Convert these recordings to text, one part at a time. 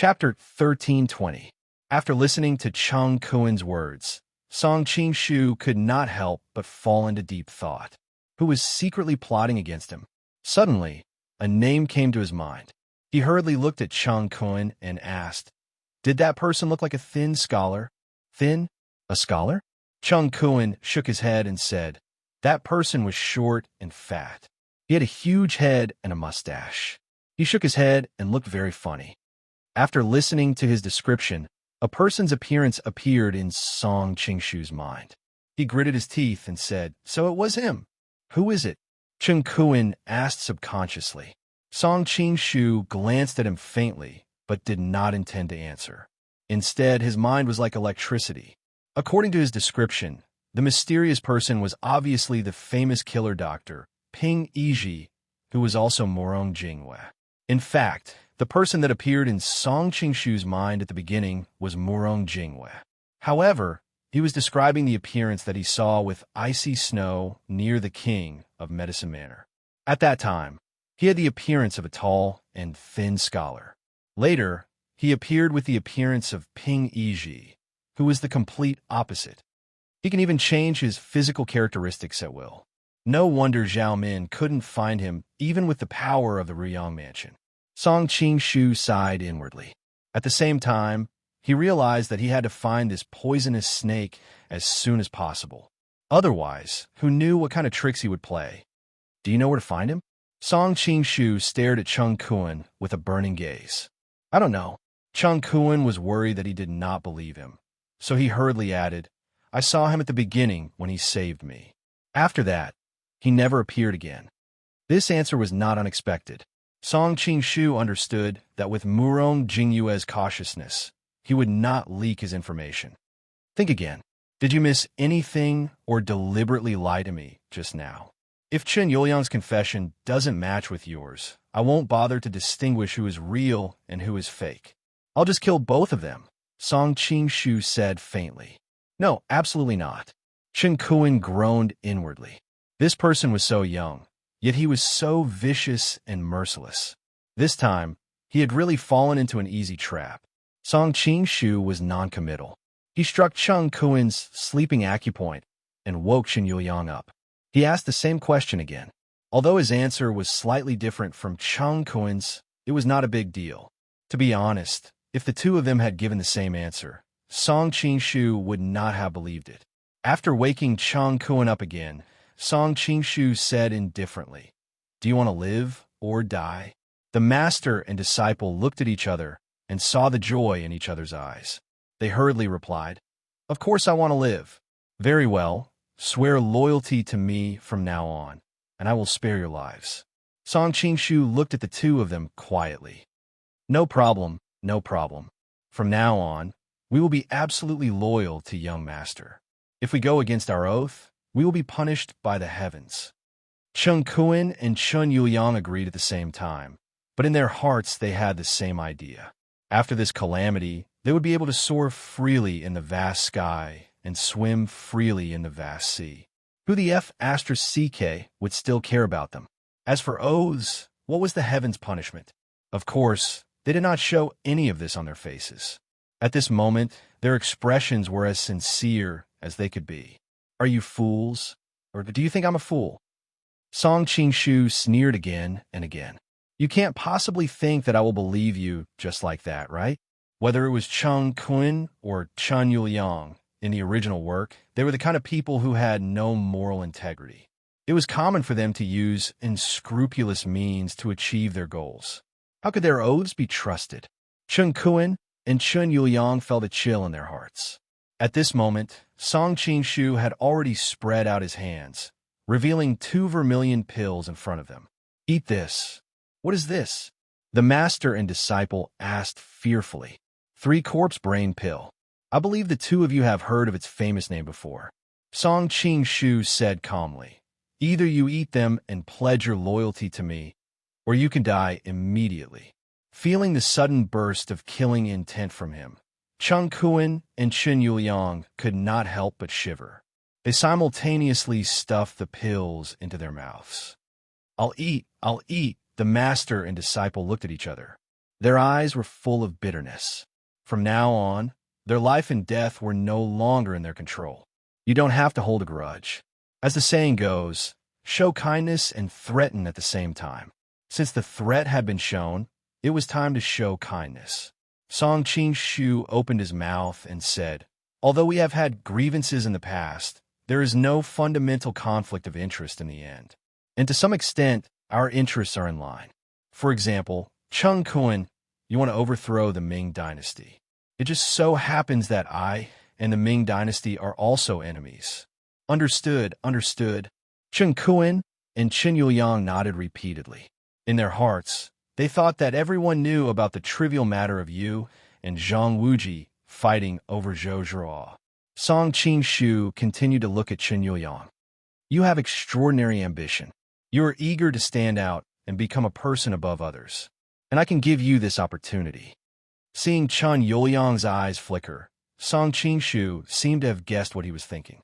Chapter 1320. After listening to Cheng Kuen's words, Song Qing-shu could not help but fall into deep thought. Who was secretly plotting against him? Suddenly, a name came to his mind. He hurriedly looked at Cheng Kuen and asked, "Did that person look like a thin scholar?" "Thin? A scholar?" Cheng Kuen shook his head and said, "That person was short and fat. He had a huge head and a mustache." He shook his head and looked very funny. After listening to his description, a person's appearance appeared in Song Qing-shu's mind. He gritted his teeth and said, "So it was him. Who is it?" Cheng Kuen asked subconsciously. Song Qing-shu glanced at him faintly, but did not intend to answer. Instead, his mind was like electricity. According to his description, the mysterious person was obviously the famous killer doctor, Ping Yizhi, who was also Morong Jingwei. In fact, the person that appeared in Song Qing-shu's mind at the beginning was Morong Jingwei. However, he was describing the appearance that he saw with icy snow near the king of Medicine Manor. At that time, he had the appearance of a tall and thin scholar. Later, he appeared with the appearance of Ping Yizhi, who was the complete opposite. He can even change his physical characteristics at will. No wonder Zhao Min couldn't find him even with the power of the Ruyang mansion. Song Qing-shu sighed inwardly. At the same time, he realized that he had to find this poisonous snake as soon as possible. Otherwise, who knew what kind of tricks he would play? "Do you know where to find him?" Song Qing-shu stared at Cheng Kuen with a burning gaze. "I don't know." Cheng Kuen was worried that he did not believe him, so he hurriedly added, "I saw him at the beginning when he saved me. After that, he never appeared again." This answer was not unexpected. Song Qing-shu understood that with Morong Jingyue's cautiousness, he would not leak his information. "Think again. Did you miss anything or deliberately lie to me just now? If Chen Yuliang's confession doesn't match with yours, I won't bother to distinguish who is real and who is fake. I'll just kill both of them," Song Qing-shu said faintly. "No, absolutely not." Cheng Kuen groaned inwardly. This person was so young, yet he was so vicious and merciless. This time, he had really fallen into an easy trap. Song Qing-shu was noncommittal. He struck Cheng Kuen's sleeping acupoint and woke Chen Yuliang up. He asked the same question again. Although his answer was slightly different from Cheng Kuen's, it was not a big deal. To be honest, if the two of them had given the same answer, Song Qing-shu would not have believed it. After waking Cheng Kuen up again, Song Qing-shu said indifferently, "Do you want to live or die?" The master and disciple looked at each other and saw the joy in each other's eyes. They hurriedly replied, "Of course I want to live." "Very well. Swear loyalty to me from now on, and I will spare your lives." Song Qing-shu looked at the two of them quietly. "No problem, no problem. From now on, we will be absolutely loyal to young master. If we go against our oath, we will be punished by the heavens." Cheng Kuen and Chen Yuliang agreed at the same time, but in their hearts they had the same idea. After this calamity, they would be able to soar freely in the vast sky and swim freely in the vast sea. Who the F***CK would still care about them? As for oaths, what was the heavens' punishment? Of course, they did not show any of this on their faces. At this moment, their expressions were as sincere as they could be. "Are you fools? Or do you think I'm a fool?" Song Qing-shu sneered again and again. "You can't possibly think that I will believe you just like that, right?" Whether it was Cheng Kuen or Chen Yuliang, in the original work, they were the kind of people who had no moral integrity. It was common for them to use unscrupulous means to achieve their goals. How could their oaths be trusted? Cheng Kuen and Chen Yuliang felt a chill in their hearts. At this moment, Song Qing-shu had already spread out his hands, revealing 2 vermilion pills in front of them. "Eat this." "What is this?" the master and disciple asked fearfully. 3 corpse brain pill. I believe the two of you have heard of its famous name before." Song Qing-shu said calmly, "Either you eat them and pledge your loyalty to me, or you can die immediately." Feeling the sudden burst of killing intent from him, Cheng Kuen and Chen Yuliang could not help but shiver. They simultaneously stuffed the pills into their mouths. I'll eat, the master and disciple looked at each other. Their eyes were full of bitterness. From now on, their life and death were no longer in their control. You don't have to hold a grudge. As the saying goes, show kindness and threaten at the same time. Since the threat had been shown, it was time to show kindness. Song Qing-shu opened his mouth and said, "Although we have had grievances in the past, there is no fundamental conflict of interest in the end. And to some extent, our interests are in line. For example, Chung Kun, you want to overthrow the Ming dynasty. It just so happens that I and the Ming dynasty are also enemies." Understood, understood. Chung Kun and Qin Yuliang nodded repeatedly. In their hearts, they thought that everyone knew about the trivial matter of you and Zhang Wuji fighting over Zhou Zhuo. Song Qing-shu continued to look at Qin Yuliang. "You have extraordinary ambition. You are eager to stand out and become a person above others. And I can give you this opportunity." Seeing Qin Yuliang's eyes flicker, Song Qing-shu seemed to have guessed what he was thinking.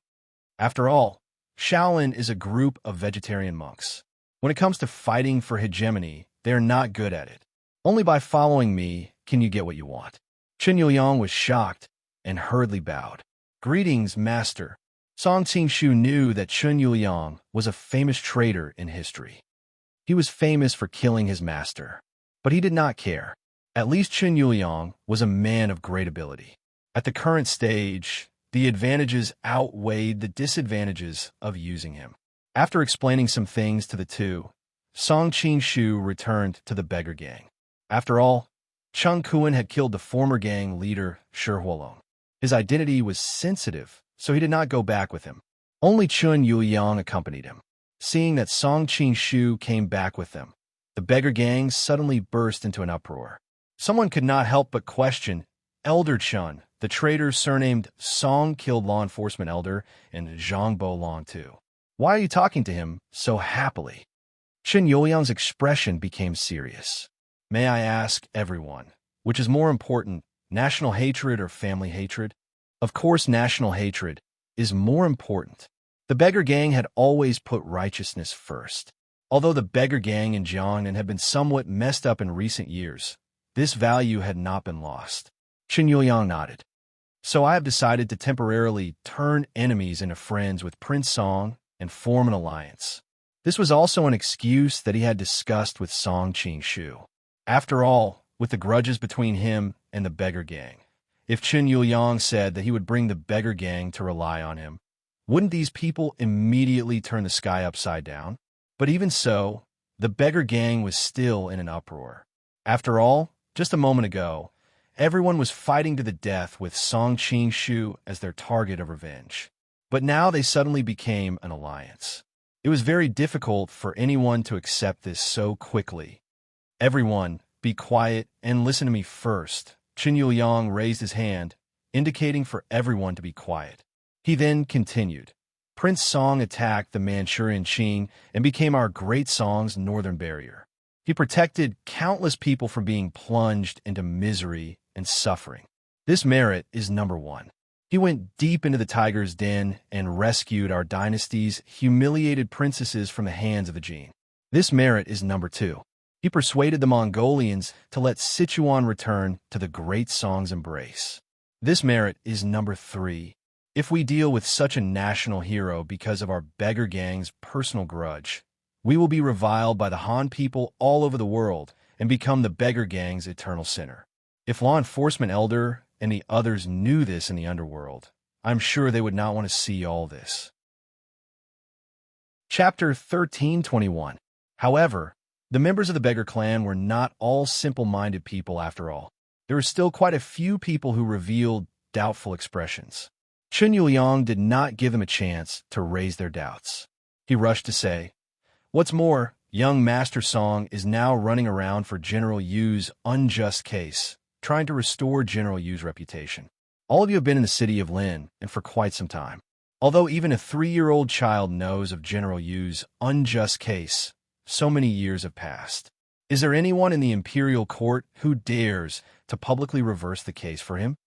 After all, Shaolin is a group of vegetarian monks. When it comes to fighting for hegemony, they are not good at it. Only by following me can you get what you want. Qin Yuliang was shocked and hurriedly bowed. "Greetings, master." Song Qing-shu knew that Qin Yuliang was a famous traitor in history. He was famous for killing his master, but he did not care. At least Qin Yuliang was a man of great ability. At the current stage, the advantages outweighed the disadvantages of using him. After explaining some things to the two, Song Qing-shu returned to the beggar gang. After all, Chung Kun had killed the former gang leader, Shi Huolong. His identity was sensitive, so he did not go back with him. Only Qin Yuliang accompanied him. Seeing that Song Qing-shu came back with them, the beggar gang suddenly burst into an uproar. Someone could not help but question, "Elder Chun, the traitor surnamed Song killed law enforcement elder and Zhang Bolong too. Why are you talking to him so happily?" Qin Yuliang's expression became serious. "May I ask everyone, which is more important, national hatred or family hatred?" Of course, national hatred is more important. The beggar gang had always put righteousness first. Although the beggar gang in Jiangnan had been somewhat messed up in recent years, this value had not been lost. Qin Yuliang nodded. "So I have decided to temporarily turn enemies into friends with Prince Song and form an alliance." This was also an excuse that he had discussed with Song Qing-shu. After all, with the grudges between him and the beggar gang, if Qin Yuliang said that he would bring the beggar gang to rely on him, wouldn't these people immediately turn the sky upside down? But even so, the beggar gang was still in an uproar. After all, just a moment ago, everyone was fighting to the death with Song Qing-shu as their target of revenge. But now they suddenly became an alliance. It was very difficult for anyone to accept this so quickly. "Everyone, be quiet and listen to me first." Qin Yuliang raised his hand, indicating for everyone to be quiet. He then continued, "Prince Song attacked the Manchurian Qing and became our great Song's northern barrier. He protected countless people from being plunged into misery and suffering. This merit is number one. He went deep into the tiger's den and rescued our dynasty's humiliated princesses from the hands of the Jin. This merit is number two. He persuaded the Mongolians to let Sichuan return to the great Song's embrace. This merit is number three. If we deal with such a national hero because of our beggar gang's personal grudge, we will be reviled by the Han people all over the world and become the beggar gang's eternal sinner. If law enforcement elder and the others knew this in the underworld, I'm sure they would not want to see all this." Chapter 13:21. However, the members of the beggar clan were not all simple-minded people after all. There were still quite a few people who revealed doubtful expressions. Qin Yuliang did not give them a chance to raise their doubts. He rushed to say, "What's more, young Master Song is now running around for General Yu's unjust case, trying to restore General Yu's reputation. All of you have been in the city of Lin, and for quite some time. Although even a 3-year-old child knows of General Yu's unjust case, so many years have passed. Is there anyone in the imperial court who dares to publicly reverse the case for him?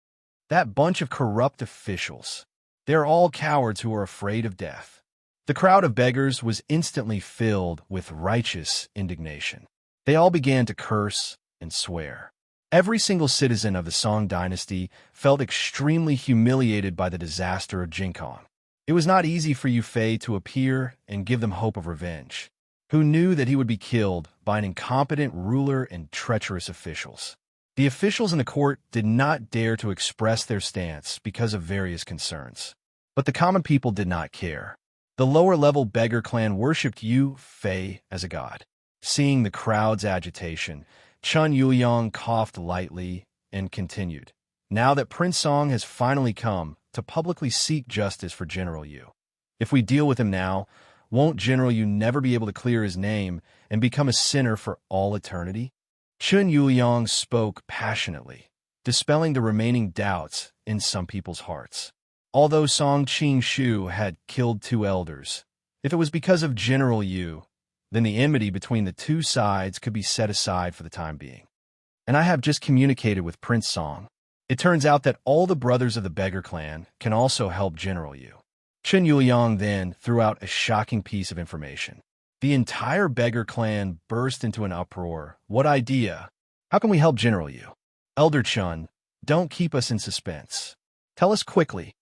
That bunch of corrupt officials. They're all cowards who are afraid of death." The crowd of beggars was instantly filled with righteous indignation. They all began to curse and swear. Every single citizen of the Song dynasty felt extremely humiliated by the disaster of Jinkong. It was not easy for Yu Fei to appear and give them hope of revenge, who knew that he would be killed by an incompetent ruler and treacherous officials. The officials in the court did not dare to express their stance because of various concerns. But the common people did not care. The lower-level beggar clan worshipped Yu Fei as a god. Seeing the crowd's agitation, Chun Yuliang coughed lightly and continued. Now that Prince Song has finally come to publicly seek justice for General Yu. If we deal with him now, won't General Yu never be able to clear his name and become a sinner for all eternity? Chun Yuliang spoke passionately, dispelling the remaining doubts in some people's hearts. Although Song Qing-shu had killed 2 elders, if it was because of General Yu, then the enmity between the 2 sides could be set aside for the time being. And I have just communicated with Prince Song. It turns out that all the brothers of the beggar clan can also help General Yu. Chun Yuliang then threw out a shocking piece of information. The entire beggar clan burst into an uproar. What idea? How can we help General Yu? Elder Chun, don't keep us in suspense. Tell us quickly.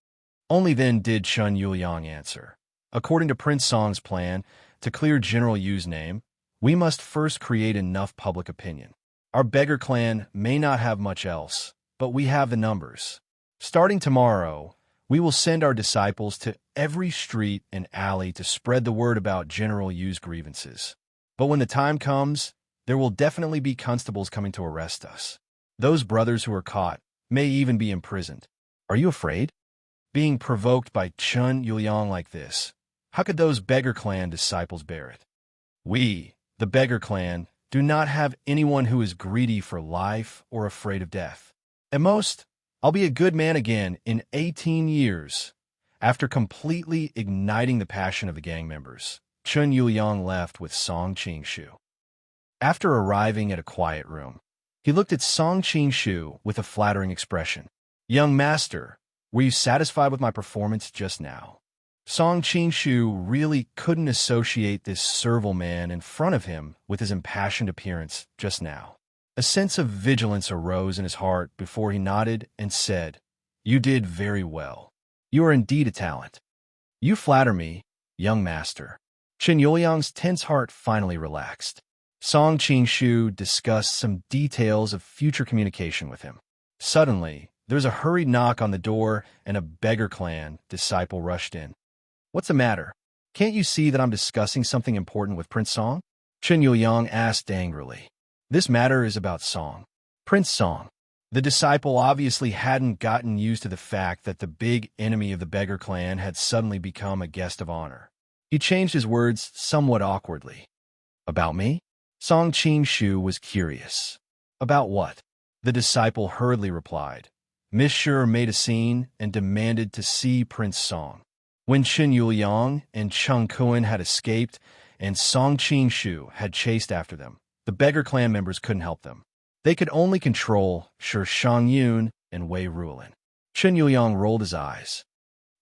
Only then did Chun Yuliang answer. According to Prince Song's plan, to clear General Yu's name, we must first create enough public opinion. Our beggar clan may not have much else, but we have the numbers. Starting tomorrow, we will send our disciples to every street and alley to spread the word about General Yu's grievances. But when the time comes, there will definitely be constables coming to arrest us. Those brothers who are caught may even be imprisoned. Are you afraid? Being provoked by Chun Yuliang like this, how could those beggar clan disciples bear it? We, the beggar clan, do not have anyone who is greedy for life or afraid of death. At most, I'll be a good man again in 18 years. After completely igniting the passion of the gang members, Chun Yuliang left with Song Qing-shu. After arriving at a quiet room, he looked at Song Qing-shu with a flattering expression. Young master, were you satisfied with my performance just now? Song Qing-shu really couldn't associate this servile man in front of him with his impassioned appearance just now. A sense of vigilance arose in his heart before he nodded and said, You did very well. You are indeed a talent. You flatter me, young master. Chun Yuliang's tense heart finally relaxed. Song Qing-shu discussed some details of future communication with him. Suddenly, there was a hurried knock on the door and a beggar clan disciple rushed in. What's the matter? Can't you see that I'm discussing something important with Prince Song? Chun Yuliang asked angrily. This matter is about Song. Prince Song. The disciple obviously hadn't gotten used to the fact that the big enemy of the beggar clan had suddenly become a guest of honor. He changed his words somewhat awkwardly. About me? Song Qing-shu was curious. About what? The disciple hurriedly replied. Miss Sure made a scene and demanded to see Prince Song. When Chun Yuliang and Chung Kuan had escaped and Song Qing-shu had chased after them, the beggar clan members couldn't help them. They could only control Shi Shangyun and Wei Ruolin. Chun Yuliang rolled his eyes.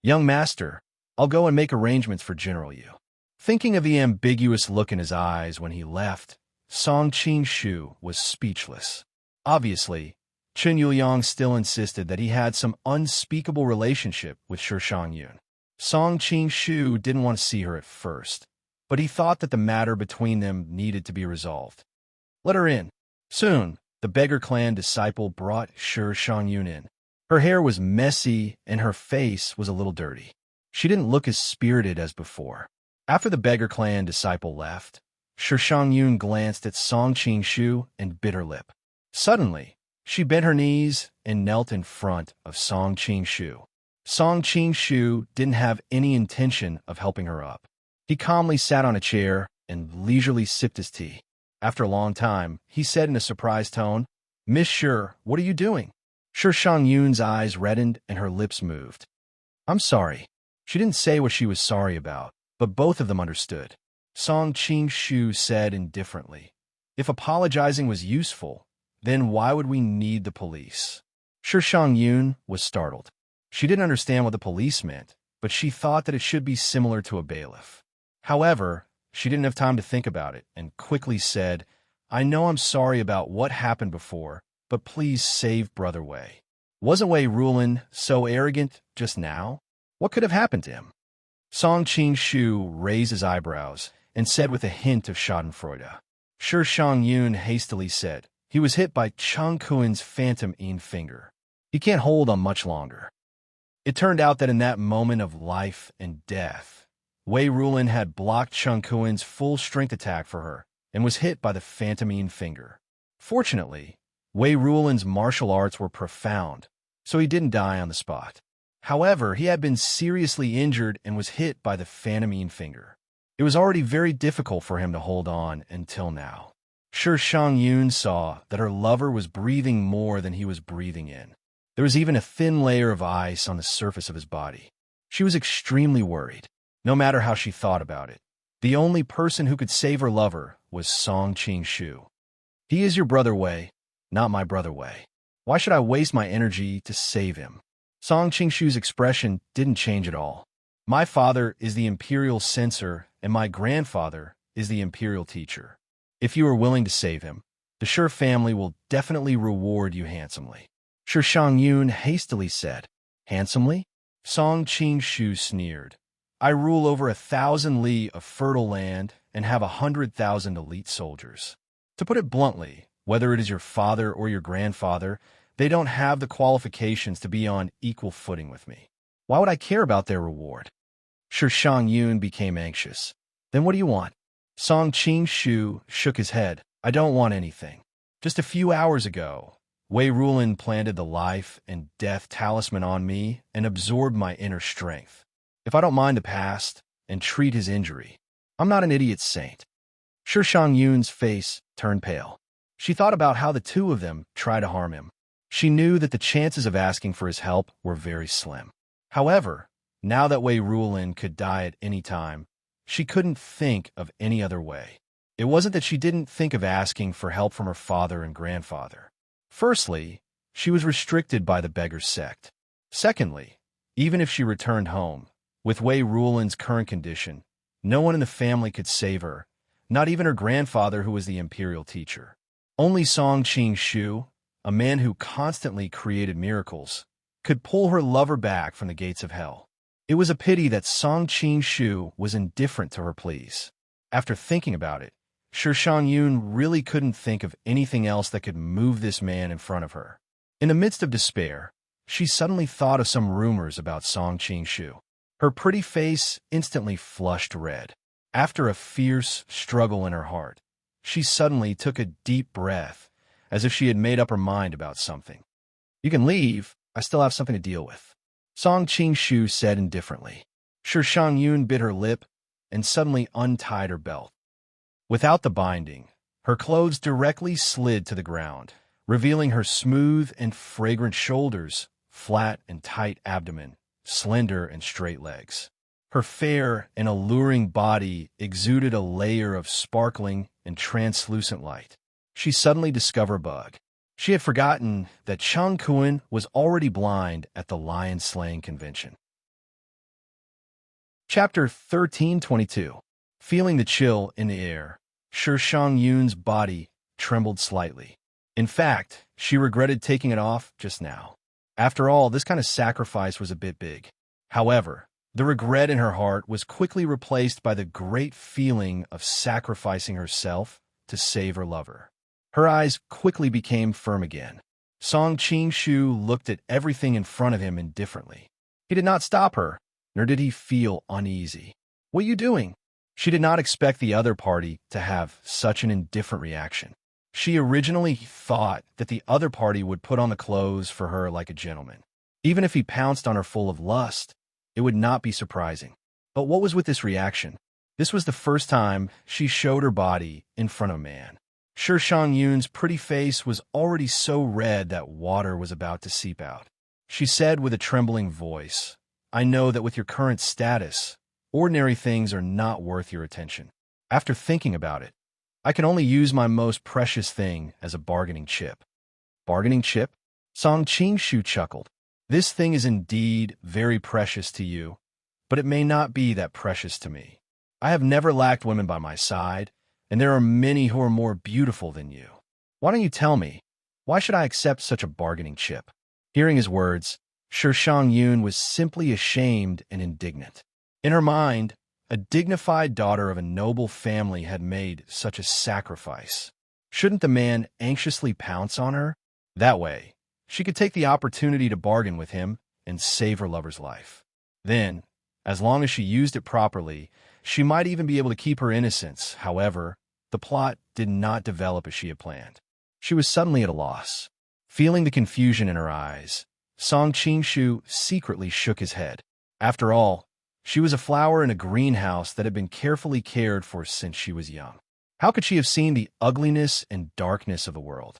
Young master, I'll go and make arrangements for General Yu. Thinking of the ambiguous look in his eyes when he left, Song Qing-shu was speechless. Obviously, Chun Yuliang still insisted that he had some unspeakable relationship with Shi Shangyun. Song Qing-shu didn't want to see her at first, but he thought that the matter between them needed to be resolved. Let her in. Soon, the beggar clan disciple brought Shi Shangyun in. Her hair was messy and her face was a little dirty. She didn't look as spirited as before. After the beggar clan disciple left, Shi Shangyun glanced at Song Qing-shu and bit her lip. Suddenly, she bent her knees and knelt in front of Song Qing-shu. Song Qing-shu didn't have any intention of helping her up. He calmly sat on a chair and leisurely sipped his tea. After a long time, he said in a surprised tone, Miss Sure, what are you doing? Shi Shangyun's eyes reddened and her lips moved. I'm sorry. She didn't say what she was sorry about, but both of them understood. Song Qing-shu said indifferently, If apologizing was useful, then why would we need the police? Shi Shangyun was startled. She didn't understand what the police meant, but she thought that it should be similar to a bailiff. However, she didn't have time to think about it and quickly said, I know I'm sorry about what happened before, but please save Brother Wei. Wasn't Wei Rulin so arrogant just now? What could have happened to him? Song Qing-shu raised his eyebrows and said with a hint of schadenfreude. Sure, Shang Yun hastily said. He was hit by Cheng Kuen's phantom finger. He can't hold on much longer. It turned out that in that moment of life and death, Wei Rulin had blocked Cheng Kuen's full-strength attack for her and was hit by the phantom finger. Fortunately, Wei Rulin's martial arts were profound, so he didn't die on the spot. However, he had been seriously injured and was hit by the phantom finger. It was already very difficult for him to hold on until now. Sure, Shang Yun saw that her lover was breathing more than he was breathing in. There was even a thin layer of ice on the surface of his body. She was extremely worried, no matter how she thought about it. The only person who could save her lover was Song Qing-shu. He is your brother Wei, not my brother Wei. Why should I waste my energy to save him? Song Qing-shu's expression didn't change at all. My father is the imperial censor, and my grandfather is the imperial teacher. If you are willing to save him, the Sure family will definitely reward you handsomely. Sure Shang Yun hastily said. Handsomely? Song Qing-shu sneered. I rule over 1,000 li of fertile land and have 100,000 elite soldiers. To put it bluntly, whether it is your father or your grandfather, they don't have the qualifications to be on equal footing with me. Why would I care about their reward? Sure Shang Yun became anxious. Then what do you want? Song Qing-shu shook his head. I don't want anything. Just a few hours ago, Wei Rulin planted the life and death talisman on me and absorbed my inner strength. If I don't mind the past and treat his injury, I'm not an idiot saint. Sure Shang Yun's face turned pale. She thought about how the two of them tried to harm him. She knew that the chances of asking for his help were very slim. However, now that Wei Rulin could die at any time, she couldn't think of any other way. It wasn't that she didn't think of asking for help from her father and grandfather. Firstly, she was restricted by the beggar sect. Secondly, even if she returned home, with Wei Rulin's current condition, no one in the family could save her, not even her grandfather who was the imperial teacher. Only Song Qing-shu, a man who constantly created miracles, could pull her lover back from the gates of hell. It was a pity that Song Qing-shu was indifferent to her pleas. After thinking about it, Sure Shang Yun really couldn't think of anything else that could move this man in front of her. In the midst of despair, she suddenly thought of some rumors about Song Qing-shu. Her pretty face instantly flushed red. After a fierce struggle in her heart, she suddenly took a deep breath, as if she had made up her mind about something. You can leave. I still have something to deal with. Song Qing-shu said indifferently. Sure Shang Yun bit her lip and suddenly untied her belt. Without the binding, her clothes directly slid to the ground, revealing her smooth and fragrant shoulders, flat and tight abdomen, slender and straight legs. Her fair and alluring body exuded a layer of sparkling and translucent light. She suddenly discovered a bug. She had forgotten that Cheng Kuen was already blind at the lion-slaying convention. Chapter 1322. Feeling the chill in the air, Sure Shang Yun's body trembled slightly. In fact, she regretted taking it off just now. After all, this kind of sacrifice was a bit big. However, the regret in her heart was quickly replaced by the great feeling of sacrificing herself to save her lover. Her eyes quickly became firm again. Song Qing-shu looked at everything in front of him indifferently. He did not stop her, nor did he feel uneasy. What are you doing? She did not expect the other party to have such an indifferent reaction. She originally thought that the other party would put on the clothes for her like a gentleman. Even if he pounced on her full of lust, it would not be surprising. But what was with this reaction? This was the first time she showed her body in front of a man. Sure Shang Yun's pretty face was already so red that water was about to seep out. She said with a trembling voice, I know that with your current status, ordinary things are not worth your attention. After thinking about it, I can only use my most precious thing as a bargaining chip. Bargaining chip? Song Qing-shu chuckled. This thing is indeed very precious to you, but it may not be that precious to me. I have never lacked women by my side, and there are many who are more beautiful than you. Why don't you tell me? Why should I accept such a bargaining chip? Hearing his words, Shi Yun was simply ashamed and indignant. In her mind, a dignified daughter of a noble family had made such a sacrifice. Shouldn't the man anxiously pounce on her? That way, she could take the opportunity to bargain with him and save her lover's life. Then, as long as she used it properly, she might even be able to keep her innocence. However, the plot did not develop as she had planned. She was suddenly at a loss. Feeling the confusion in her eyes, Song Qingshu secretly shook his head. After all, she was a flower in a greenhouse that had been carefully cared for since she was young. How could she have seen the ugliness and darkness of the world?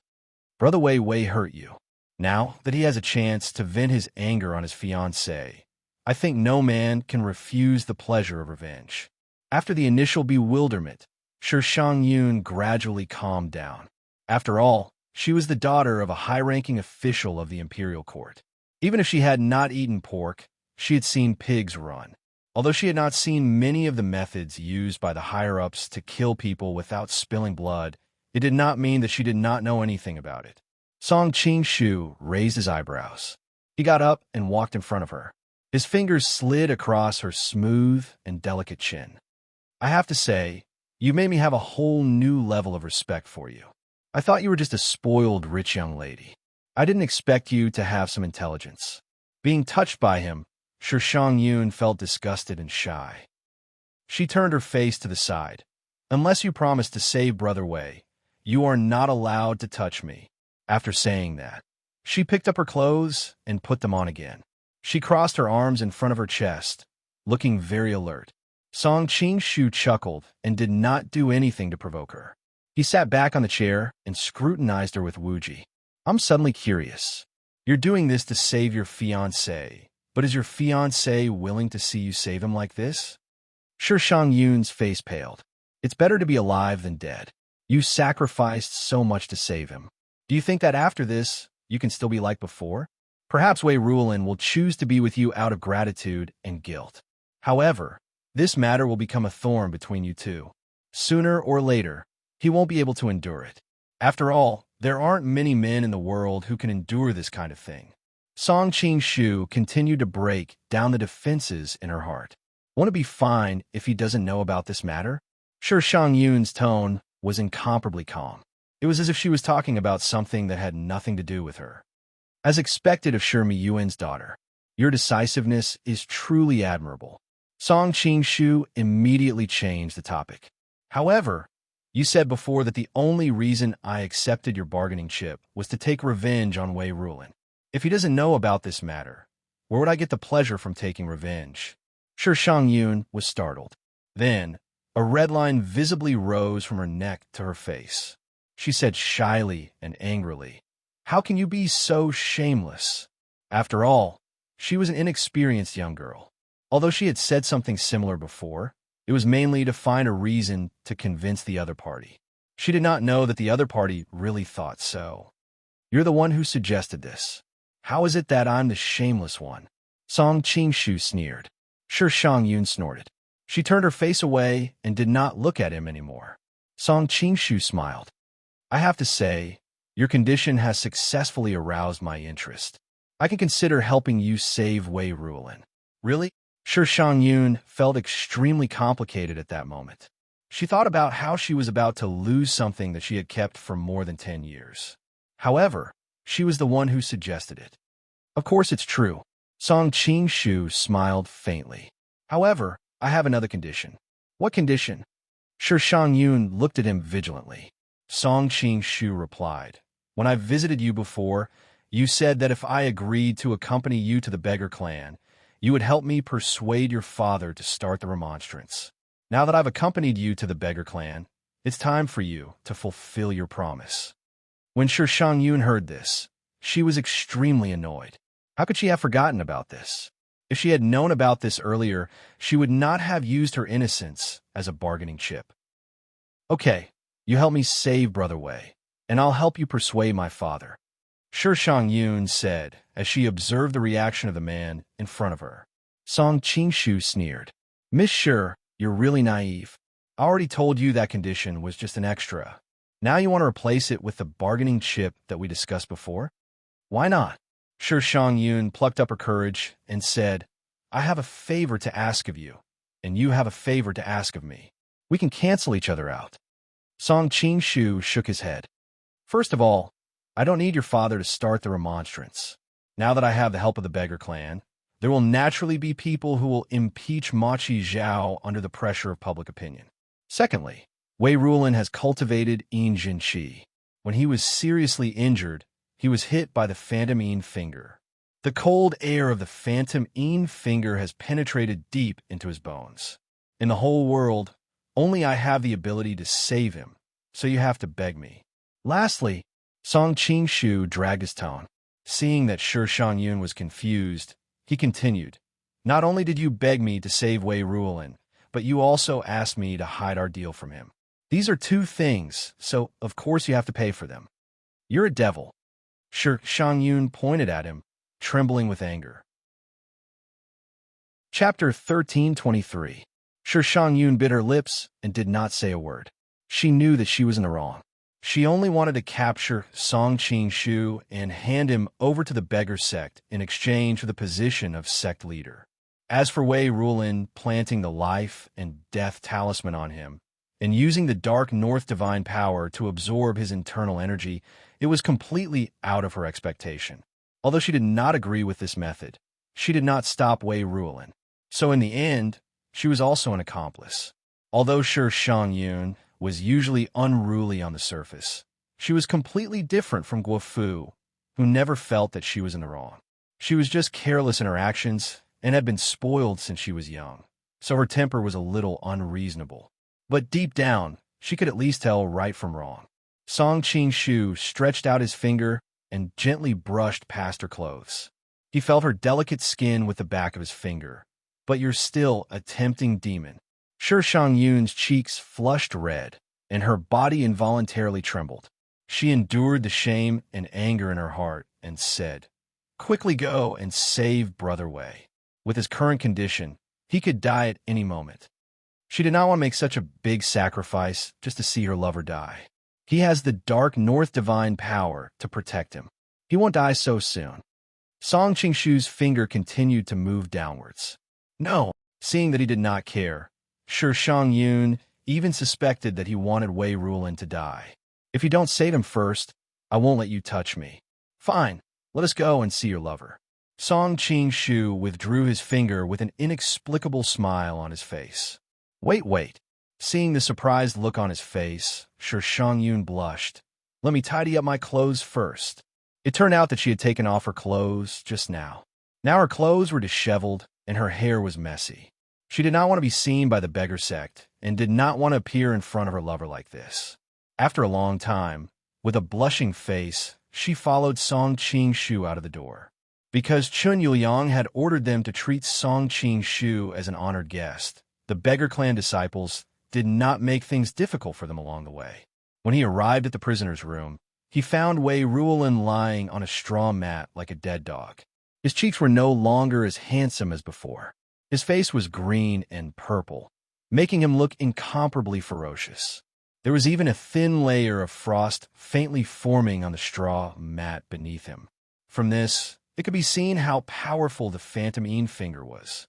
Brother Wei hurt you. Now that he has a chance to vent his anger on his fiancée, I think no man can refuse the pleasure of revenge. After the initial bewilderment, Shi Yun gradually calmed down. After all, she was the daughter of a high-ranking official of the imperial court. Even if she had not eaten pork, she had seen pigs run. Although she had not seen many of the methods used by the higher-ups to kill people without spilling blood, it did not mean that she did not know anything about it. Song Qingshu raised his eyebrows. He got up and walked in front of her. His fingers slid across her smooth and delicate chin. I have to say, you made me have a whole new level of respect for you. I thought you were just a spoiled rich young lady. I didn't expect you to have some intelligence. Being touched by him, Shi Yun felt disgusted and shy. She turned her face to the side. Unless you promise to save Brother Wei, you are not allowed to touch me. After saying that, she picked up her clothes and put them on again. She crossed her arms in front of her chest, looking very alert. Song Qingshu chuckled and did not do anything to provoke her. He sat back on the chair and scrutinized her with Wuji. I'm suddenly curious. You're doing this to save your fiancé, but is your fiancé willing to see you save him like this? Shi Yun's face paled. It's better to be alive than dead. You sacrificed so much to save him. Do you think that after this, you can still be like before? Perhaps Wei Ruolin will choose to be with you out of gratitude and guilt. However, this matter will become a thorn between you two. Sooner or later, he won't be able to endure it. After all, there aren't many men in the world who can endure this kind of thing. Song Qingshu continued to break down the defenses in her heart. Won't it be fine if he doesn't know about this matter? Shi Yun's tone was incomparably calm. It was as if she was talking about something that had nothing to do with her. As expected of Shi Yuan's daughter, your decisiveness is truly admirable. Song Qingshu immediately changed the topic. However, you said before that the only reason I accepted your bargaining chip was to take revenge on Wei Ruolin. If he doesn't know about this matter, where would I get the pleasure from taking revenge? Shi Yun was startled. Then, a red line visibly rose from her neck to her face. She said shyly and angrily, "How can you be so shameless?" After all, she was an inexperienced young girl. Although she had said something similar before, it was mainly to find a reason to convince the other party. She did not know that the other party really thought so. You're the one who suggested this. How is it that I'm the shameless one? Song Qingshu sneered. Shi Yun snorted. She turned her face away and did not look at him anymore. Song Qingshu smiled. I have to say, your condition has successfully aroused my interest. I can consider helping you save Wei Ruolin. Really? Shi Yun felt extremely complicated at that moment. She thought about how she was about to lose something that she had kept for more than 10 years. However, she was the one who suggested it. Of course it's true. Song Qingshu smiled faintly. However, I have another condition. What condition? Shi Yun looked at him vigilantly. Song Qingshu replied, When I visited you before, you said that if I agreed to accompany you to the beggar clan, you would help me persuade your father to start the remonstrance. Now that I've accompanied you to the beggar clan, it's time for you to fulfill your promise. When Shi Yun heard this, she was extremely annoyed. How could she have forgotten about this? If she had known about this earlier, she would not have used her innocence as a bargaining chip. Okay, you help me save Brother Wei, and I'll help you persuade my father. Shi Yun said as she observed the reaction of the man in front of her. Song Qingshu sneered. Miss Shi, you're really naive. I already told you that condition was just an extra. Now you want to replace it with the bargaining chip that we discussed before? Why not? Shi Yun plucked up her courage and said, I have a favor to ask of you, and you have a favor to ask of me. We can cancel each other out. Song Shu shook his head. First of all, I don't need your father to start the remonstrance. Now that I have the help of the beggar clan, there will naturally be people who will impeach Machi Zhao under the pressure of public opinion. Secondly, Wei Rulin has cultivated Yin Jinqi. When he was seriously injured, he was hit by the phantom Yin finger. The cold air of the phantom Yin finger has penetrated deep into his bones. In the whole world, only I have the ability to save him, so you have to beg me. Lastly, Song Shu dragged his tone. Seeing that Shi Yun was confused, he continued, Not only did you beg me to save Wei Rulin, but you also asked me to hide our deal from him. These are two things, so of course you have to pay for them. You're a devil. Shi Yun pointed at him, trembling with anger. Chapter 1323. Shi Yun bit her lips and did not say a word. She knew that she was in the wrong. She only wanted to capture Song Shu and hand him over to the beggar sect in exchange for the position of sect leader. As for Wei Rulin planting the life and death talisman on him, and using the dark north divine power to absorb his internal energy, it was completely out of her expectation. Although she did not agree with this method, she did not stop Wei Rulin. So in the end, she was also an accomplice. Although Shi Yun was usually unruly on the surface, she was completely different from Guofu, who never felt that she was in the wrong. She was just careless in her actions and had been spoiled since she was young, so her temper was a little unreasonable. But deep down, she could at least tell right from wrong. Song Shu stretched out his finger and gently brushed past her clothes. He felt her delicate skin with the back of his finger. But you're still a tempting demon. Shi Yun's cheeks flushed red, and her body involuntarily trembled. She endured the shame and anger in her heart and said, Quickly go and save Brother Wei. With his current condition, he could die at any moment. She did not want to make such a big sacrifice just to see her lover die. He has the dark north divine power to protect him. He won't die so soon. Song Shu's finger continued to move downwards. No, seeing that he did not care, Shi Yun even suspected that he wanted Wei Rulin to die. If you don't save him first, I won't let you touch me. Fine, let us go and see your lover. Song Shu withdrew his finger with an inexplicable smile on his face. Wait. Seeing the surprised look on his face, Shi Yun blushed. Let me tidy up my clothes first. It turned out that she had taken off her clothes just now. Now her clothes were disheveled, and her hair was messy. She did not want to be seen by the beggar sect, and did not want to appear in front of her lover like this. After a long time, with a blushing face, she followed Song Shu out of the door. Because Chun Yuliang had ordered them to treat Song Shu as an honored guest, the beggar clan disciples did not make things difficult for them along the way. When he arrived at the prisoner's room, he found Wei Rulin lying on a straw mat like a dead dog. His cheeks were no longer as handsome as before. His face was green and purple, making him look incomparably ferocious. There was even a thin layer of frost faintly forming on the straw mat beneath him. From this, it could be seen how powerful the phantom Yin finger was.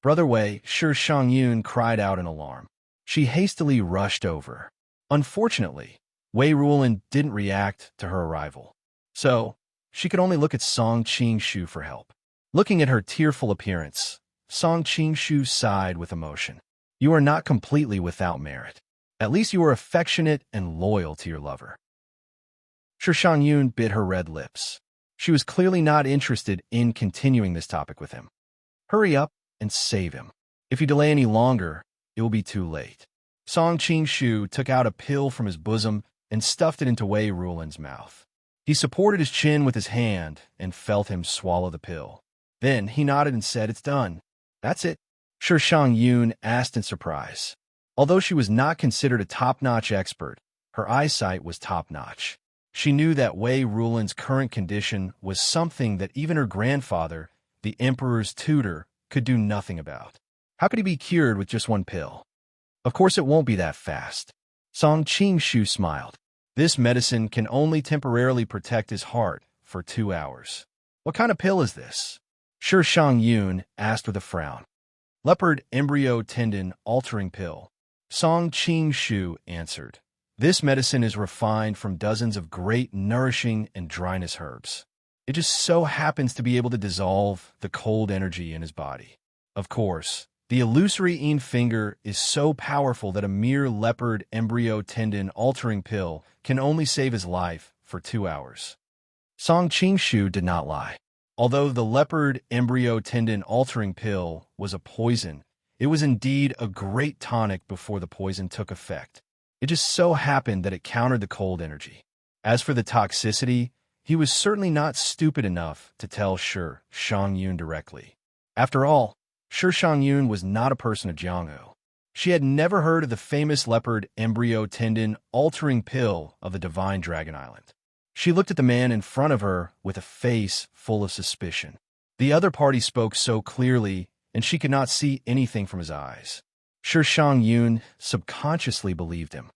Brother Wei, Shi Yun cried out in alarm. She hastily rushed over. Unfortunately, Wei Rulin didn't react to her arrival, so she could only look at Song Shu for help. Looking at her tearful appearance, Song Shu sighed with emotion. You are not completely without merit. At least you are affectionate and loyal to your lover. Shi Yun bit her red lips. She was clearly not interested in continuing this topic with him. Hurry up and save him. If you delay any longer, it will be too late. Song Shu took out a pill from his bosom and stuffed it into Wei Rulin's mouth. He supported his chin with his hand and felt him swallow the pill. Then he nodded and said, It's done. That's it. Shi Yun asked in surprise. Although she was not considered a top-notch expert, her eyesight was top-notch. She knew that Wei Rulin's current condition was something that even her grandfather, the emperor's tutor, could do nothing about. How could he be cured with just one pill? Of course it won't be that fast. Song Shu smiled. This medicine can only temporarily protect his heart for 2 hours. What kind of pill is this? Shi Yun asked with a frown. Leopard embryo tendon altering pill. Song Shu answered. This medicine is refined from dozens of great nourishing and dryness herbs. It just so happens to be able to dissolve the cold energy in his body. Of course, the illusory finger is so powerful that a mere leopard embryo tendon altering pill can only save his life for 2 hours. Song Shu did not lie. Although the leopard embryo tendon altering pill was a poison, it was indeed a great tonic before the poison took effect. It just so happened that it countered the cold energy. As for the toxicity, he was certainly not stupid enough to tell Shi Yun directly. After all, Shi Yun was not a person of Jianghu. She had never heard of the famous leopard embryo tendon altering pill of the divine Dragon Island. She looked at the man in front of her with a face full of suspicion. The other party spoke so clearly, and she could not see anything from his eyes. Shi Yun subconsciously believed him.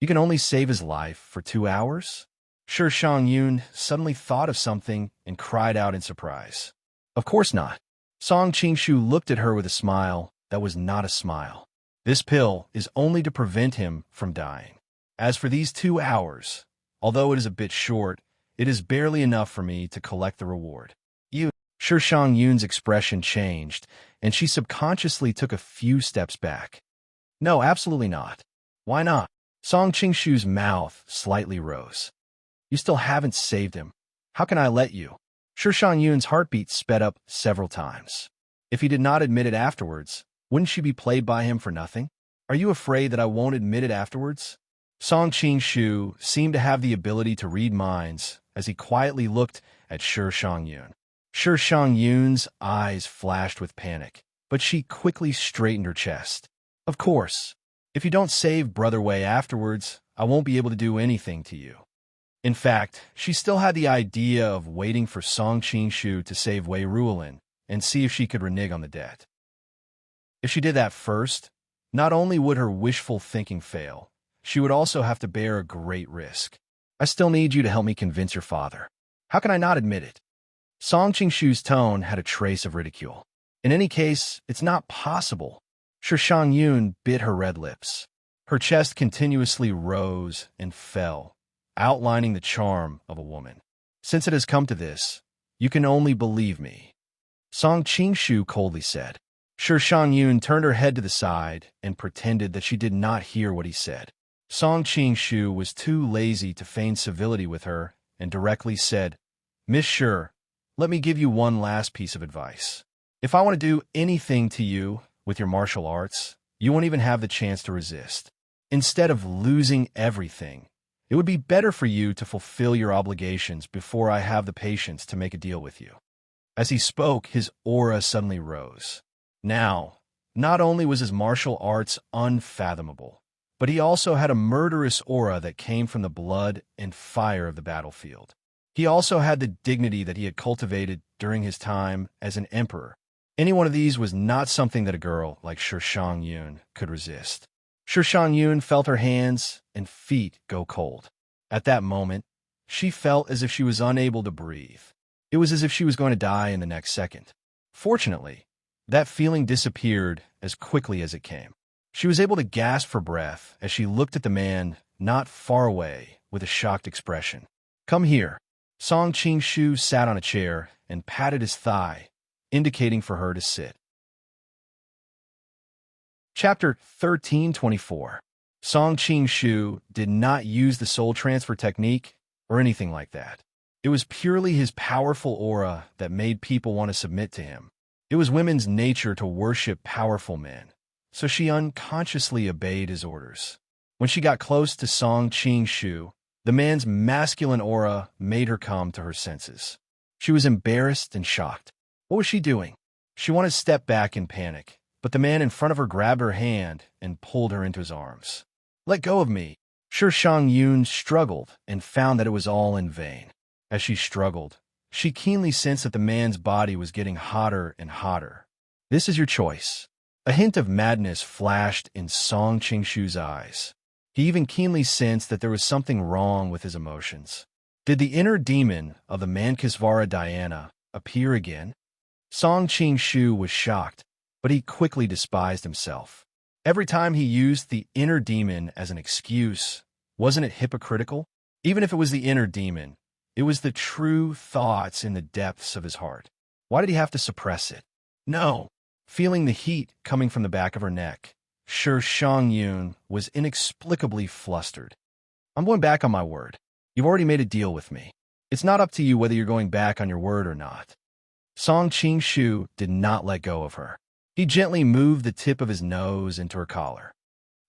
You can only save his life for 2 hours? Shi Yun suddenly thought of something and cried out in surprise. Of course not. Song Shu looked at her with a smile that was not a smile. This pill is only to prevent him from dying. As for these 2 hours, although it is a bit short, it is barely enough for me to collect the reward. Shi Yun's expression changed, and she subconsciously took a few steps back. No, absolutely not. Why not? Song Shu's mouth slightly rose. You still haven't saved him. How can I let you? Shi Yun's heartbeat sped up several times. If he did not admit it afterwards, wouldn't she be played by him for nothing? Are you afraid that I won't admit it afterwards? Song Shu seemed to have the ability to read minds as he quietly looked at Shi Yun. Shi Yun's eyes flashed with panic, but she quickly straightened her chest. Of course, if you don't save Brother Wei afterwards, I won't be able to do anything to you. In fact, she still had the idea of waiting for Song Shu to save Wei Ruolin and see if she could renege on the debt. If she did that first, not only would her wishful thinking fail, she would also have to bear a great risk. I still need you to help me convince your father. How can I not admit it? Song Shu's tone had a trace of ridicule. In any case, it's not possible. Shi Yun bit her red lips. Her chest continuously rose and fell, outlining the charm of a woman. Since it has come to this, you can only believe me. Song Shu coldly said. Shi Yun turned her head to the side and pretended that she did not hear what he said. Song Shu was too lazy to feign civility with her and directly said, Miss Shi, let me give you one last piece of advice. If I want to do anything to you with your martial arts, you won't even have the chance to resist. Instead of losing everything, it would be better for you to fulfill your obligations before I have the patience to make a deal with you. As he spoke, his aura suddenly rose. Now, not only was his martial arts unfathomable, but he also had a murderous aura that came from the blood and fire of the battlefield. He also had the dignity that he had cultivated during his time as an emperor. Any one of these was not something that a girl like Shi Yun could resist. Shi Yun felt her hands and feet go cold. At that moment, she felt as if she was unable to breathe. It was as if she was going to die in the next second. Fortunately, that feeling disappeared as quickly as it came. She was able to gasp for breath as she looked at the man not far away with a shocked expression. Come here. Song Shu sat on a chair and patted his thigh, indicating for her to sit. Chapter 1324. Song Shu did not use the soul transfer technique or anything like that. It was purely his powerful aura that made people want to submit to him. It was women's nature to worship powerful men, so she unconsciously obeyed his orders. When she got close to Song Shu, the man's masculine aura made her come to her senses. She was embarrassed and shocked. What was she doing? She wanted to step back in panic, but the man in front of her grabbed her hand and pulled her into his arms. Let go of me. Shi Yun struggled and found that it was all in vain. As she struggled, she keenly sensed that the man's body was getting hotter and hotter. This is your choice. A hint of madness flashed in Song Shu's eyes. He even keenly sensed that there was something wrong with his emotions. Did the inner demon of the Mankisvara Diana appear again? Song Qing-shu was shocked, but he quickly despised himself. Every time he used the inner demon as an excuse, wasn't it hypocritical? Even if it was the inner demon, it was the true thoughts in the depths of his heart. Why did he have to suppress it? No. Feeling the heat coming from the back of her neck, Shang-yun was inexplicably flustered. I'm going back on my word. You've already made a deal with me. It's not up to you whether you're going back on your word or not. Song Qing-shu did not let go of her. He gently moved the tip of his nose into her collar.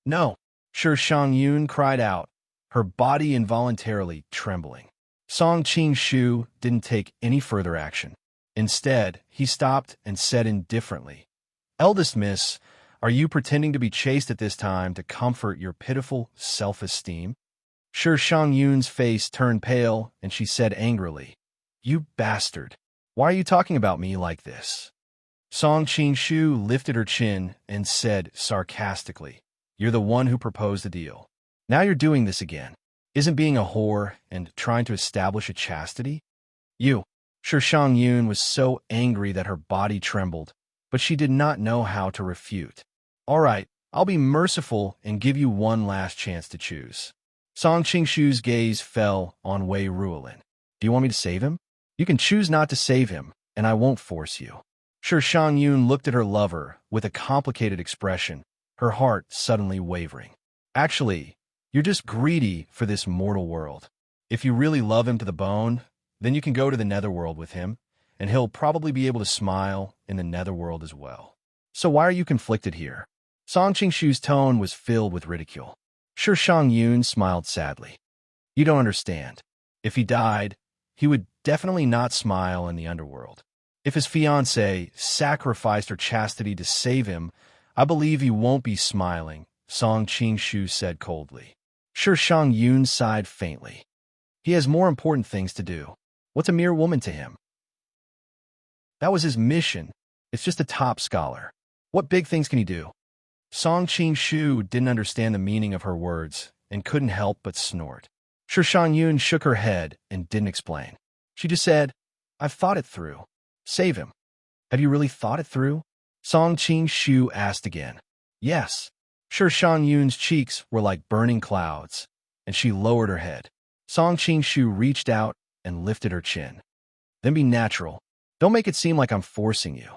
No, Shang-yun cried out, her body involuntarily trembling. Song Qing-shu didn't take any further action. Instead, he stopped and said indifferently, Eldest miss, are you pretending to be chaste at this time to comfort your pitiful self-esteem? Shang-yun's face turned pale, and she said angrily, You bastard! Why are you talking about me like this? Song Qing-shu lifted her chin and said sarcastically, You're the one who proposed the deal. Now you're doing this again. Isn't being a whore and trying to establish a chastity? You. Shang-yun was so angry that her body trembled, but she did not know how to refute. All right, I'll be merciful and give you one last chance to choose. Song Qing-shu's gaze fell on Wei Ruolin. Do you want me to save him? You can choose not to save him, and I won't force you. Shang-yun looked at her lover with a complicated expression, her heart suddenly wavering. Actually, you're just greedy for this mortal world. If you really love him to the bone, then you can go to the netherworld with him, and he'll probably be able to smile in the netherworld as well. So why are you conflicted here? Song Qing-shu's tone was filled with ridicule. Shang-yun smiled sadly. You don't understand. If he died, he would definitely not smile in the underworld. If his fiancée sacrificed her chastity to save him, I believe he won't be smiling, Song Qing-shu said coldly. Shang-yun sighed faintly. He has more important things to do. What's a mere woman to him? That was his mission. It's just a top scholar. What big things can he do? Song Qing-shu didn't understand the meaning of her words and couldn't help but snort. Shang-yun shook her head and didn't explain. She just said, I've thought it through. Save him. Have you really thought it through? Song Qing-shu asked again. Yes. Shang-yun's cheeks were like burning clouds, and she lowered her head. Song Qing-shu reached out and lifted her chin. Then be natural. Don't make it seem like I'm forcing you.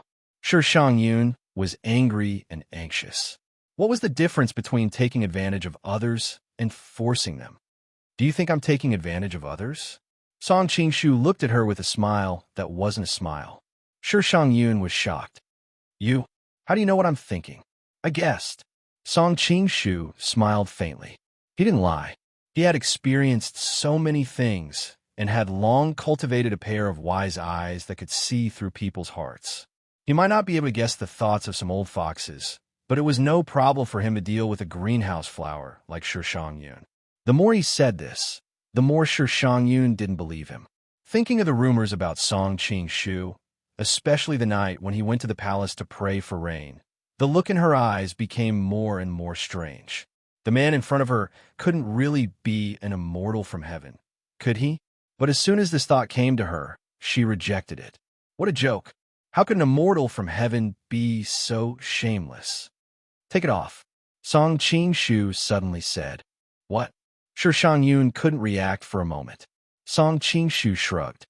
Shang-yun was angry and anxious. What was the difference between taking advantage of others and forcing them? Do you think I'm taking advantage of others? Song Qing-shu looked at her with a smile that wasn't a smile. Shang-yun was shocked. You? How do you know what I'm thinking? I guessed. Song Qing-shu smiled faintly. He didn't lie. He had experienced so many things and had long cultivated a pair of wise eyes that could see through people's hearts. He might not be able to guess the thoughts of some old foxes, but it was no problem for him to deal with a greenhouse flower like Shang-yun. The more he said this, the more Shang-yun didn't believe him. Thinking of the rumors about Song Qing-shu, especially the night when he went to the palace to pray for rain, the look in her eyes became more and more strange. The man in front of her couldn't really be an immortal from heaven, could he? But as soon as this thought came to her, she rejected it. What a joke. How could an immortal from heaven be so shameless? Take it off. Song Qing-shu suddenly said. What? Shang-yun couldn't react for a moment. Song Qing-shu shrugged.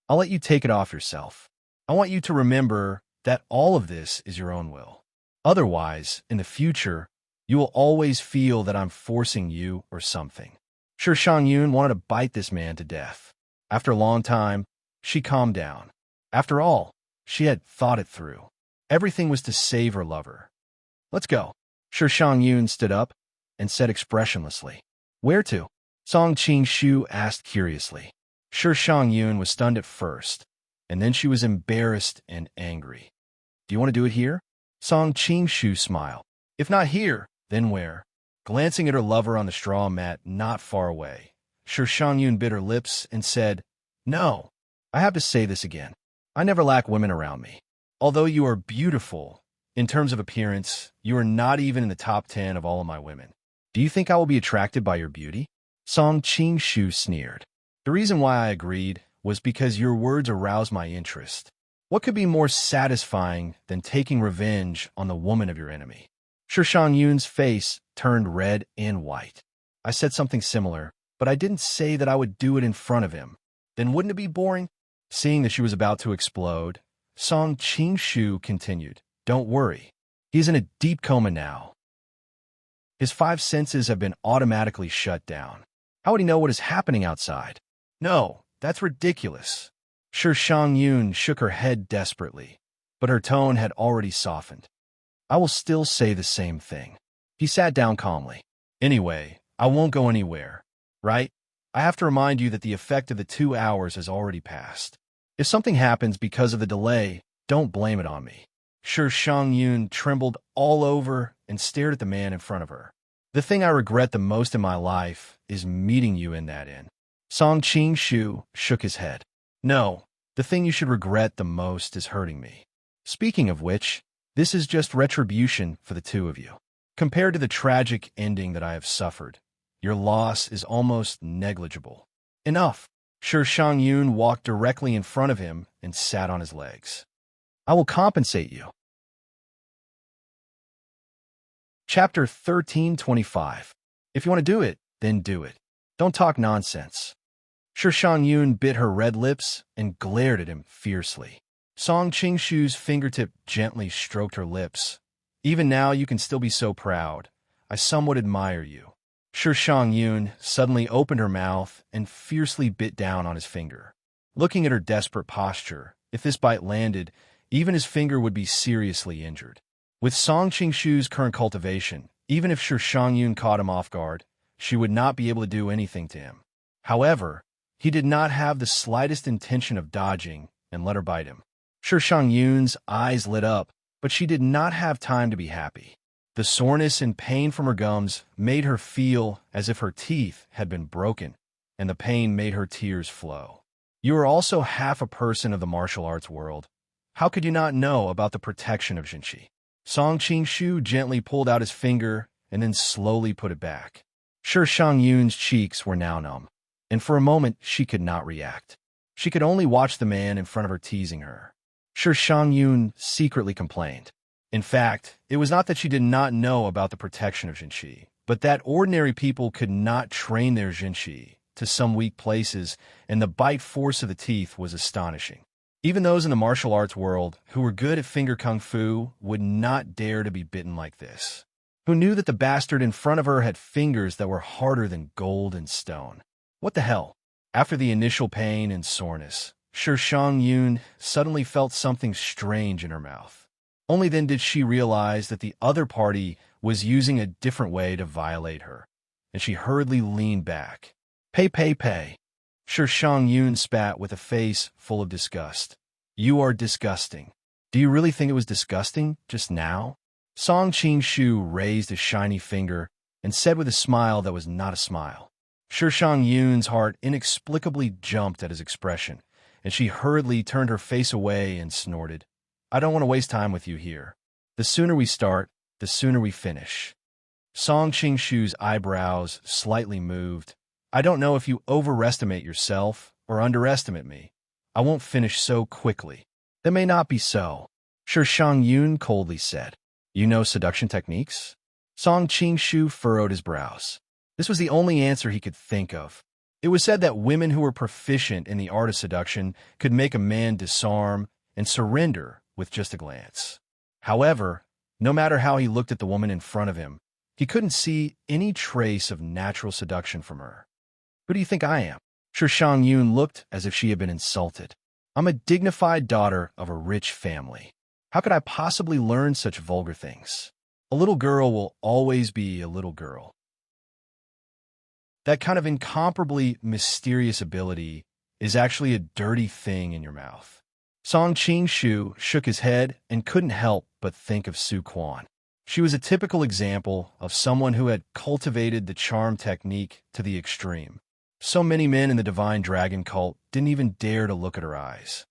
I'll let you take it off yourself. I want you to remember that all of this is your own will. Otherwise, in the future, you will always feel that I'm forcing you or something. Shang-yun wanted to bite this man to death. After a long time, she calmed down. After all, she had thought it through. Everything was to save her lover. Let's go. Shang-yun stood up and said expressionlessly. Where to? Song Qing-shu asked curiously. Shang-yun was stunned at first, and then she was embarrassed and angry. Do you want to do it here? Song Qing-shu smiled. If not here, then where? Glancing at her lover on the straw mat not far away, Shang-yun bit her lips and said, No, I have to say this again. I never lack women around me. Although you are beautiful, in terms of appearance, you are not even in the top 10 of all of my women. Do you think I will be attracted by your beauty? Song Qing-shu sneered. The reason why I agreed was because your words aroused my interest. What could be more satisfying than taking revenge on the woman of your enemy? Shi Shangyun's face turned red and white. I said something similar, but I didn't say that I would do it in front of him. Then wouldn't it be boring? Seeing that she was about to explode, Song Qing-shu continued, Don't worry. He's in a deep coma now. His 5 senses have been automatically shut down. How would he know what is happening outside? No, that's ridiculous. Shi Shangyun shook her head desperately, but her tone had already softened. I will still say the same thing. He sat down calmly. Anyway, I won't go anywhere, right? I have to remind you that the effect of the 2 hours has already passed. If something happens because of the delay, don't blame it on me. Shi Shangyun trembled all over and stared at the man in front of her. The thing I regret the most in my life is meeting you in that inn. Song Qing-shu shook his head. No, the thing you should regret the most is hurting me. Speaking of which, this is just retribution for the two of you. Compared to the tragic ending that I have suffered, your loss is almost negligible. Enough. Shi Shangyun walked directly in front of him and sat on his legs. I will compensate you. Chapter 1325. If you want to do it, then do it. Don't talk nonsense. Shi Shangyun bit her red lips and glared at him fiercely. Song Qing-shu's fingertip gently stroked her lips. Even now you can still be so proud. I somewhat admire you. Shi Shangyun suddenly opened her mouth and fiercely bit down on his finger. Looking at her desperate posture, if this bite landed, even his finger would be seriously injured. With Song Qing-shu's current cultivation, even if Shi Shangyun caught him off guard, she would not be able to do anything to him. However, he did not have the slightest intention of dodging and let her bite him. Shi Shangyun's eyes lit up, but she did not have time to be happy. The soreness and pain from her gums made her feel as if her teeth had been broken, and the pain made her tears flow. You are also half a person of the martial arts world. How could you not know about the protection of Jinshi? Song Qing-shu gently pulled out his finger and then slowly put it back. Shi Shangyun's cheeks were now numb, and for a moment she could not react. She could only watch the man in front of her teasing her. Shi Shangyun secretly complained. In fact, it was not that she did not know about the protection of Jinshi, but that ordinary people could not train their Jinshi to some weak places, and the bite force of the teeth was astonishing. Even those in the martial arts world who were good at finger kung fu would not dare to be bitten like this. Who knew that the bastard in front of her had fingers that were harder than gold and stone? What the hell? After the initial pain and soreness, Shi Shangyun suddenly felt something strange in her mouth. Only then did she realize that the other party was using a different way to violate her, and she hurriedly leaned back. Pay, pay, pay. Shi Shangyun spat with a face full of disgust. You are disgusting. Do you really think it was disgusting just now? Song Qing-shu raised a shiny finger and said with a smile that was not a smile. Shi Shangyun's heart inexplicably jumped at his expression, and she hurriedly turned her face away and snorted. I don't want to waste time with you here. The sooner we start, the sooner we finish. Song Qing-shu's eyebrows slightly moved. I don't know if you overestimate yourself or underestimate me. I won't finish so quickly. That may not be so. Shi Shangyun coldly said. You know seduction techniques? Song Qing-shu furrowed his brows. This was the only answer he could think of. It was said that women who were proficient in the art of seduction could make a man disarm and surrender with just a glance. However, no matter how he looked at the woman in front of him, he couldn't see any trace of natural seduction from her. Who do you think I am? Shi Shangyun looked as if she had been insulted. I'm a dignified daughter of a rich family. How could I possibly learn such vulgar things? A little girl will always be a little girl. That kind of incomparably mysterious ability is actually a dirty thing in your mouth. Song Qing-shu shook his head and couldn't help but think of Su Quan. She was a typical example of someone who had cultivated the charm technique to the extreme. So many men in the divine dragon cult didn't even dare to look at her eyes.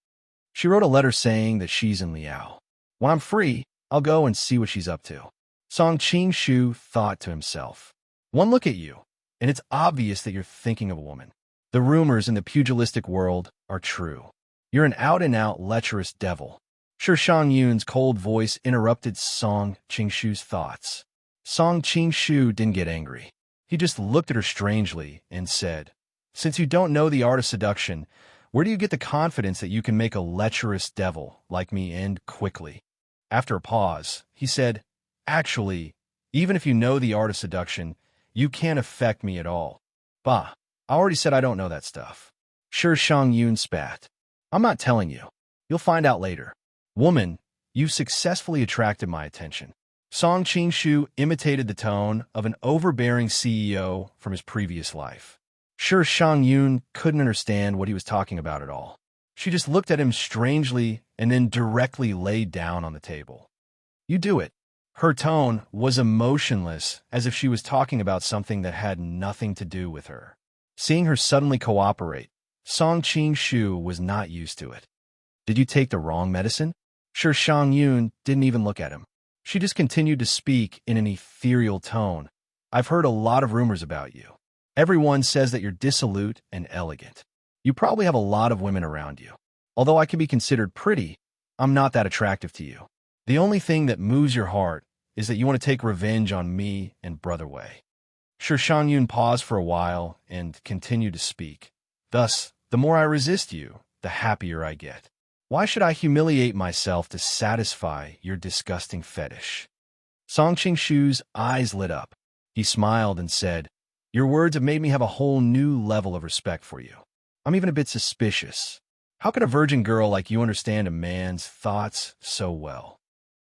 She wrote a letter saying that she's in Liao. When I'm free, I'll go and see what she's up to. Song Qing-shu thought to himself. One look at you, and it's obvious that you're thinking of a woman. The rumors in the pugilistic world are true. You're an out-and-out lecherous devil. Sure Shang Yun's cold voice interrupted Song Qingshu's thoughts. Song Qingshu didn't get angry. He just looked at her strangely and said, "Since you don't know the art of seduction, where do you get the confidence that you can make a lecherous devil like me end quickly?" After a pause, he said, "Actually, even if you know the art of seduction, you can't affect me at all." "Bah, I already said I don't know that stuff." Sure Shang Yun spat. "I'm not telling you. You'll find out later. Woman, you've successfully attracted my attention." Song Qingshu imitated the tone of an overbearing CEO from his previous life. Sure Shang Yun couldn't understand what he was talking about at all. She just looked at him strangely and then directly laid down on the table. "You do it." Her tone was emotionless, as if she was talking about something that had nothing to do with her. Seeing her suddenly cooperate, Song Qingshu was not used to it. "Did you take the wrong medicine?" Sure Shang Yun didn't even look at him. She just continued to speak in an ethereal tone. "I've heard a lot of rumors about you. Everyone says that you're dissolute and elegant. You probably have a lot of women around you. Although I can be considered pretty, I'm not that attractive to you. The only thing that moves your heart is that you want to take revenge on me and Brother Wei." Sure Shang Yun paused for a while and continued to speak. "Thus, the more I resist you, the happier I get. Why should I humiliate myself to satisfy your disgusting fetish?" Song Qingshu's eyes lit up. He smiled and said, "Your words have made me have a whole new level of respect for you. I'm even a bit suspicious. How could a virgin girl like you understand a man's thoughts so well?"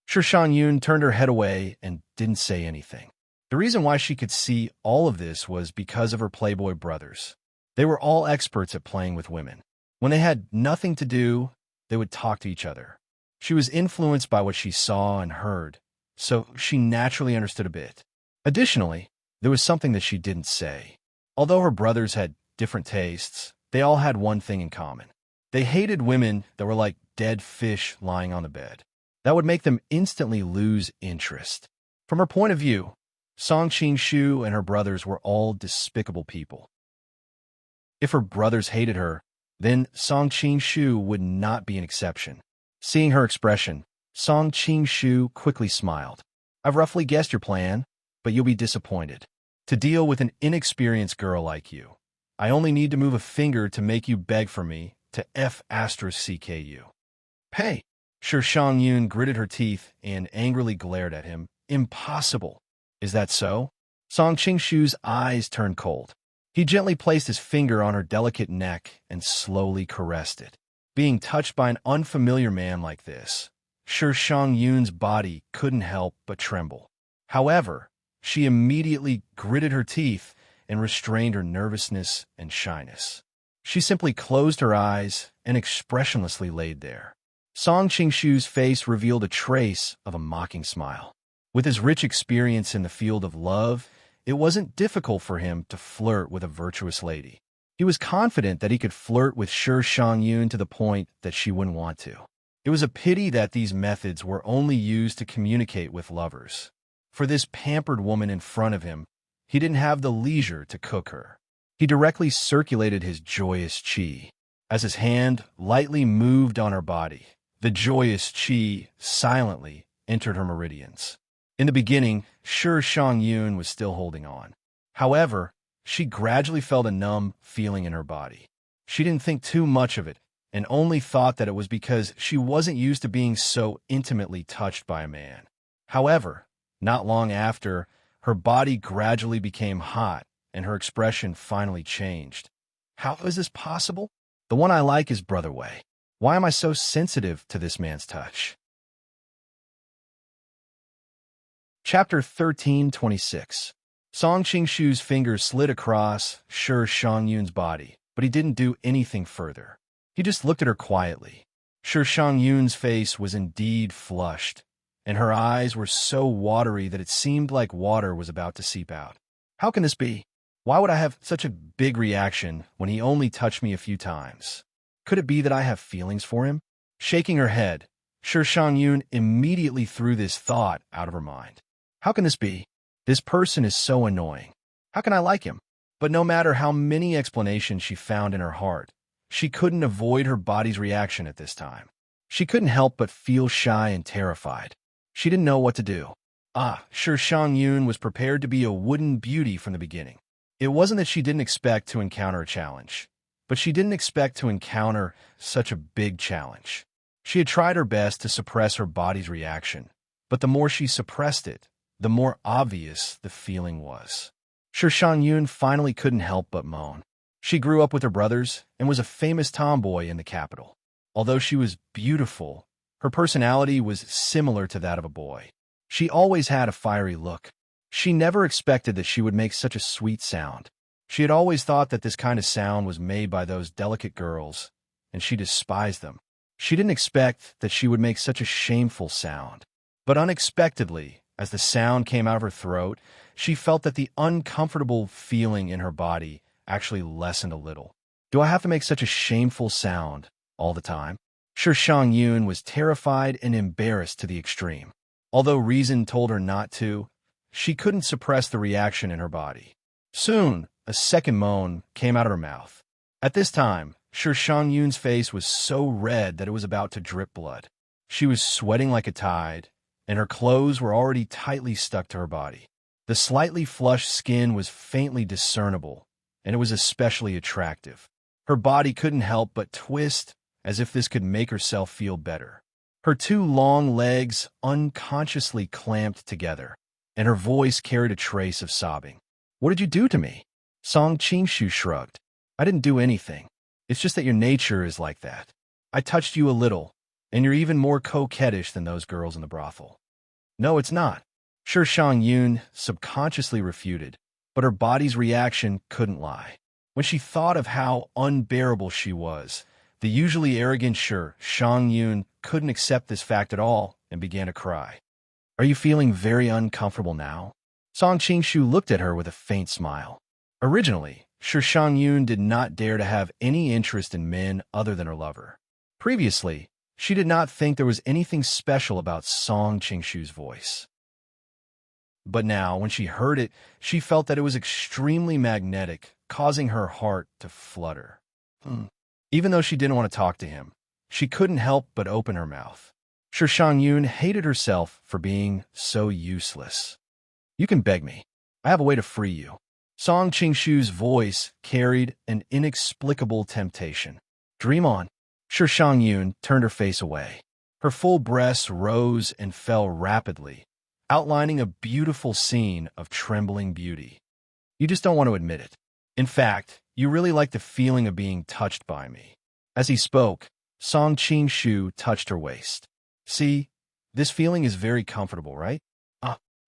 Sure Shang Yun turned her head away and didn't say anything. The reason why she could see all of this was because of her playboy brothers. They were all experts at playing with women. When they had nothing to do, they would talk to each other. She was influenced by what she saw and heard, so she naturally understood a bit. Additionally, there was something that she didn't say. Although her brothers had different tastes, they all had one thing in common. They hated women that were like dead fish lying on the bed. That would make them instantly lose interest. From her point of view, Song Qingshu and her brothers were all despicable people. If her brothers hated her, then Song Qingshu would not be an exception. Seeing her expression, Song Qingshu quickly smiled. "I've roughly guessed your plan, but you'll be disappointed. To deal with an inexperienced girl like you, I only need to move a finger to make you beg for me to F***CKU. "Hey!" Sure Shang Yun gritted her teeth and angrily glared at him. "Impossible." "Is that so?" Song Qingshu's eyes turned cold. He gently placed his finger on her delicate neck and slowly caressed it. Being touched by an unfamiliar man like this, Sure Shang Yun's body couldn't help but tremble. However, she immediately gritted her teeth and restrained her nervousness and shyness. She simply closed her eyes and expressionlessly laid there. Song Qingshu's face revealed a trace of a mocking smile. With his rich experience in the field of love, it wasn't difficult for him to flirt with a virtuous lady. He was confident that he could flirt with Sure Shang Yun to the point that she wouldn't want to. It was a pity that these methods were only used to communicate with lovers. For this pampered woman in front of him, he didn't have the leisure to cook her. He directly circulated his joyous qi. As his hand lightly moved on her body, the joyous qi silently entered her meridians. In the beginning, Sure Shang Yun was still holding on. However, she gradually felt a numb feeling in her body. She didn't think too much of it and only thought that it was because she wasn't used to being so intimately touched by a man. However, not long after, her body gradually became hot and her expression finally changed. How is this possible? The one I like is Brother Wei. Why am I so sensitive to this man's touch? Chapter 13:26. Song Qingshu's fingers slid across Sure Shang Yun's body, but he didn't do anything further. He just looked at her quietly. Sure Shang Yun's face was indeed flushed, and her eyes were so watery that it seemed like water was about to seep out. How can this be? Why would I have such a big reaction when he only touched me a few times? Could it be that I have feelings for him? Shaking her head, Sure Shang Yun immediately threw this thought out of her mind. How can this be? This person is so annoying. How can I like him? But no matter how many explanations she found in her heart, she couldn't avoid her body's reaction at this time. She couldn't help but feel shy and terrified. She didn't know what to do. Sure, Shang Yun was prepared to be a wooden beauty from the beginning. It wasn't that she didn't expect to encounter a challenge, but she didn't expect to encounter such a big challenge. She had tried her best to suppress her body's reaction, but the more she suppressed it, the more obvious the feeling was. Sure, Shang Yun finally couldn't help but moan. She grew up with her brothers and was a famous tomboy in the capital. Although she was beautiful, her personality was similar to that of a boy. She always had a fiery look. She never expected that she would make such a sweet sound. She had always thought that this kind of sound was made by those delicate girls, and she despised them. She didn't expect that she would make such a shameful sound. But unexpectedly, as the sound came out of her throat, she felt that the uncomfortable feeling in her body actually lessened a little. Do I have to make such a shameful sound all the time? Sure, Shang Yun was terrified and embarrassed to the extreme. Although reason told her not to, she couldn't suppress the reaction in her body. Soon, a second moan came out of her mouth. At this time, Sure Shang Yun's face was so red that it was about to drip blood. She was sweating like a tide, and her clothes were already tightly stuck to her body. The slightly flushed skin was faintly discernible, and it was especially attractive. Her body couldn't help but twist, as if this could make herself feel better. Her two long legs unconsciously clamped together, and her voice carried a trace of sobbing. "What did you do to me?" Song Qingshu shrugged. "I didn't do anything. It's just that your nature is like that. I touched you a little, and you're even more coquettish than those girls in the brothel." "No, it's not." Sure, Shang Yun subconsciously refuted, but her body's reaction couldn't lie. When she thought of how unbearable she was, the usually arrogant Sure Shang Yun couldn't accept this fact at all and began to cry. "Are you feeling very uncomfortable now?" Song Qingshu looked at her with a faint smile. Originally, Sure Shang Yun did not dare to have any interest in men other than her lover. Previously, she did not think there was anything special about Song Qingshu's voice. But now, when she heard it, she felt that it was extremely magnetic, causing her heart to flutter. Even though she didn't want to talk to him, she couldn't help but open her mouth. Sure Shang Yun hated herself for being so useless. "You can beg me. I have a way to free you." Song Qingshu's voice carried an inexplicable temptation. "Dream on." Sure Shang Yun turned her face away. Her full breasts rose and fell rapidly, outlining a beautiful scene of trembling beauty. "You just don't want to admit it. In fact, you really like the feeling of being touched by me." As he spoke, Song Qingshu touched her waist. "See, this feeling is very comfortable, right?"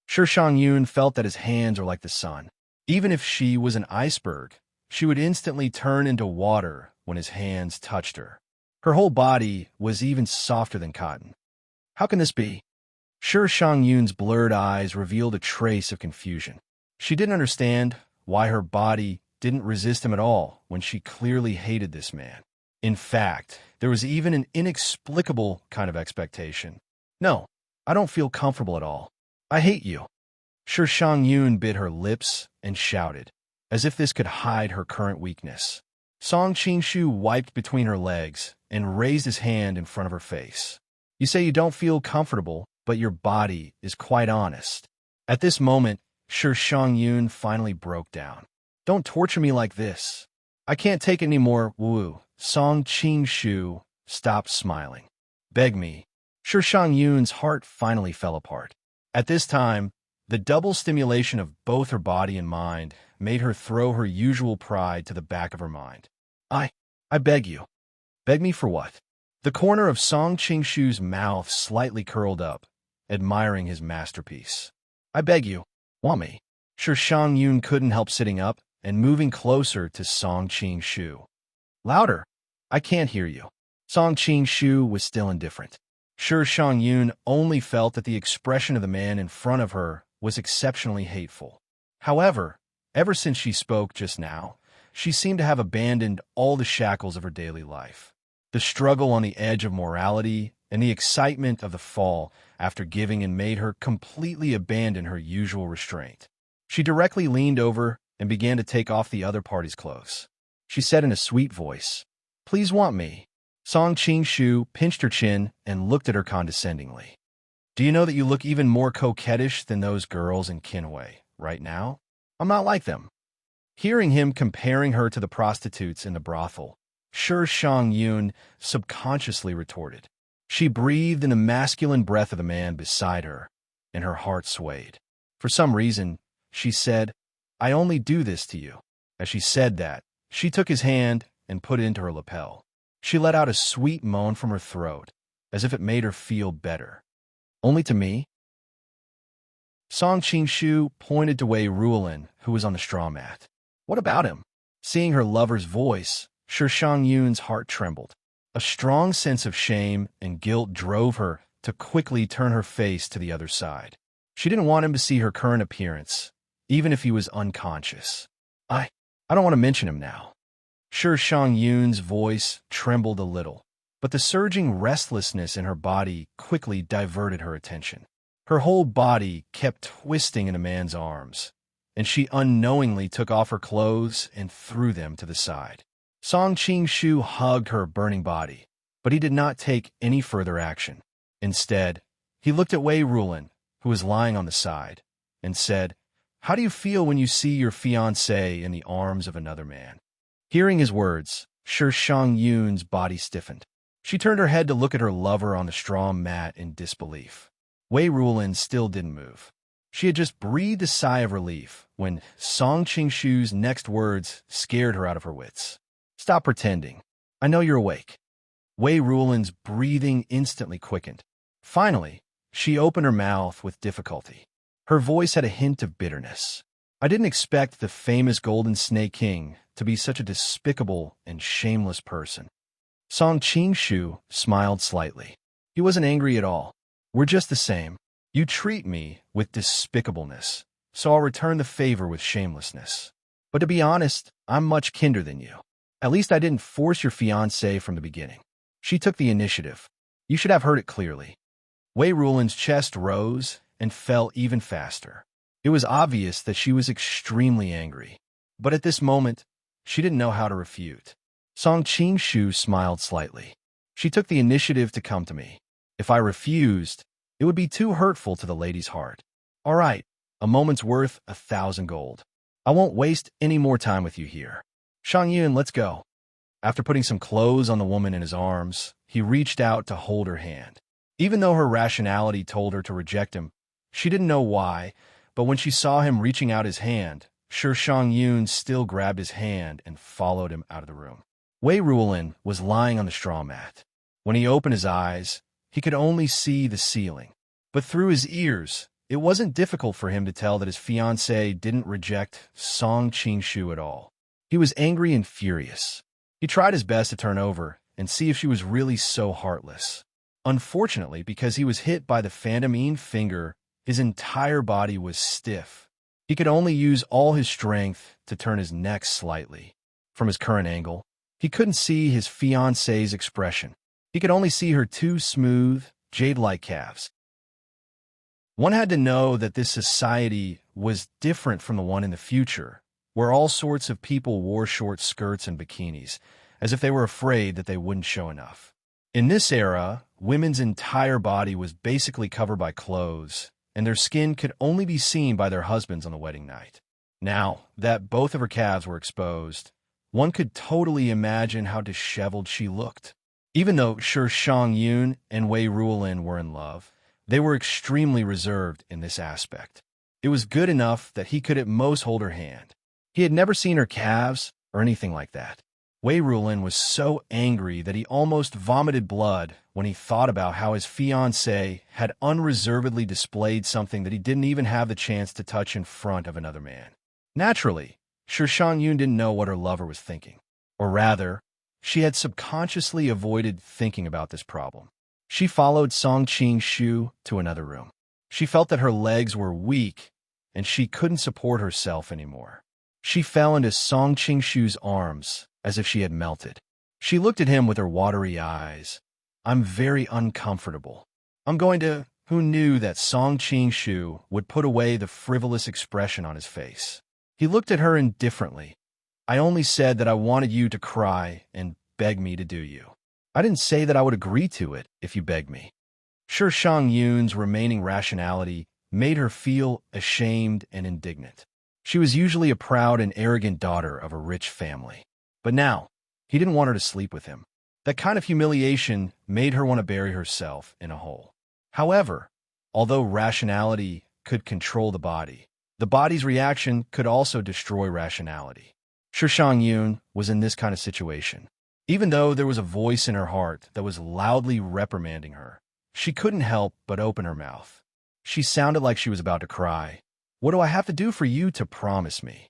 Sure Shang Yun felt that his hands are like the sun. Even if she was an iceberg, she would instantly turn into water when his hands touched her. Her whole body was even softer than cotton. How can this be? Sure Shang Yun's blurred eyes revealed a trace of confusion. She didn't understand why her body didn't resist him at all when she clearly hated this man. In fact, there was even an inexplicable kind of expectation. "No, I don't feel comfortable at all. I hate you." Sure Shang Yun bit her lips and shouted, as if this could hide her current weakness. Song Qingshu wiped between her legs and raised his hand in front of her face. "You say you don't feel comfortable, but your body is quite honest." At this moment, Sure Shang Yun finally broke down. "Don't torture me like this. I can't take it anymore, woo." Song Qingshu stopped smiling. "Beg me." Sure Shang Yun's heart finally fell apart. At this time, the double stimulation of both her body and mind made her throw her usual pride to the back of her mind. I beg you." "Beg me for what?" The corner of Song Qingshu's mouth slightly curled up, admiring his masterpiece. "I beg you, want me?" Sure Shang Yun couldn't help sitting up and moving closer to Song Qingshu. "Louder. I can't hear you." Song Qingshu was still indifferent. Sure Shang Yun only felt that the expression of the man in front of her was exceptionally hateful. However, ever since she spoke just now, she seemed to have abandoned all the shackles of her daily life. The struggle on the edge of morality and the excitement of the fall after giving in made her completely abandon her usual restraint. She directly leaned over and began to take off the other party's clothes. She said in a sweet voice, "Please want me." Song Qing-shu pinched her chin and looked at her condescendingly. "Do you know that you look even more coquettish than those girls in Kinway right now? I'm not like them." Hearing him comparing her to the prostitutes in the brothel, Shang-yun subconsciously retorted. She breathed in the masculine breath of the man beside her, and her heart swayed. For some reason, she said, "I only do this to you." As she said that, she took his hand and put it into her lapel. She let out a sweet moan from her throat, as if it made her feel better. "Only to me?" Song Qing-shu pointed to Wei Ruolin, who was on the straw mat. "What about him?" Seeing her lover's voice, Shang-yun's heart trembled. A strong sense of shame and guilt drove her to quickly turn her face to the other side. She didn't want him to see her current appearance, even if he was unconscious. I don't want to mention him now." Shang-yun's voice trembled a little, but the surging restlessness in her body quickly diverted her attention. Her whole body kept twisting in a man's arms, and she unknowingly took off her clothes and threw them to the side. Song Qing-shu hugged her burning body, but he did not take any further action. Instead, he looked at Wei Ruolin, who was lying on the side, and said, "How do you feel when you see your fiancé in the arms of another man?" Hearing his words, Shang-yun's body stiffened. She turned her head to look at her lover on the straw mat in disbelief. Wei Ruolin still didn't move. She had just breathed a sigh of relief when Song Qing-shu's next words scared her out of her wits. "Stop pretending. I know you're awake." Wei Ruolin's breathing instantly quickened. Finally, she opened her mouth with difficulty. Her voice had a hint of bitterness. "I didn't expect the famous Golden Snake King to be such a despicable and shameless person." Song Qing-shu smiled slightly. He wasn't angry at all. "We're just the same. You treat me with despicableness, so I'll return the favor with shamelessness. But to be honest, I'm much kinder than you. At least I didn't force your fiancé from the beginning." She took the initiative. You should have heard it clearly. Wei Ruolin's chest rose and fell even faster. It was obvious that she was extremely angry. But at this moment, she didn't know how to refute. Song Qing-shu smiled slightly. "She took the initiative to come to me. If I refused, it would be too hurtful to the lady's heart. All right, a moment's worth 1,000 gold. I won't waste any more time with you here. Shang-yun, let's go." After putting some clothes on the woman in his arms, he reached out to hold her hand. Even though her rationality told her to reject him, she didn't know why, but when she saw him reaching out his hand, Shang-yun still grabbed his hand and followed him out of the room. Wei Ruolin was lying on the straw mat. When he opened his eyes, he could only see the ceiling. But through his ears, it wasn't difficult for him to tell that his fiancée didn't reject Song Qing-shu at all. He was angry and furious. He tried his best to turn over and see if she was really so heartless. Unfortunately, because he was hit by the phantomine finger, his entire body was stiff. He could only use all his strength to turn his neck slightly. From his current angle, he couldn't see his fiancée's expression. He could only see her two smooth, jade-like calves. One had to know that this society was different from the one in the future, where all sorts of people wore short skirts and bikinis, as if they were afraid that they wouldn't show enough. In this era, women's entire body was basically covered by clothes, and their skin could only be seen by their husbands on the wedding night. Now that both of her calves were exposed, one could totally imagine how disheveled she looked. Even though Shang-yun and Wei Ruolin were in love, they were extremely reserved in this aspect. It was good enough that he could at most hold her hand. He had never seen her calves or anything like that. Wei Ruolin was so angry that he almost vomited blood when he thought about how his fiancée had unreservedly displayed something that he didn't even have the chance to touch in front of another man. Naturally, Shang-yun didn't know what her lover was thinking. Or rather, she had subconsciously avoided thinking about this problem. She followed Song Qing-shu to another room. She felt that her legs were weak and she couldn't support herself anymore. She fell into Song Qing-shu's arms as if she had melted. She looked at him with her watery eyes. "I'm very uncomfortable. I'm going to..." Who knew that Song Qing-shu would put away the frivolous expression on his face? He looked at her indifferently. I only said that I wanted you to cry and beg me to do you. I didn't say that I would agree to it if you begged me. Sure, Shang Yun's remaining rationality made her feel ashamed and indignant. She was usually a proud and arrogant daughter of a rich family. But now, he didn't want her to sleep with him. That kind of humiliation made her want to bury herself in a hole. However, although rationality could control the body's reaction could also destroy rationality. Sure, Shang Yun was in this kind of situation. Even though there was a voice in her heart that was loudly reprimanding her, she couldn't help but open her mouth. She sounded like she was about to cry. What do I have to do for you to promise me?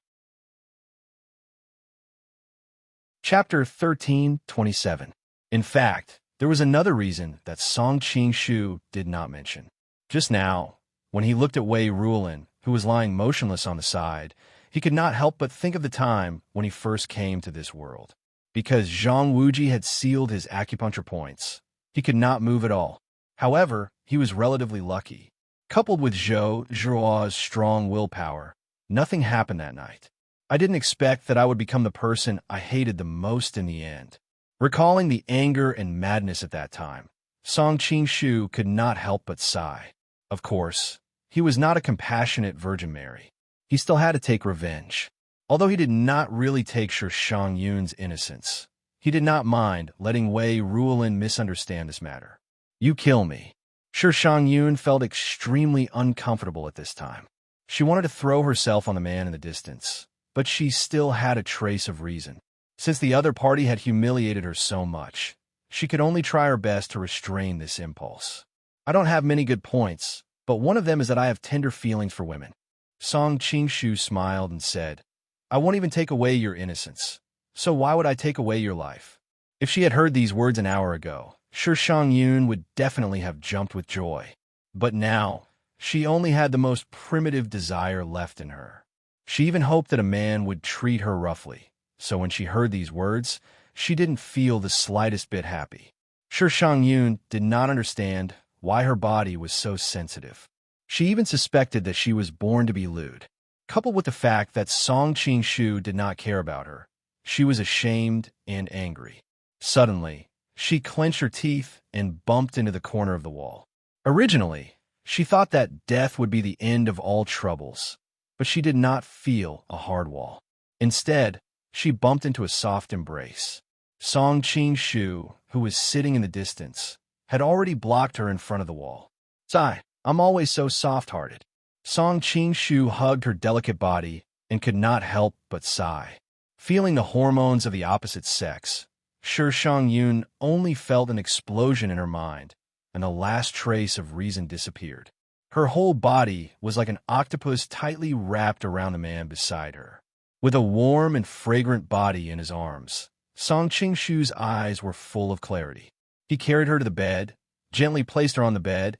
Chapter 13:27. In fact, there was another reason that Song Qing-shu did not mention. Just now, when he looked at Wei Ruolin, who was lying motionless on the side, he could not help but think of the time when he first came to this world. Because Zhang Wuji had sealed his acupuncture points, he could not move at all. However, he was relatively lucky. Coupled with Zhou Zhuo's strong willpower, nothing happened that night. I didn't expect that I would become the person I hated the most in the end. Recalling the anger and madness at that time, Song Qing-shu could not help but sigh. Of course, he was not a compassionate Virgin Mary. He still had to take revenge. Although he did not really take Sir Shang Yun's innocence, he did not mind letting Wei Ruolin misunderstand this matter. You kill me. Sir Shang Yun felt extremely uncomfortable at this time. She wanted to throw herself on the man in the distance, but she still had a trace of reason. Since the other party had humiliated her so much, she could only try her best to restrain this impulse. I don't have many good points, but one of them is that I have tender feelings for women. Song Qing-shu smiled and said, I won't even take away your innocence, so why would I take away your life? If she had heard these words an hour ago, Sir Shang Yun would definitely have jumped with joy. But now, she only had the most primitive desire left in her. She even hoped that a man would treat her roughly, so when she heard these words, she didn't feel the slightest bit happy. Sir Shang Yun did not understand why her body was so sensitive. She even suspected that she was born to be lewd. Coupled with the fact that Song Qing-shu did not care about her, she was ashamed and angry. Suddenly, she clenched her teeth and bumped into the corner of the wall. Originally, she thought that death would be the end of all troubles, but she did not feel a hard wall. Instead, she bumped into a soft embrace. Song Qing-shu, who was sitting in the distance, had already blocked her in front of the wall. Sigh, I'm always so soft-hearted. Song Qing-shu hugged her delicate body and could not help but sigh. Feeling the hormones of the opposite sex, Sir Shang Yun only felt an explosion in her mind, and the last trace of reason disappeared. Her whole body was like an octopus tightly wrapped around the man beside her. With a warm and fragrant body in his arms, Song Qing-shu's eyes were full of clarity. He carried her to the bed, gently placed her on the bed,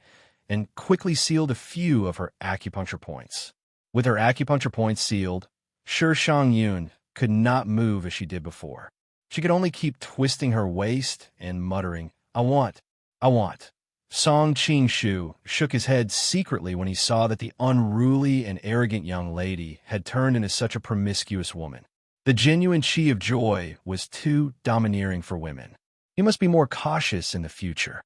and quickly sealed a few of her acupuncture points. With her acupuncture points sealed, Sir Shang Yun could not move as she did before. She could only keep twisting her waist and muttering, I want. Song Qing-shu shook his head secretly when he saw that the unruly and arrogant young lady had turned into such a promiscuous woman. The genuine qi of joy was too domineering for women. He must be more cautious in the future.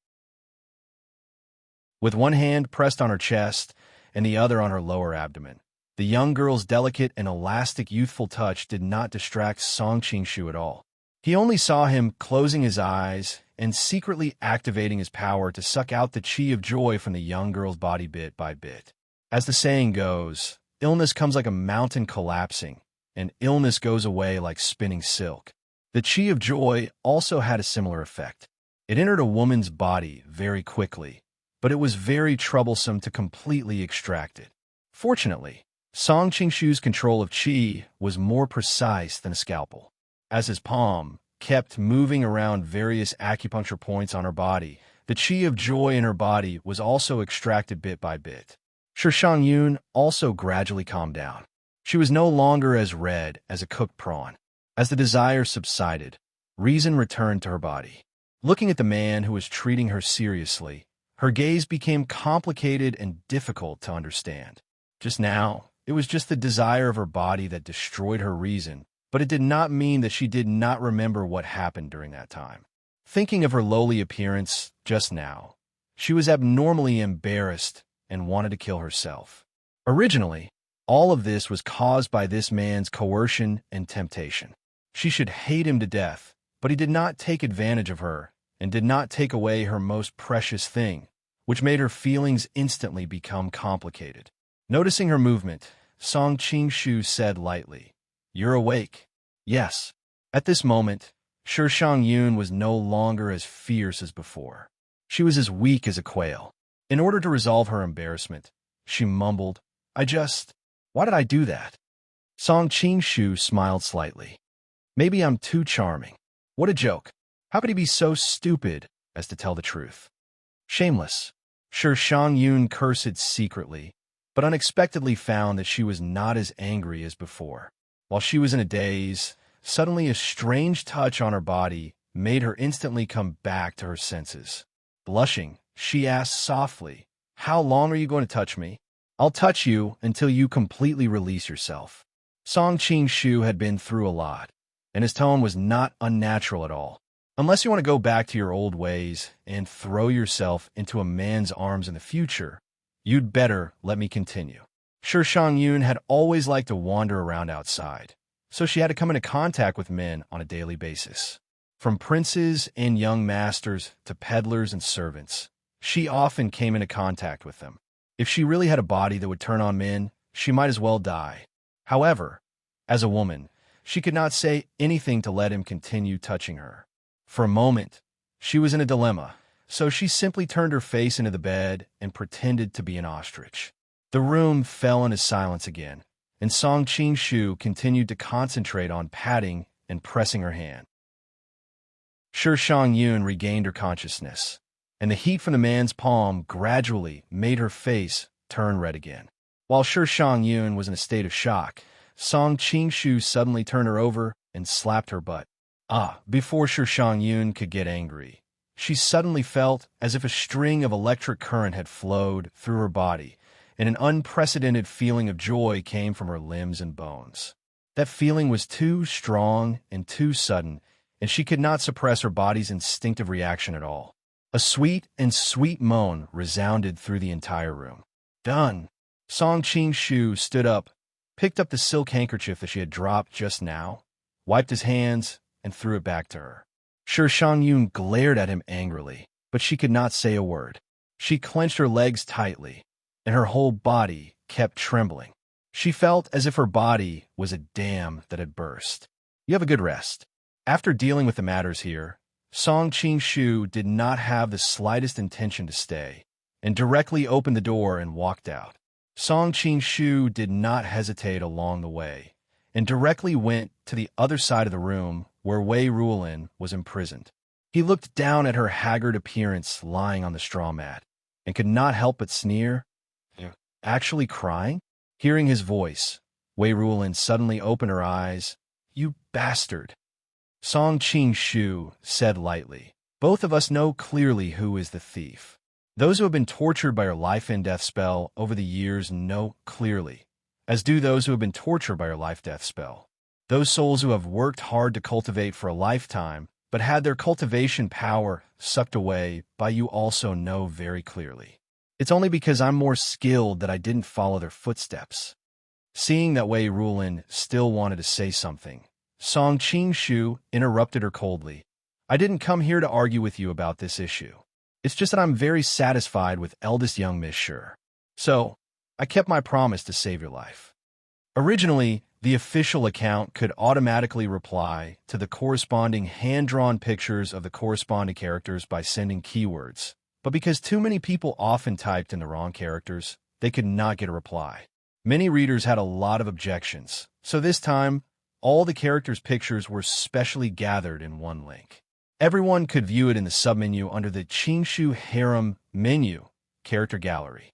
With one hand pressed on her chest and the other on her lower abdomen, the young girl's delicate and elastic youthful touch did not distract Song Qing-shu at all. He only saw him closing his eyes and secretly activating his power to suck out the qi of joy from the young girl's body bit by bit. As the saying goes, illness comes like a mountain collapsing, and illness goes away like spinning silk. The qi of joy also had a similar effect. It entered a woman's body very quickly, but it was very troublesome to completely extract it. Fortunately, Song Qing-shu's control of qi was more precise than a scalpel. As his palm kept moving around various acupuncture points on her body, the qi of joy in her body was also extracted bit by bit. Sir Shang Yun also gradually calmed down. She was no longer as red as a cooked prawn. As the desire subsided, reason returned to her body. Looking at the man who was treating her seriously, her gaze became complicated and difficult to understand. Just now, It was just the desire of her body that destroyed her reason, but it did not mean that she did not remember what happened during that time. Thinking of her lowly appearance just now, she was abnormally embarrassed and wanted to kill herself. Originally, all of this was caused by this man's coercion and temptation. She should hate him to death, but he did not take advantage of her and did not take away her most precious thing, which made her feelings instantly become complicated. Noticing her movement, Song Qingshu said lightly, "You're awake." Yes. At this moment, Shi Shangyun was no longer as fierce as before. She was as weak as a quail. In order to resolve her embarrassment, she mumbled, Why did I do that?" Song Qingshu smiled slightly. "Maybe I'm too charming." What a joke. How could he be so stupid as to tell the truth? Shameless. Shi Shangyun cursed secretly, but unexpectedly found that she was not as angry as before. While she was in a daze, suddenly a strange touch on her body made her instantly come back to her senses. Blushing, she asked softly, "How long are you going to touch me?" "I'll touch you until you completely release yourself." Song Qingshu had been through a lot, and his tone was not unnatural at all. "Unless you want to go back to your old ways and throw yourself into a man's arms in the future, you'd better let me continue." Shi Shangyun had always liked to wander around outside, so she had to come into contact with men on a daily basis. From princes and young masters to peddlers and servants, she often came into contact with them. If she really had a body that would turn on men, she might as well die. However, as a woman, she could not say anything to let him continue touching her. For a moment, she was in a dilemma, so she simply turned her face into the bed and pretended to be an ostrich. The room fell into silence again, and Song Qingshu continued to concentrate on patting and pressing her hand. Shi Shangyun regained her consciousness, and the heat from the man's palm gradually made her face turn red again. While Shi Shangyun was in a state of shock, Song Qingshu suddenly turned her over and slapped her butt. Before Shi Shangyun could get angry, she suddenly felt as if a string of electric current had flowed through her body, and an unprecedented feeling of joy came from her limbs and bones. That feeling was too strong and too sudden, and she could not suppress her body's instinctive reaction at all. A sweet moan resounded through the entire room. "Done." Song Qingshu stood up, picked up the silk handkerchief that she had dropped just now, wiped his hands, and threw it back to her. Shi Shangyun glared at him angrily, but she could not say a word. She clenched her legs tightly, and her whole body kept trembling. She felt as if her body was a dam that had burst. "You have a good rest." After dealing with the matters here, Song Qingshu did not have the slightest intention to stay, and directly opened the door and walked out. Song Qingshu did not hesitate along the way, and directly went to the other side of the room where Wei Rulin was imprisoned. He looked down at her haggard appearance lying on the straw mat, and could not help but sneer. Actually crying? Hearing his voice, Wei Rulin suddenly opened her eyes. "You bastard," Song Qingshu said lightly. "Both of us know clearly who is the thief. Those who have been tortured by your life-and-death spell over the years know clearly, as do those who have been tortured by your life-death spell. Those souls who have worked hard to cultivate for a lifetime, but had their cultivation power sucked away by you also know very clearly. It's only because I'm more skilled that I didn't follow their footsteps." Seeing that Wei Rulin still wanted to say something, Song Qingshu interrupted her coldly. "I didn't come here to argue with you about this issue. It's just that I'm very satisfied with eldest young Miss Shi. So, I kept my promise to save your life." Originally, the official account could automatically reply to the corresponding hand-drawn pictures of the corresponding characters by sending keywords, but because too many people often typed in the wrong characters, they could not get a reply. Many readers had a lot of objections, so this time, all the characters' pictures were specially gathered in one link. Everyone could view it in the submenu under the Qingshu Harem menu, Character Gallery.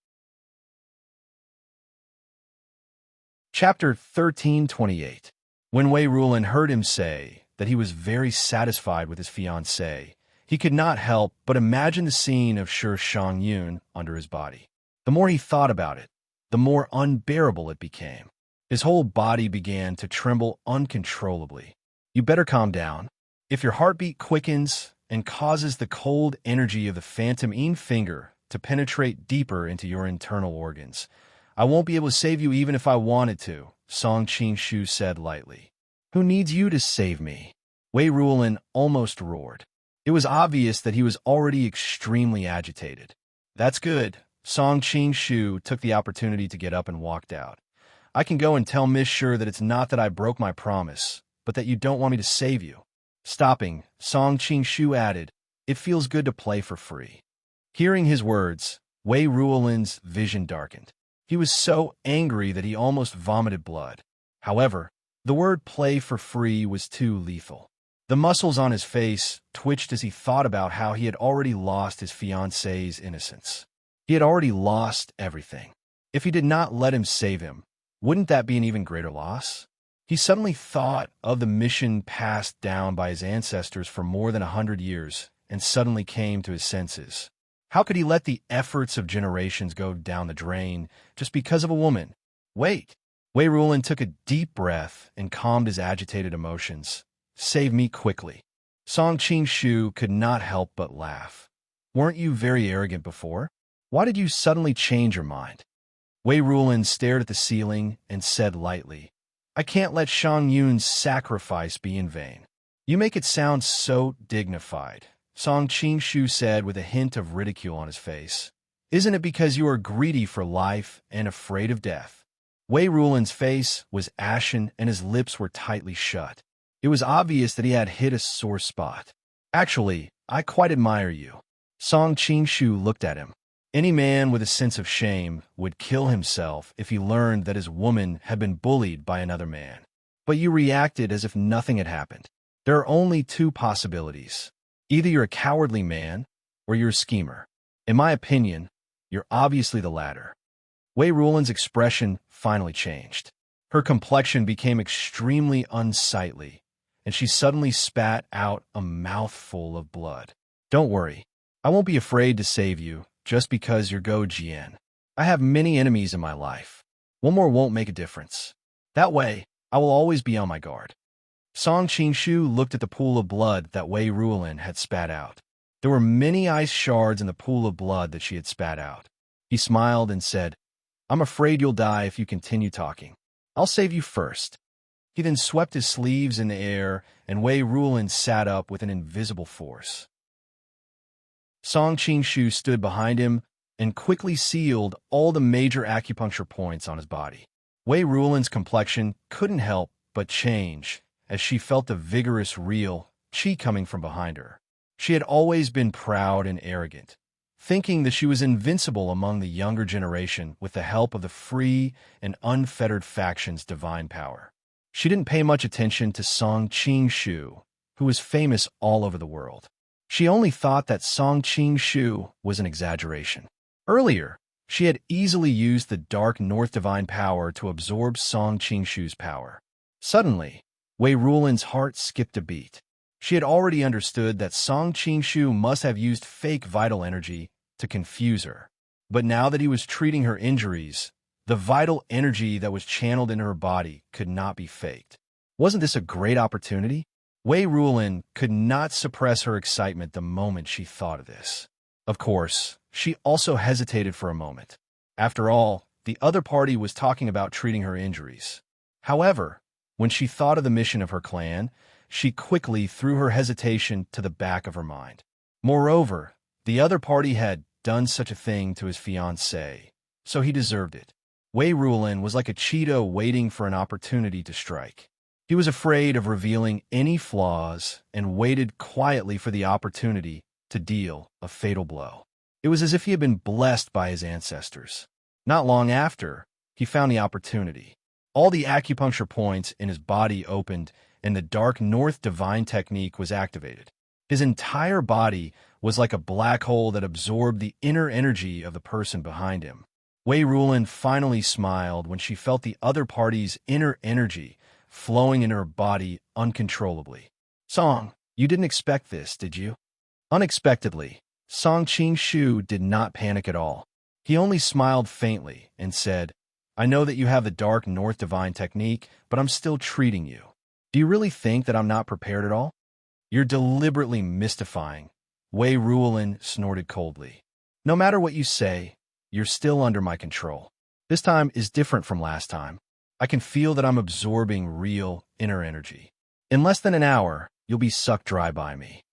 Chapter 1328. When Wei Rulin heard him say that he was very satisfied with his fiancée, he could not help but imagine the scene of Shi Shangyun under his body. The more he thought about it, the more unbearable it became. His whole body began to tremble uncontrollably. You better calm down. If your heartbeat quickens and causes the cold energy of the phantom finger to penetrate deeper into your internal organs, I won't be able to save you even if I wanted to, Song Qingshu said lightly. Who needs you to save me? Wei Ruolin almost roared. It was obvious that he was already extremely agitated. That's good. Song Qingshu took the opportunity to get up and walked out. I can go and tell Miss Sure that it's not that I broke my promise, but that you don't want me to save you. Stopping, Song Qingshu added, it feels good to play for free. Hearing his words, Wei Ruolin's vision darkened. He was so angry that he almost vomited blood. However, the word play for free was too lethal. The muscles on his face twitched as he thought about how he had already lost his fiancée's innocence. He had already lost everything. If he did not let him save him, wouldn't that be an even greater loss? He suddenly thought of the mission passed down by his ancestors for more than 100 years and suddenly came to his senses. How could he let the efforts of generations go down the drain just because of a woman? Wait. Wei Ruolin took a deep breath and calmed his agitated emotions. Save me quickly. Song Qingshu could not help but laugh. Weren't you very arrogant before? Why did you suddenly change your mind? Wei Ruolin stared at the ceiling and said lightly, I can't let Shang Yun's sacrifice be in vain. You make it sound so dignified, Song Qingshu said with a hint of ridicule on his face. Isn't it because you are greedy for life and afraid of death? Wei Ruolin's face was ashen and his lips were tightly shut. It was obvious that he had hit a sore spot. Actually, I quite admire you. Song Qingshu looked at him. Any man with a sense of shame would kill himself if he learned that his woman had been bullied by another man. But you reacted as if nothing had happened. There are only two possibilities. Either you're a cowardly man, or you're a schemer. In my opinion, you're obviously the latter. Wei Ruolin's expression finally changed. Her complexion became extremely unsightly, and she suddenly spat out a mouthful of blood. Don't worry, I won't be afraid to save you just because you're Go Jian. I have many enemies in my life. One more won't make a difference. That way, I will always be on my guard. Song Qingshu looked at the pool of blood that Wei Ruolin had spat out. There were many ice shards in the pool of blood that she had spat out. He smiled and said, I'm afraid you'll die if you continue talking. I'll save you first. He then swept his sleeves in the air, and Wei Ruolin sat up with an invisible force. Song Qingshu stood behind him and quickly sealed all the major acupuncture points on his body. Wei Ruolin's complexion couldn't help but change as she felt the vigorous real qi coming from behind her. She had always been proud and arrogant, thinking that she was invincible among the younger generation with the help of the free and unfettered faction's divine power. She didn't pay much attention to Song Qingshu, who was famous all over the world. She only thought that Song Qingshu was an exaggeration. Earlier, she had easily used the Dark North divine power to absorb Song Qingshu's power. Suddenly, Wei Ruolin's heart skipped a beat. She had already understood that Song Qingshu must have used fake vital energy to confuse her. But now that he was treating her injuries, the vital energy that was channeled in her body could not be faked. Wasn't this a great opportunity? Wei Ruolin could not suppress her excitement the moment she thought of this. Of course, she also hesitated for a moment. After all, the other party was talking about treating her injuries. However, when she thought of the mission of her clan, she quickly threw her hesitation to the back of her mind. Moreover, the other party had done such a thing to his fiancée, so he deserved it. Wei Ruolin was like a cheetah waiting for an opportunity to strike. He was afraid of revealing any flaws and waited quietly for the opportunity to deal a fatal blow. It was as if he had been blessed by his ancestors. Not long after, he found the opportunity. All the acupuncture points in his body opened and the Dark North divine technique was activated. His entire body was like a black hole that absorbed the inner energy of the person behind him. Wei Ruolin finally smiled when she felt the other party's inner energy flowing in her body uncontrollably. Song, you didn't expect this, did you? Unexpectedly, Song Qingshu did not panic at all. He only smiled faintly and said, I know that you have the dark north divine technique, but I'm still treating you. Do you really think that I'm not prepared at all? You're deliberately mystifying, Wei Ruolin snorted coldly. No matter what you say, you're still under my control. This time is different from last time. I can feel that I'm absorbing real inner energy. In less than an hour, you'll be sucked dry by me.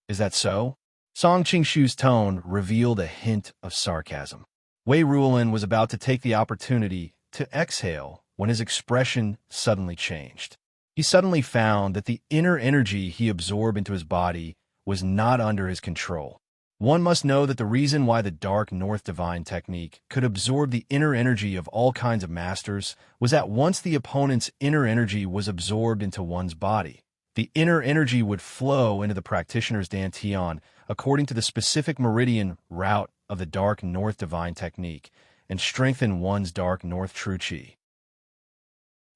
Is that so? Song Qingshu's tone revealed a hint of sarcasm. Wei Ruolin was about to take the opportunity to exhale when his expression suddenly changed. He suddenly found that the inner energy he absorbed into his body was not under his control. One must know that the reason why the Dark North Divine technique could absorb the inner energy of all kinds of masters was that once the opponent's inner energy was absorbed into one's body, the inner energy would flow into the practitioner's dantian according to the specific meridian route of the Dark North Divine technique and strengthen one's Dark North True Qi.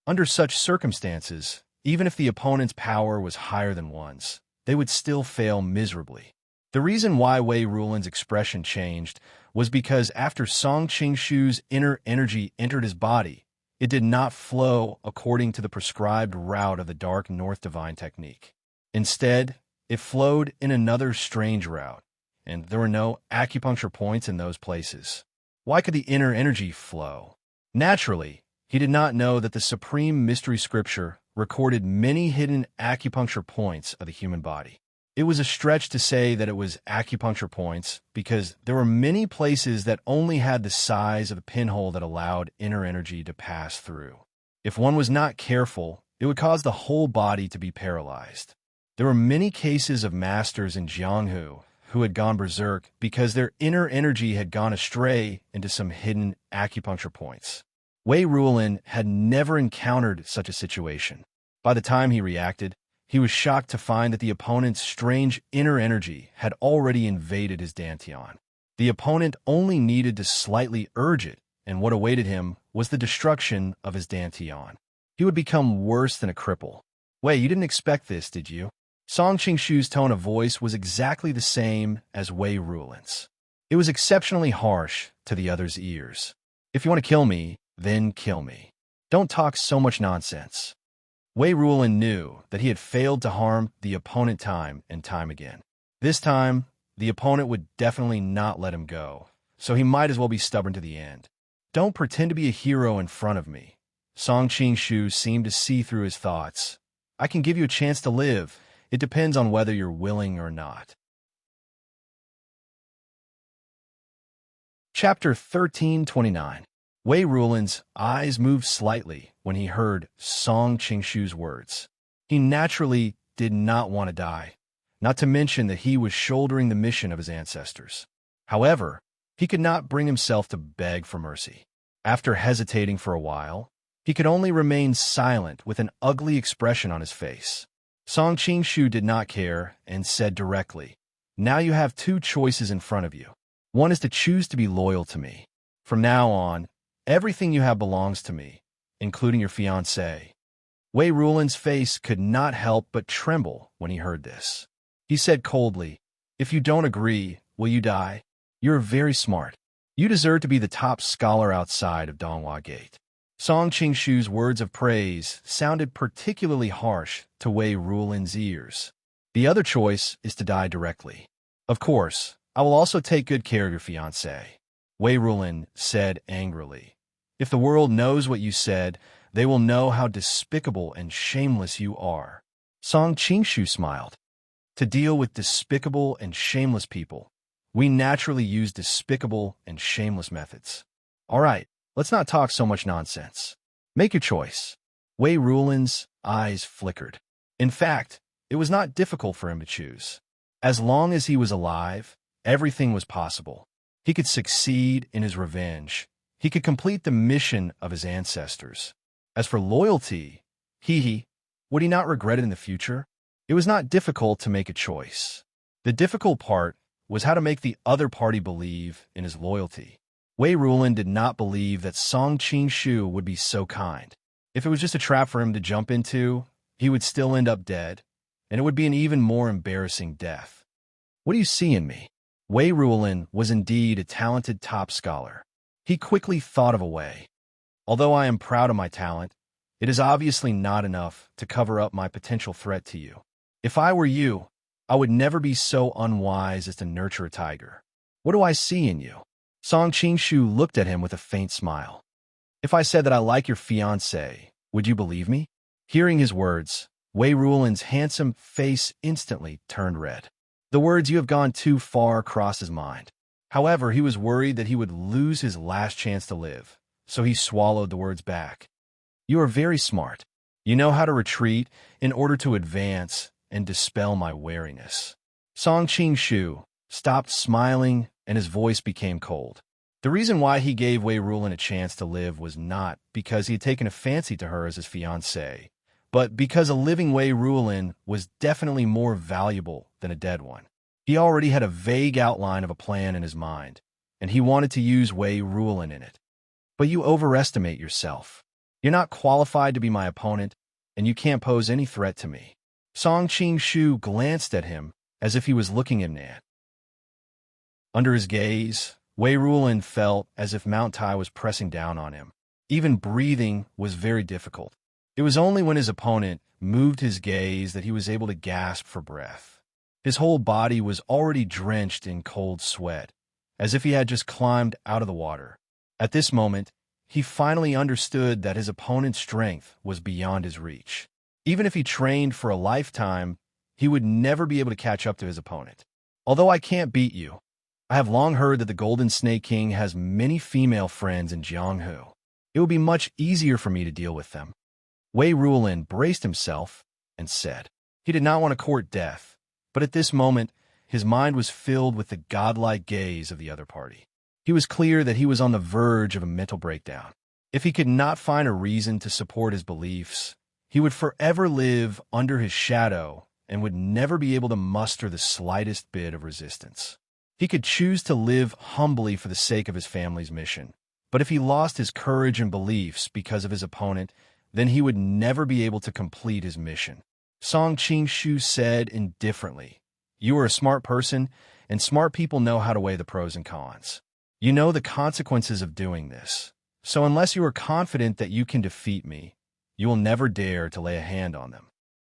Under such circumstances, even if the opponent's power was higher than one's, they would still fail miserably. The reason why Wei Ruolin's expression changed was because after Song Qingshu's inner energy entered his body, it did not flow according to the prescribed route of the Dark North Divine technique. Instead, it flowed in another strange route, and there were no acupuncture points in those places. Why could the inner energy flow? Naturally, he did not know that the supreme mystery scripture recorded many hidden acupuncture points of the human body. It was a stretch to say that it was acupuncture points because there were many places that only had the size of a pinhole that allowed inner energy to pass through. If one was not careful, it would cause the whole body to be paralyzed. There were many cases of masters in Jianghu who had gone berserk because their inner energy had gone astray into some hidden acupuncture points. Wei Ruolin had never encountered such a situation. By the time he reacted, he was shocked to find that the opponent's strange inner energy had already invaded his dantian. The opponent only needed to slightly urge it, and what awaited him was the destruction of his dantian. He would become worse than a cripple. Wei, you didn't expect this, did you? Song Qingshu's tone of voice was exactly the same as Wei Ruolin's. It was exceptionally harsh to the other's ears. If you want to kill me, then kill me. Don't talk so much nonsense. Wei Ruolin knew that he had failed to harm the opponent time and time again. This time, the opponent would definitely not let him go, so he might as well be stubborn to the end. Don't pretend to be a hero in front of me. Song Qingshu seemed to see through his thoughts. I can give you a chance to live. It depends on whether you're willing or not. Chapter 1329. Wei Ruolin's eyes moved slightly when he heard Song Qingshu's words. He naturally did not want to die, not to mention that he was shouldering the mission of his ancestors. However, he could not bring himself to beg for mercy. After hesitating for a while, he could only remain silent with an ugly expression on his face. Song Qingshu did not care and said directly, "Now you have two choices in front of you. One is to choose to be loyal to me. From now on, everything you have belongs to me, including your fiancée." Wei Ruolin's face could not help but tremble when he heard this. He said coldly, "If you don't agree, will you die? You're very smart. You deserve to be the top scholar outside of Donghua Gate." Song Qingshu's words of praise sounded particularly harsh to Wei Ruolin's ears. The other choice is to die directly. Of course, I will also take good care of your fiancée, Wei Ruolin said angrily. If the world knows what you said, they will know how despicable and shameless you are. Song Qingshu smiled. To deal with despicable and shameless people, we naturally use despicable and shameless methods. All right, let's not talk so much nonsense. Make your choice. Wei Ruolin's eyes flickered. In fact, it was not difficult for him to choose. As long as he was alive, everything was possible. He could succeed in his revenge. He could complete the mission of his ancestors. As for loyalty, would he not regret it in the future? It was not difficult to make a choice. The difficult part was how to make the other party believe in his loyalty. Wei Ruolin did not believe that Song Qingshu would be so kind. If it was just a trap for him to jump into, he would still end up dead, and it would be an even more embarrassing death. What do you see in me? Wei Ruolin was indeed a talented top scholar. He quickly thought of a way. Although I am proud of my talent, it is obviously not enough to cover up my potential threat to you. If I were you, I would never be so unwise as to nurture a tiger. What do I see in you? Song Qingshu looked at him with a faint smile. If I said that I like your fiancé, would you believe me? Hearing his words, Wei Ruolin's handsome face instantly turned red. The words "you have gone too far" crossed his mind. However, he was worried that he would lose his last chance to live, so he swallowed the words back. You are very smart. You know how to retreat in order to advance and dispel my wariness. Song Qingshu stopped smiling and his voice became cold. The reason why he gave Wei Rulin a chance to live was not because he had taken a fancy to her as his fiancée, but because a living Wei Rulin was definitely more valuable than a dead one. He already had a vague outline of a plan in his mind, and he wanted to use Wei Rulin in it. But you overestimate yourself. You're not qualified to be my opponent, and you can't pose any threat to me. Song Qingshu glanced at him as if he was looking at Nan. Under his gaze, Wei Rulin felt as if Mount Tai was pressing down on him. Even breathing was very difficult. It was only when his opponent moved his gaze that he was able to gasp for breath. His whole body was already drenched in cold sweat, as if he had just climbed out of the water. At this moment, he finally understood that his opponent's strength was beyond his reach. Even if he trained for a lifetime, he would never be able to catch up to his opponent. Although I can't beat you, I have long heard that the Golden Snake King has many female friends in Jianghu. It will be much easier for me to deal with them. Wei Rulin braced himself and said. He did not want to court death, but at this moment, his mind was filled with the godlike gaze of the other party. He was clear that he was on the verge of a mental breakdown. If he could not find a reason to support his beliefs, he would forever live under his shadow and would never be able to muster the slightest bit of resistance. He could choose to live humbly for the sake of his family's mission, but if he lost his courage and beliefs because of his opponent, then he would never be able to complete his mission. Song Qingshu said indifferently, You are a smart person, and smart people know how to weigh the pros and cons. You know the consequences of doing this, so unless you are confident that you can defeat me, you will never dare to lay a hand on them.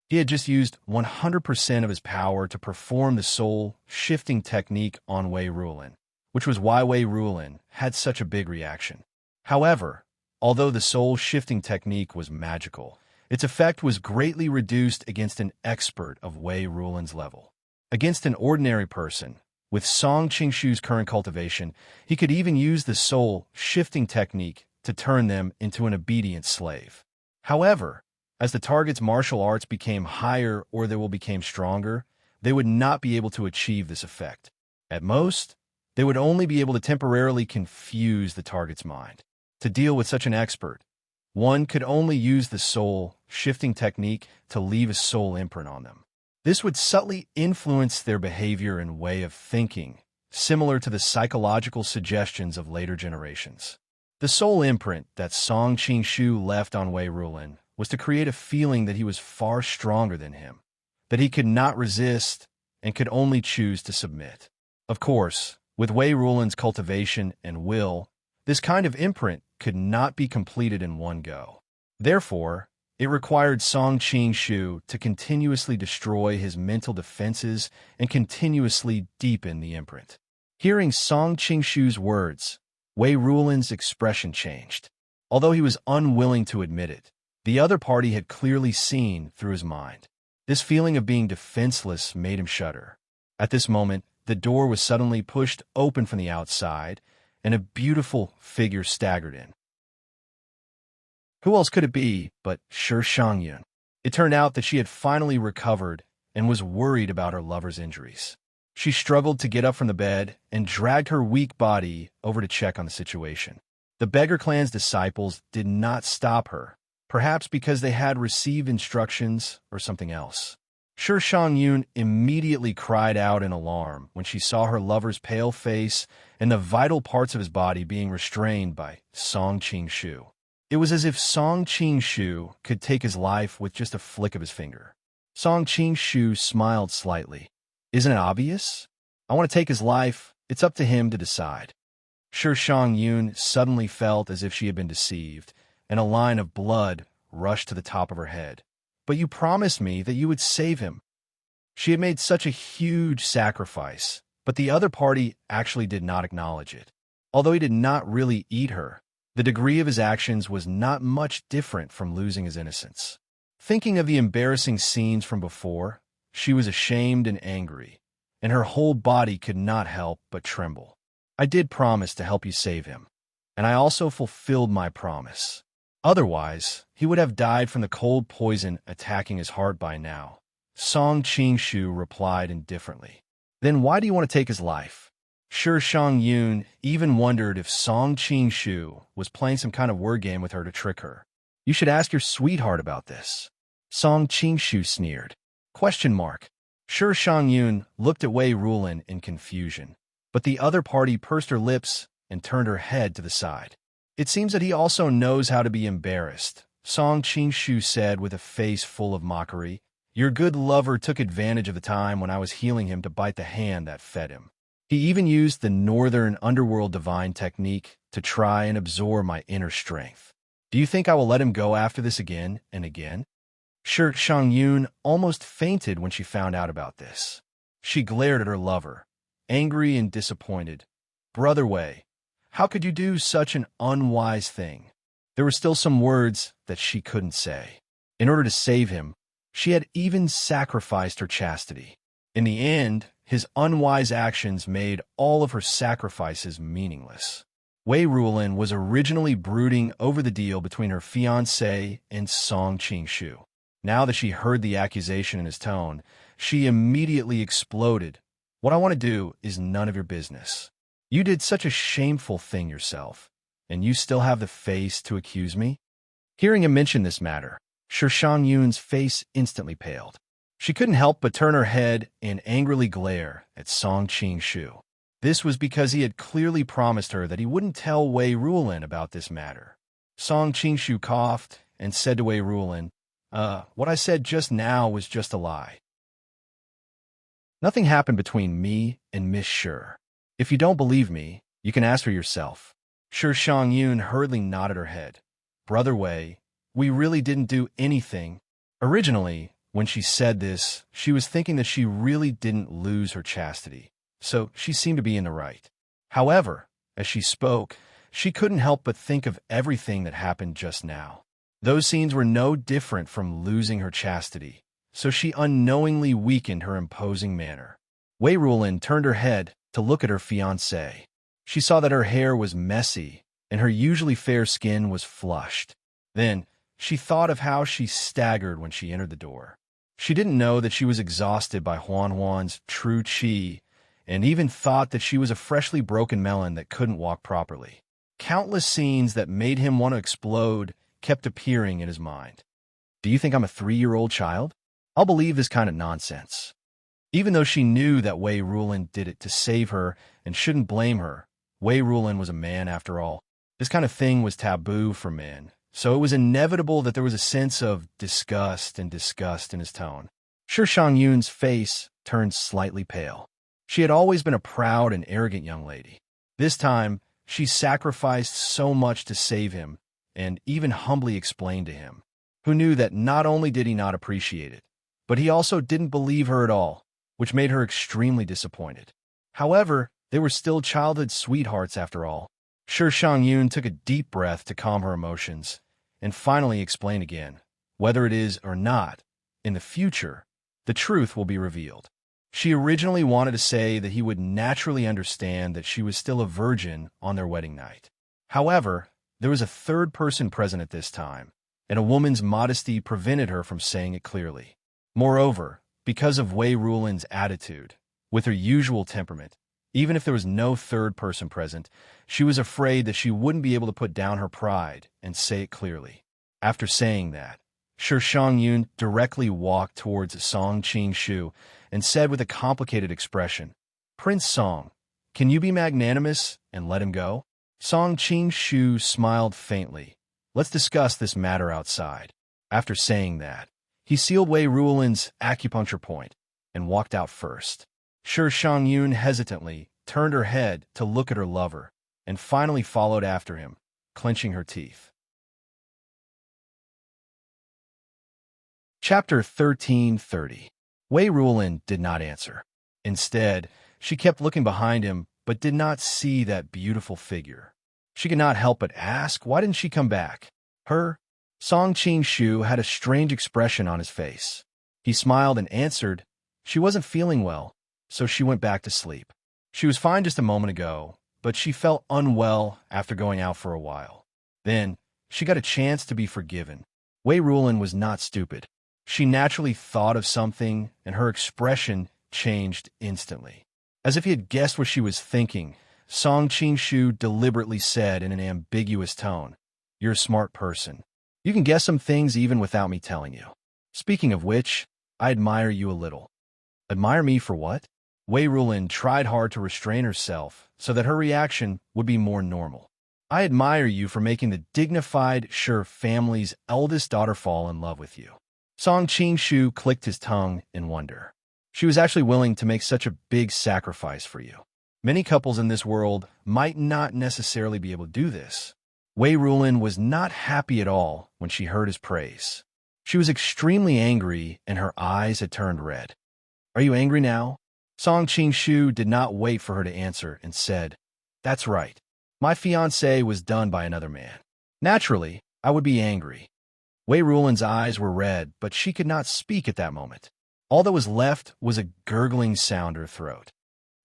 He had just used 100% of his power to perform the soul-shifting technique on Wei Rulin, which was why Wei Rulin had such a big reaction. However, although the soul-shifting technique was magical, its effect was greatly reduced against an expert of Wei Rulin's level. Against an ordinary person, with Song Qingshu's current cultivation, he could even use the soul-shifting technique to turn them into an obedient slave. However, as the target's martial arts became higher or they became stronger, they would not be able to achieve this effect. At most, they would only be able to temporarily confuse the target's mind. To deal with such an expert, one could only use the soul-shifting technique to leave a soul imprint on them. This would subtly influence their behavior and way of thinking, similar to the psychological suggestions of later generations. The soul imprint that Song Qingshu left on Wei Rulin was to create a feeling that he was far stronger than him, that he could not resist and could only choose to submit. Of course, with Wei Rulin's cultivation and will, this kind of imprint could not be completed in one go. Therefore, it required Song Qingshu to continuously destroy his mental defenses and continuously deepen the imprint. Hearing Song Qingshu's words, Wei Rulin's expression changed. Although he was unwilling to admit it, the other party had clearly seen through his mind. This feeling of being defenseless made him shudder. At this moment, the door was suddenly pushed open from the outside, and a beautiful figure staggered in. Who else could it be but Shi Shangyun? It turned out that she had finally recovered and was worried about her lover's injuries. She struggled to get up from the bed and dragged her weak body over to check on the situation. The Beggar Clan's disciples did not stop her, perhaps because they had received instructions or something else. Shi Shangyun immediately cried out in alarm when she saw her lover's pale face and the vital parts of his body being restrained by Song Qingshu. It was as if Song Qingshu could take his life with just a flick of his finger. Song Qingshu smiled slightly. Isn't it obvious? I want to take his life. It's up to him to decide. Shi Shangyun suddenly felt as if she had been deceived, and a line of blood rushed to the top of her head. "But you promised me that you would save him." She had made such a huge sacrifice, but the other party actually did not acknowledge it. Although he did not really eat her, the degree of his actions was not much different from losing his innocence. Thinking of the embarrassing scenes from before, she was ashamed and angry, and her whole body could not help but tremble. "I did promise to help you save him, and I also fulfilled my promise. Otherwise, he would have died from the cold poison attacking his heart by now," Song Qing-shu replied indifferently. "Then why do you want to take his life?" Sure, Shang-yun even wondered if Song Qing-shu was playing some kind of word game with her to trick her. "You should ask your sweetheart about this," Song Qing-shu sneered. Question mark. Sure, Shang-yun looked at Wei Rulin in confusion, but the other party pursed her lips and turned her head to the side. "It seems that he also knows how to be embarrassed," Song Qing-shu said with a face full of mockery. "Your good lover took advantage of the time when I was healing him to bite the hand that fed him. He even used the northern underworld divine technique to try and absorb my inner strength. Do you think I will let him go after this again and again?" Sure, Shang-yun almost fainted when she found out about this. She glared at her lover, angry and disappointed. "Brother Wei, how could you do such an unwise thing?" There were still some words that she couldn't say. In order to save him, she had even sacrificed her chastity. In the end, his unwise actions made all of her sacrifices meaningless. Wei Rulin was originally brooding over the deal between her fiancé and Song Qing-shu. Now that she heard the accusation in his tone, she immediately exploded. "What I want to do is none of your business. You did such a shameful thing yourself, and you still have the face to accuse me?" Hearing him mention this matter, Sure Shang-yun's face instantly paled. She couldn't help but turn her head and angrily glare at Song Qing-shu. This was because he had clearly promised her that he wouldn't tell Wei Rulin about this matter. Song Qing-shu coughed and said to Wei Rulin, "What I said just now was just a lie. Nothing happened between me and Miss Sure. If you don't believe me, you can ask her yourself." Sure Shang-yun hurriedly nodded her head. "Brother Wei, we really didn't do anything." Originally, when she said this, she was thinking that she really didn't lose her chastity, so she seemed to be in the right. However, as she spoke, she couldn't help but think of everything that happened just now. Those scenes were no different from losing her chastity, so she unknowingly weakened her imposing manner. Wei Rulin turned her head to look at her fiancé. She saw that her hair was messy and her usually fair skin was flushed. Then, she thought of how she staggered when she entered the door. She didn't know that she was exhausted by Huan Huan's true qi, and even thought that she was a freshly broken melon that couldn't walk properly. Countless scenes that made him want to explode kept appearing in his mind. "Do you think I'm a 3-year-old child? I'll believe this kind of nonsense." Even though she knew that Wei Rulin did it to save her and shouldn't blame her, Wei Rulin was a man after all. This kind of thing was taboo for men, so it was inevitable that there was a sense of disgust and disgust in his tone. Sure Shang-yun's face turned slightly pale. She had always been a proud and arrogant young lady. This time, she sacrificed so much to save him, and even humbly explained to him, who knew that not only did he not appreciate it, but he also didn't believe her at all, which made her extremely disappointed. However, they were still childhood sweethearts after all. Sure Shang-yun took a deep breath to calm her emotions, and finally explained again, whether it is or not, in the future, the truth will be revealed. She originally wanted to say that he would naturally understand that she was still a virgin on their wedding night. However, there was a third person present at this time, and a woman's modesty prevented her from saying it clearly. Moreover, because of Wei Rulin's attitude, with her usual temperament, even if there was no third person present, she was afraid that she wouldn't be able to put down her pride and say it clearly. After saying that, Sure Shang-yun directly walked towards Song Qing-shu and said with a complicated expression, "Prince Song, can you be magnanimous and let him go?" Song Qing-shu smiled faintly. "Let's discuss this matter outside." After saying that, he sealed Wei Rulin's acupuncture point and walked out first. Sure Shang-yun hesitantly turned her head to look at her lover and finally followed after him, clenching her teeth. Chapter 1330. Wei Rulin did not answer. Instead, she kept looking behind him, but did not see that beautiful figure. She could not help but ask, why didn't she come back? Song Qing-shu had a strange expression on his face. He smiled and answered, she wasn't feeling well, so she went back to sleep. She was fine just a moment ago, but she felt unwell after going out for a while. Then, she got a chance to be forgiven. Wei Rulin was not stupid. She naturally thought of something, and her expression changed instantly. As if he had guessed what she was thinking, Song Qing-shu deliberately said in an ambiguous tone, "You're a smart person. You can guess some things even without me telling you. Speaking of which, I admire you a little." Admire me for what? Wei Rulin tried hard to restrain herself so that her reaction would be more normal. I admire you for making the dignified, sure family's eldest daughter fall in love with you. Song Qing-shu clicked his tongue in wonder. She was actually willing to make such a big sacrifice for you. Many couples in this world might not necessarily be able to do this. Wei Rulin was not happy at all when she heard his praise. She was extremely angry, and her eyes had turned red. Are you angry now? Song Qing-shu did not wait for her to answer and said, That's right. My fiancé was done by another man. Naturally, I would be angry. Wei Rulin's eyes were red, but she could not speak at that moment. All that was left was a gurgling sound in her throat.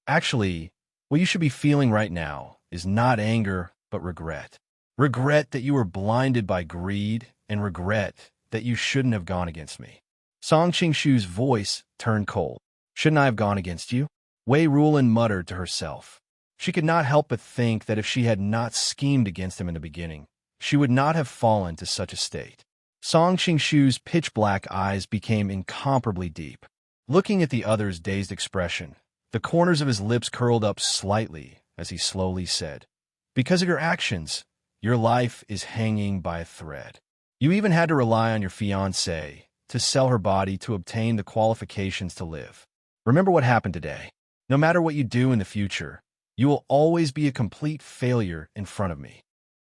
Actually, what you should be feeling right now is not anger, but regret. Regret that you were blinded by greed, and regret that you shouldn't have gone against me. Song Qing-shu's voice turned cold. Shouldn't I have gone against you? Wei Rulin muttered to herself. She could not help but think that if she had not schemed against him in the beginning, she would not have fallen to such a state. Song Qing-shu's pitch-black eyes became incomparably deep. Looking at the other's dazed expression, the corners of his lips curled up slightly as he slowly said, Because of your actions, your life is hanging by a thread. You even had to rely on your fiancée to sell her body to obtain the qualifications to live. Remember what happened today. No matter what you do in the future, you will always be a complete failure in front of me.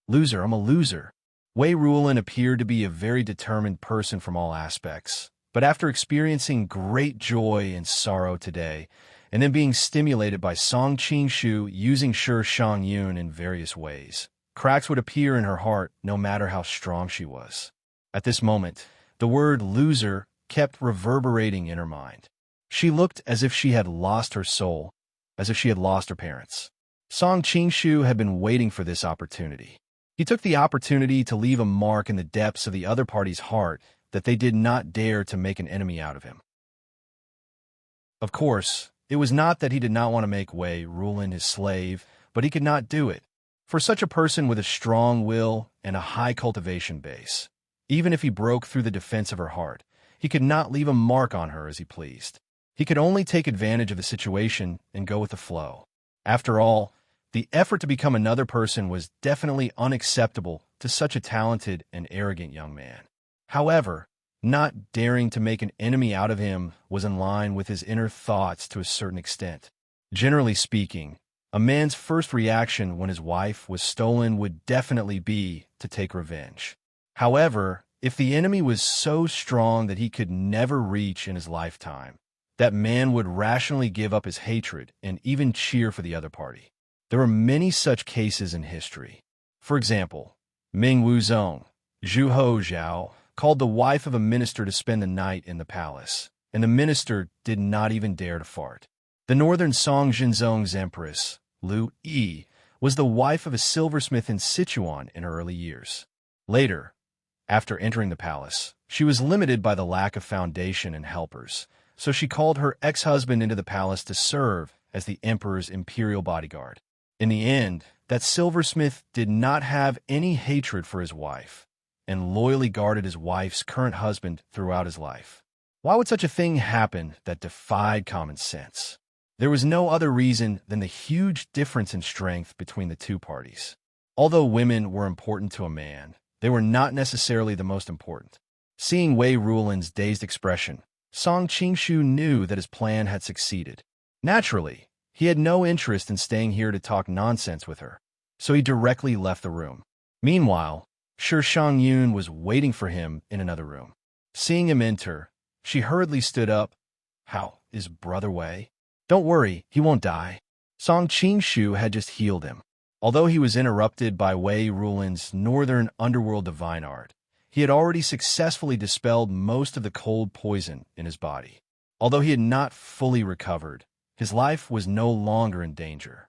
Loser, I'm a loser. Wei Rulin appeared to be a very determined person from all aspects, but after experiencing great joy and sorrow today, and then being stimulated by Song Qing-shu using Shi Shang Yun in various ways, cracks would appear in her heart no matter how strong she was. At this moment, the word loser kept reverberating in her mind. She looked as if she had lost her soul, as if she had lost her parents. Song Qing-shu had been waiting for this opportunity. He took the opportunity to leave a mark in the depths of the other party's heart that they did not dare to make an enemy out of him. Of course, it was not that he did not want to make Wei Rulin his slave, but he could not do it. For such a person with a strong will and a high cultivation base, even if he broke through the defense of her heart, he could not leave a mark on her as he pleased. He could only take advantage of the situation and go with the flow. After all, the effort to become another person was definitely unacceptable to such a talented and arrogant young man. However, not daring to make an enemy out of him was in line with his inner thoughts to a certain extent. Generally speaking, a man's first reaction when his wife was stolen would definitely be to take revenge. However, if the enemy was so strong that he could never reach in his lifetime, that man would rationally give up his hatred and even cheer for the other party. There are many such cases in history. For example, Ming Wuzong, Zhu Zhao, called the wife of a minister to spend the night in the palace, and the minister did not even dare to fart. The northern Song Jinzong's empress, Lu Yi, was the wife of a silversmith in Sichuan in her early years. Later, after entering the palace, she was limited by the lack of foundation and helpers, so she called her ex-husband into the palace to serve as the emperor's imperial bodyguard. In the end, that silversmith did not have any hatred for his wife, and loyally guarded his wife's current husband throughout his life. Why would such a thing happen that defied common sense? There was no other reason than the huge difference in strength between the two parties. Although women were important to a man, they were not necessarily the most important. Seeing Wei Rulin's dazed expression, Song Qing-shu knew that his plan had succeeded. Naturally, he had no interest in staying here to talk nonsense with her, so he directly left the room. Meanwhile, Shi Shang Yun was waiting for him in another room. Seeing him enter, she hurriedly stood up. How is Brother Wei? Don't worry, he won't die. Song Qingshu had just healed him. Although he was interrupted by Wei Rulin's northern underworld divine art, he had already successfully dispelled most of the cold poison in his body. Although he had not fully recovered, his life was no longer in danger.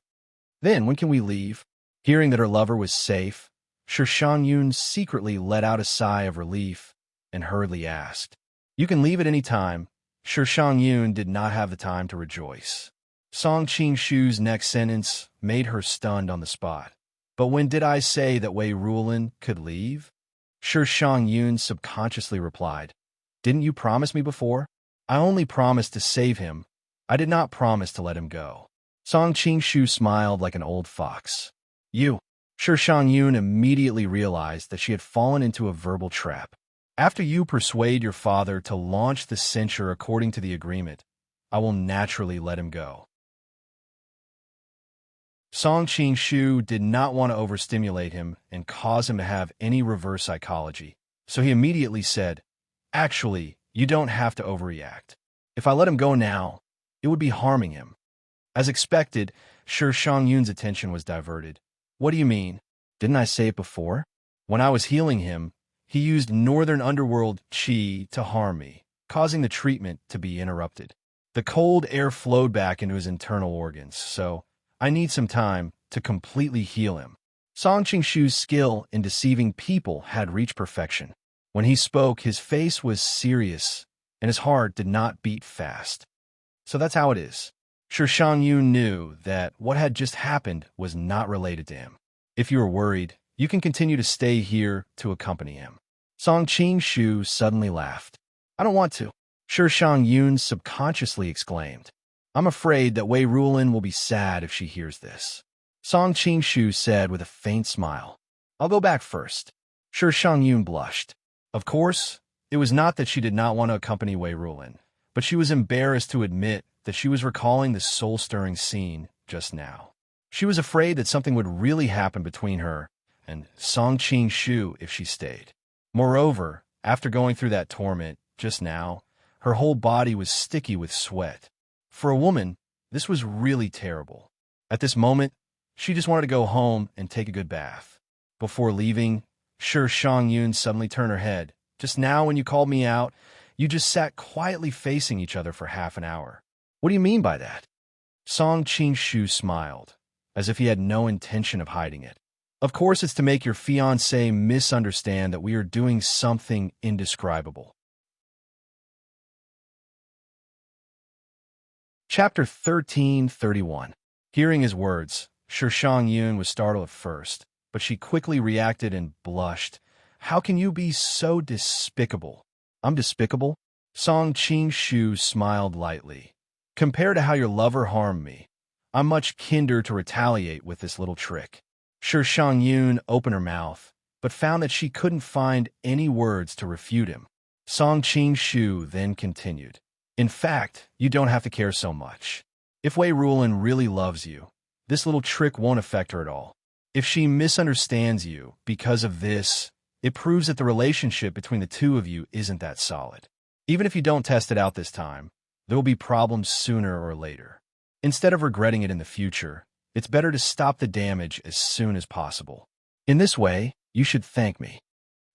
Then, when can we leave? Hearing that her lover was safe, Shi Shangyun secretly let out a sigh of relief and hurriedly asked, You can leave at any time. Shi Shangyun did not have the time to rejoice. Song Qingshu's next sentence made her stunned on the spot. But when did I say that Wei Rulin could leave? Shi Shangyun subconsciously replied, Didn't you promise me before? I only promised to save him. I did not promise to let him go. Song Qingshu smiled like an old fox. You. Shi Shangyun immediately realized that she had fallen into a verbal trap. After you persuade your father to launch the censure according to the agreement, I will naturally let him go. Song Qingshu did not want to overstimulate him and cause him to have any reverse psychology, so he immediately said, Actually, you don't have to overreact. If I let him go now, it would be harming him. As expected, Shi Shangyun's attention was diverted. What do you mean? Didn't I say it before? When I was healing him, he used northern underworld qi to harm me, causing the treatment to be interrupted. The cold air flowed back into his internal organs, so I need some time to completely heal him. Song Qingshu's skill in deceiving people had reached perfection. When he spoke, his face was serious, and his heart did not beat fast. So that's how it is. Shi Shangyun knew that what had just happened was not related to him. If you are worried, you can continue to stay here to accompany him. Song Qingshu suddenly laughed. I don't want to. Shi Shangyun subconsciously exclaimed. I'm afraid that Wei Rulin will be sad if she hears this. Song Qingshu said with a faint smile. I'll go back first. Shi Shangyun blushed. Of course, it was not that she did not want to accompany Wei Rulin, but she was embarrassed to admit that she was recalling the soul-stirring scene just now. She was afraid that something would really happen between her and Song Qingshu if she stayed. Moreover, after going through that torment just now, her whole body was sticky with sweat. For a woman, this was really terrible. At this moment, she just wanted to go home and take a good bath. Before leaving, Shi Shangyun suddenly turned her head. Just now when you called me out, you just sat quietly facing each other for half an hour. What do you mean by that? Song Qingshu smiled, as if he had no intention of hiding it. Of course, it's to make your fiancé misunderstand that we are doing something indescribable. Chapter 13:31. Hearing his words, Shi Shangyun was startled at first, but she quickly reacted and blushed. How can you be so despicable? I'm despicable? Song Qingshu smiled lightly. Compared to how your lover harmed me, I'm much kinder to retaliate with this little trick. Shi Shangyun opened her mouth, but found that she couldn't find any words to refute him. Song Qingshu then continued. In fact, you don't have to care so much. If Wei Rulin really loves you, this little trick won't affect her at all. If she misunderstands you because of this, it proves that the relationship between the two of you isn't that solid. Even if you don't test it out this time, there will be problems sooner or later. Instead of regretting it in the future, it's better to stop the damage as soon as possible. In this way, you should thank me.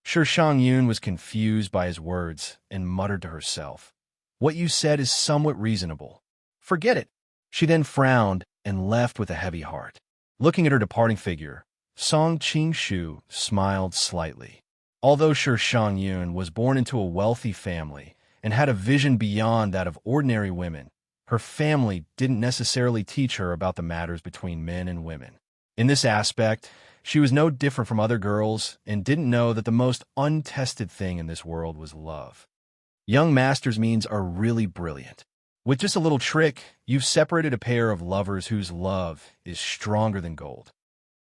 Shi Shangyun was confused by his words and muttered to herself. What you said is somewhat reasonable. Forget it. She then frowned and left with a heavy heart. Looking at her departing figure, Song Qingshu smiled slightly. Although Shi Shangyun was born into a wealthy family and had a vision beyond that of ordinary women, her family didn't necessarily teach her about the matters between men and women. In this aspect, she was no different from other girls and didn't know that the most untested thing in this world was love. Young master's means are really brilliant. With just a little trick, you've separated a pair of lovers whose love is stronger than gold.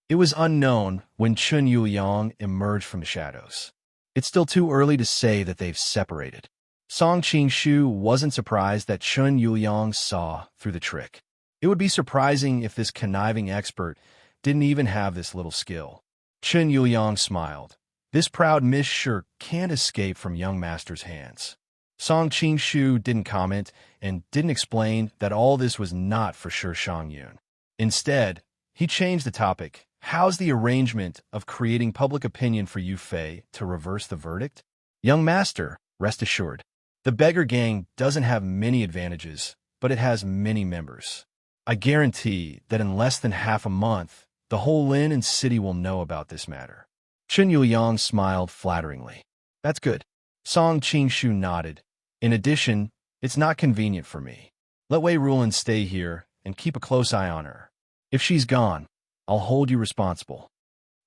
It was unknown when Chun Yuliang emerged from the shadows. It's still too early to say that they've separated. Song Qingshu wasn't surprised that Chun Yuliang saw through the trick. It would be surprising if this conniving expert didn't even have this little skill. Chun Yuliang smiled. This proud miss sure can't escape from young master's hands. Song Qing-shu didn't comment and didn't explain that all this was not for sure Shang Yun. Instead, he changed the topic. How's the arrangement of creating public opinion for Yu Fei to reverse the verdict? Young master, rest assured. The beggar gang doesn't have many advantages, but it has many members. I guarantee that in less than half a month, the whole Lin and city will know about this matter. Chen Yuliang smiled flatteringly. That's good. Song Qing-shu nodded. In addition, it's not convenient for me. Let Wei Rulin stay here and keep a close eye on her. If she's gone, I'll hold you responsible.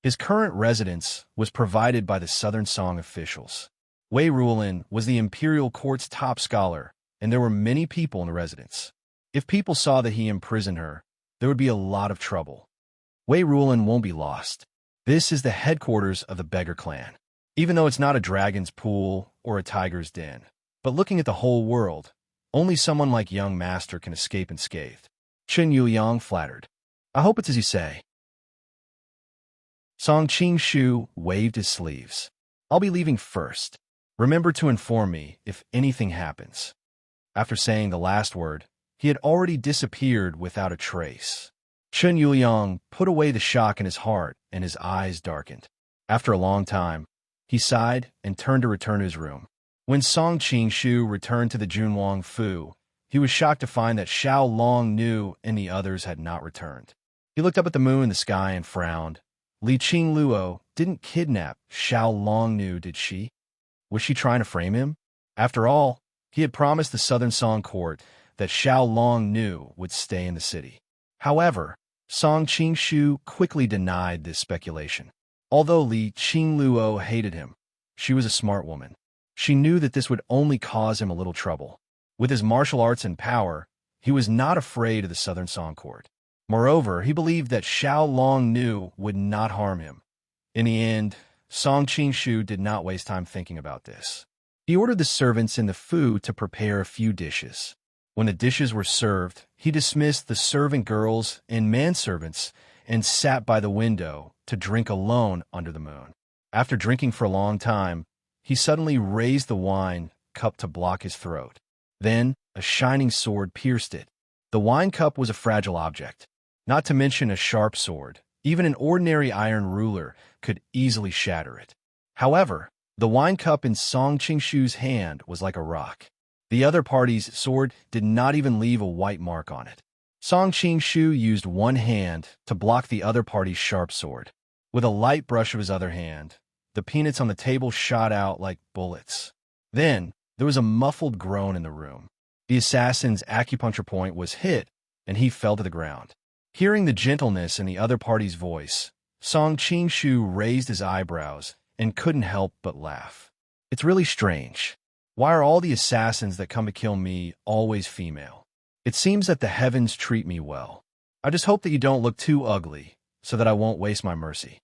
His current residence was provided by the Southern Song officials. Wei Rulin was the imperial court's top scholar, and there were many people in the residence. If people saw that he imprisoned her, there would be a lot of trouble. Wei Rulin won't be lost. This is the headquarters of the beggar clan. Even though it's not a dragon's pool or a tiger's den. But looking at the whole world, only someone like young master can escape unscathed. Chen Yuliang flattered. I hope it's as you say. Song Qing-shu waved his sleeves. I'll be leaving first. Remember to inform me if anything happens. After saying the last word, he had already disappeared without a trace. Chen Yuliang put away the shock in his heart and his eyes darkened. After a long time, he sighed and turned to return to his room. When Song Qing-shu returned to the Junwang Fu, he was shocked to find that Xiao Long Nu and the others had not returned. He looked up at the moon in the sky and frowned. Li Qingluo didn't kidnap Xiao Long Nu, did she? Was she trying to frame him? After all, he had promised the Southern Song court that Xiao Long Nu would stay in the city. However, Song Qing-shu quickly denied this speculation. Although Li Qingluo hated him, she was a smart woman. She knew that this would only cause him a little trouble. With his martial arts and power, he was not afraid of the Southern Song court. Moreover, he believed that Xiao Long Nu would not harm him. In the end, Song Qing-shu did not waste time thinking about this. He ordered the servants in the Fu to prepare a few dishes. When the dishes were served, he dismissed the servant girls and manservants and sat by the window to drink alone under the moon. After drinking for a long time, he suddenly raised the wine cup to block his throat. Then, a shining sword pierced it. The wine cup was a fragile object. Not to mention a sharp sword. Even an ordinary iron ruler could easily shatter it. However, the wine cup in Song Qing-shu's hand was like a rock. The other party's sword did not even leave a white mark on it. Song Qing-shu used one hand to block the other party's sharp sword. With a light brush of his other hand, the peanuts on the table shot out like bullets. Then, there was a muffled groan in the room. The assassin's acupuncture point was hit, and he fell to the ground. Hearing the gentleness in the other party's voice, Song Qing-shu raised his eyebrows and couldn't help but laugh. It's really strange. Why are all the assassins that come to kill me always female? It seems that the heavens treat me well. I just hope that you don't look too ugly, so that I won't waste my mercy.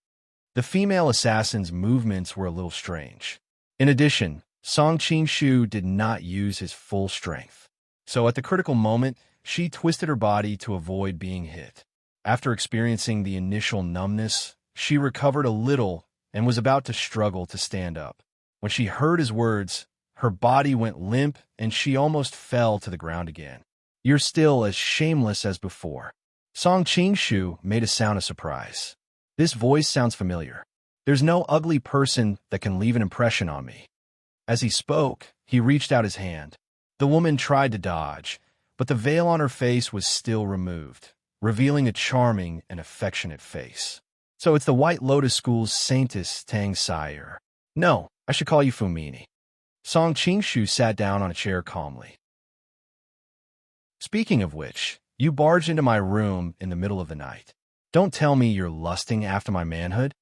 The female assassin's movements were a little strange. In addition, Song Qing-shu did not use his full strength. So at the critical moment, she twisted her body to avoid being hit. After experiencing the initial numbness, she recovered a little and was about to struggle to stand up. When she heard his words, her body went limp and she almost fell to the ground again. You're still as shameless as before. Song Qing-shu made a sound of surprise. This voice sounds familiar. There's no ugly person that can leave an impression on me. As he spoke, he reached out his hand. The woman tried to dodge, but the veil on her face was still removed, revealing a charming and affectionate face. So it's the White Lotus School's Saintess Tang Sire. No, I should call you Fumini. Song Qing-shu sat down on a chair calmly. Speaking of which, you barged into my room in the middle of the night. Don't tell me you're lusting after my manhood.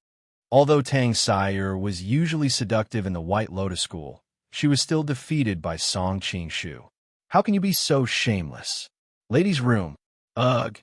Although Tang Sire was usually seductive in the White Lotus School, she was still defeated by Song Qing-shu. How can you be so shameless? Ladies' room. Ugh.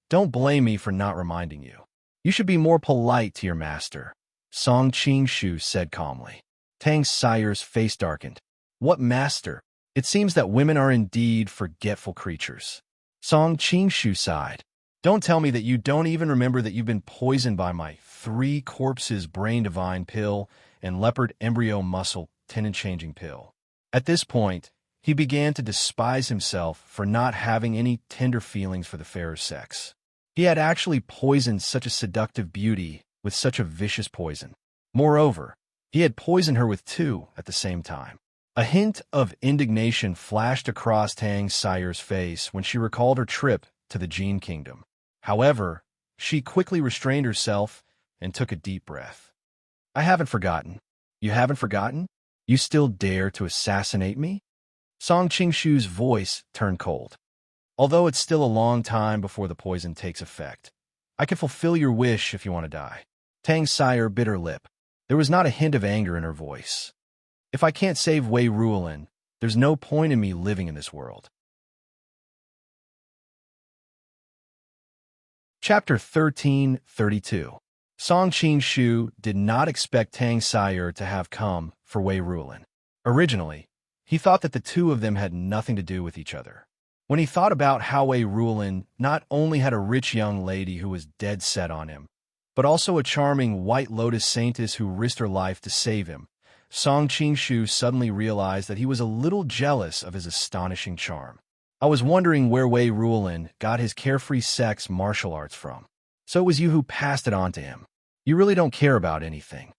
Don't blame me for not reminding you. You should be more polite to your master, Song Qing-shu said calmly. Tang Sire's face darkened. What master? It seems that women are indeed forgetful creatures. Song Qing-shu sighed. Don't tell me that you don't even remember that you've been poisoned by my 3 corpses brain divine pill and leopard embryo muscle tendon-changing pill. At this point, he began to despise himself for not having any tender feelings for the fairer sex. He had actually poisoned such a seductive beauty with such a vicious poison. Moreover, he had poisoned her with two at the same time. A hint of indignation flashed across Tang Sire's face when she recalled her trip to the Gene Kingdom. However, she quickly restrained herself and took a deep breath. I haven't forgotten. You haven't forgotten? You still dare to assassinate me? Song Qingshu's voice turned cold. Although it's still a long time before the poison takes effect, I can fulfill your wish if you want to die. Tang Sire bit her lip. There was not a hint of anger in her voice. If I can't save Wei Ruolin, there's no point in me living in this world. Chapter 1332. Song Qingshu did not expect Tang Sire to have come for Wei Ruolin. Originally, he thought that the two of them had nothing to do with each other. When he thought about how Wei Ruolin not only had a rich young lady who was dead set on him, but also a charming White Lotus saintess who risked her life to save him, Song Qingshu suddenly realized that he was a little jealous of his astonishing charm. I was wondering where Wei Ruolin got his carefree sex martial arts from. So it was you who passed it on to him. You really don't care about anything.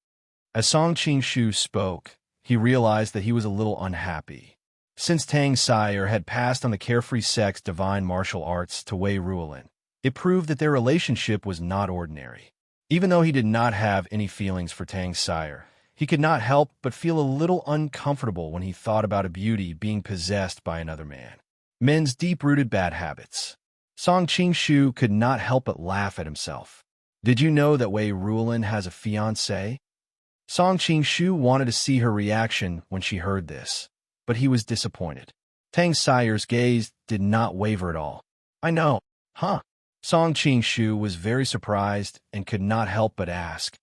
As Song Qingshu spoke, he realized that he was a little unhappy. Since Tang Sire had passed on the carefree sex divine martial arts to Wei Ruolin, it proved that their relationship was not ordinary. Even though he did not have any feelings for Tang Sire, he could not help but feel a little uncomfortable when he thought about a beauty being possessed by another man. Men's deep-rooted bad habits. Song Qingshu could not help but laugh at himself. Did you know that Wei Ruolin has a fiancé? Song Qingshu wanted to see her reaction when she heard this, but he was disappointed. Tang Sire's gaze did not waver at all. I know, huh? Song Qingshu was very surprised and could not help but ask,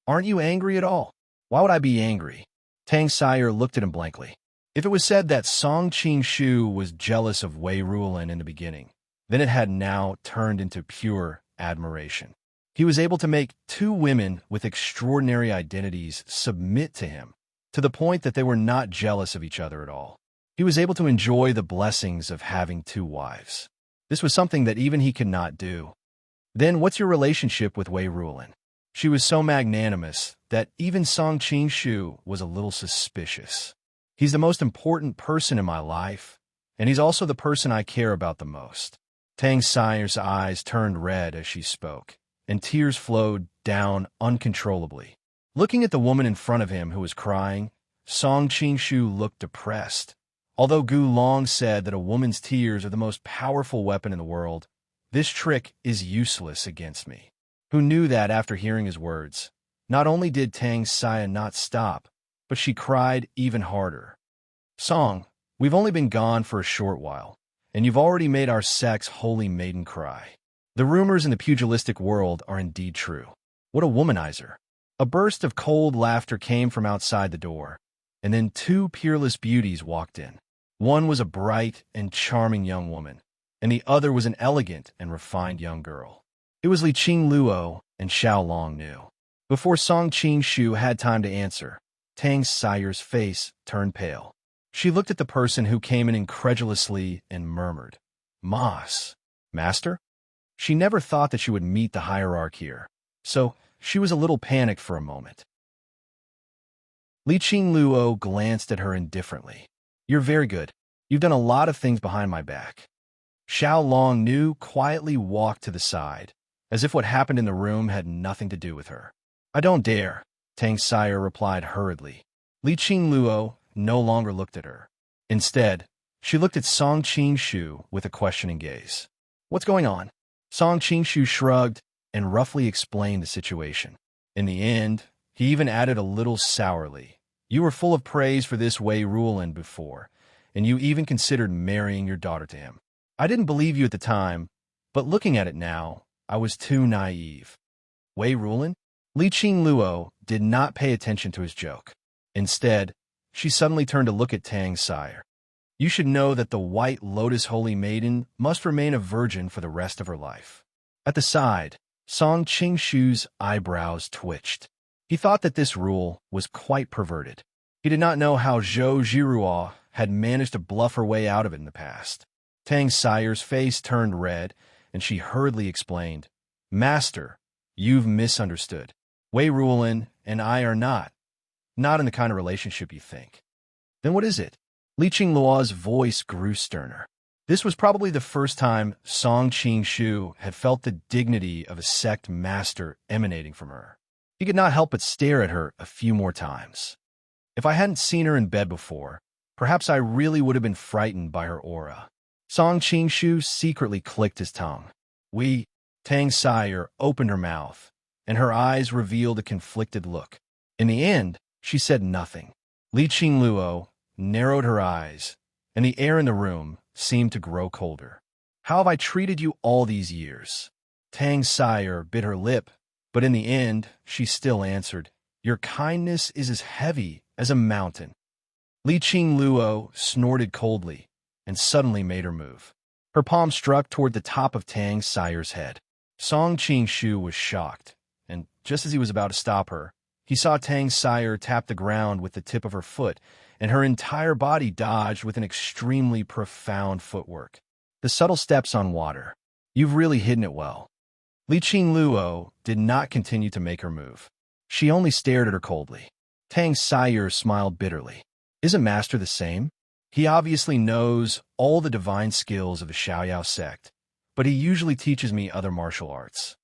aren't you angry at all? Why would I be angry? Tang Sire looked at him blankly. If it was said that Song Qingshu was jealous of Wei Ruolin in the beginning, then it had now turned into pure admiration. He was able to make two women with extraordinary identities submit to him, to the point that they were not jealous of each other at all. He was able to enjoy the blessings of having two wives. This was something that even he could not do. Then what's your relationship with Wei Ruolin? She was so magnanimous that even Song Qingshu was a little suspicious. He's the most important person in my life, and he's also the person I care about the most. Tang Sire's eyes turned red as she spoke, and tears flowed down uncontrollably. Looking at the woman in front of him who was crying, Song Qingshu looked depressed. Although Gu Long said that a woman's tears are the most powerful weapon in the world, this trick is useless against me. Who knew that after hearing his words? Not only did Tang Sire not stop, but she cried even harder. Song, we've only been gone for a short while, and you've already made our sex holy maiden cry. The rumors in the pugilistic world are indeed true. What a womanizer. A burst of cold laughter came from outside the door, and then two peerless beauties walked in. One was a bright and charming young woman, and the other was an elegant and refined young girl. It was Li Qingluo and Xiao Longnu. Before Song Qingshu had time to answer, Tang Sire's face turned pale. She looked at the person who came in incredulously and murmured, Mas, Master? She never thought that she would meet the hierarch here, so she was a little panicked for a moment. Li Qingluo glanced at her indifferently. You're very good. You've done a lot of things behind my back. Xiao Longnu quietly walked to the side, as if what happened in the room had nothing to do with her. I don't dare, Tang Sire replied hurriedly. Li Qingluo no longer looked at her. Instead, she looked at Song Qingshu with a questioning gaze. What's going on? Song Qingshu shrugged and roughly explained the situation. In the end, he even added a little sourly. You were full of praise for this Wei Ruolin before, and you even considered marrying your daughter to him. I didn't believe you at the time, but looking at it now, I was too naive. Wei Ruolin? Li Qingluo did not pay attention to his joke. Instead, she suddenly turned to look at Tang Sire. You should know that the White Lotus Holy Maiden must remain a virgin for the rest of her life. At the side, Song Qingshu's eyebrows twitched. He thought that this rule was quite perverted. He did not know how Zhou Jiruo had managed to bluff her way out of it in the past. Tang Sire's face turned red, and she hurriedly explained, "Master, you've misunderstood. Wei Ruolin and I are not in the kind of relationship you think." "Then what is it?" Li Qingluo's voice grew sterner. This was probably the first time Song Qingshu had felt the dignity of a sect master emanating from her. He could not help but stare at her a few more times. If I hadn't seen her in bed before, perhaps I really would have been frightened by her aura. Song Qingshu secretly clicked his tongue. Tang Sire opened her mouth, and her eyes revealed a conflicted look. In the end, she said nothing. Li Qingluo narrowed her eyes, and the air in the room seemed to grow colder. "How have I treated you all these years?" Tang Sire bit her lip, but in the end, she still answered, "Your kindness is as heavy as a mountain." Li Qingluo snorted coldly and suddenly made her move. Her palm struck toward the top of Tang Sire's head. Song Qingshu was shocked, and just as he was about to stop her, he saw Tang Sire tap the ground with the tip of her foot, and her entire body dodged with an extremely profound footwork. The subtle steps on water. "You've really hidden it well." Li Qingluo did not continue to make her move. She only stared at her coldly. Tang Sire smiled bitterly. "Isn't Master the same? He obviously knows all the divine skills of the Xiaoyao sect, but he usually teaches me other martial arts.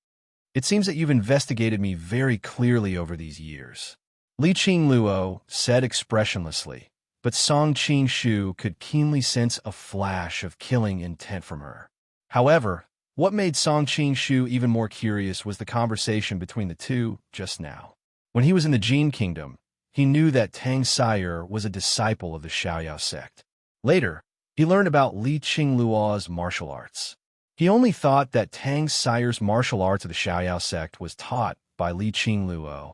It seems that you've investigated me very clearly over these years." Li Qingluo said expressionlessly, but Song Qingshu could keenly sense a flash of killing intent from her. However, what made Song Qingshu even more curious was the conversation between the two just now. When he was in the Jin Kingdom, he knew that Tang Sire was a disciple of the Xiaoyao sect. Later, he learned about Li Qingluo's martial arts. He only thought that Tang Sire's martial arts of the Xiaoyao sect was taught by Li Qingluo.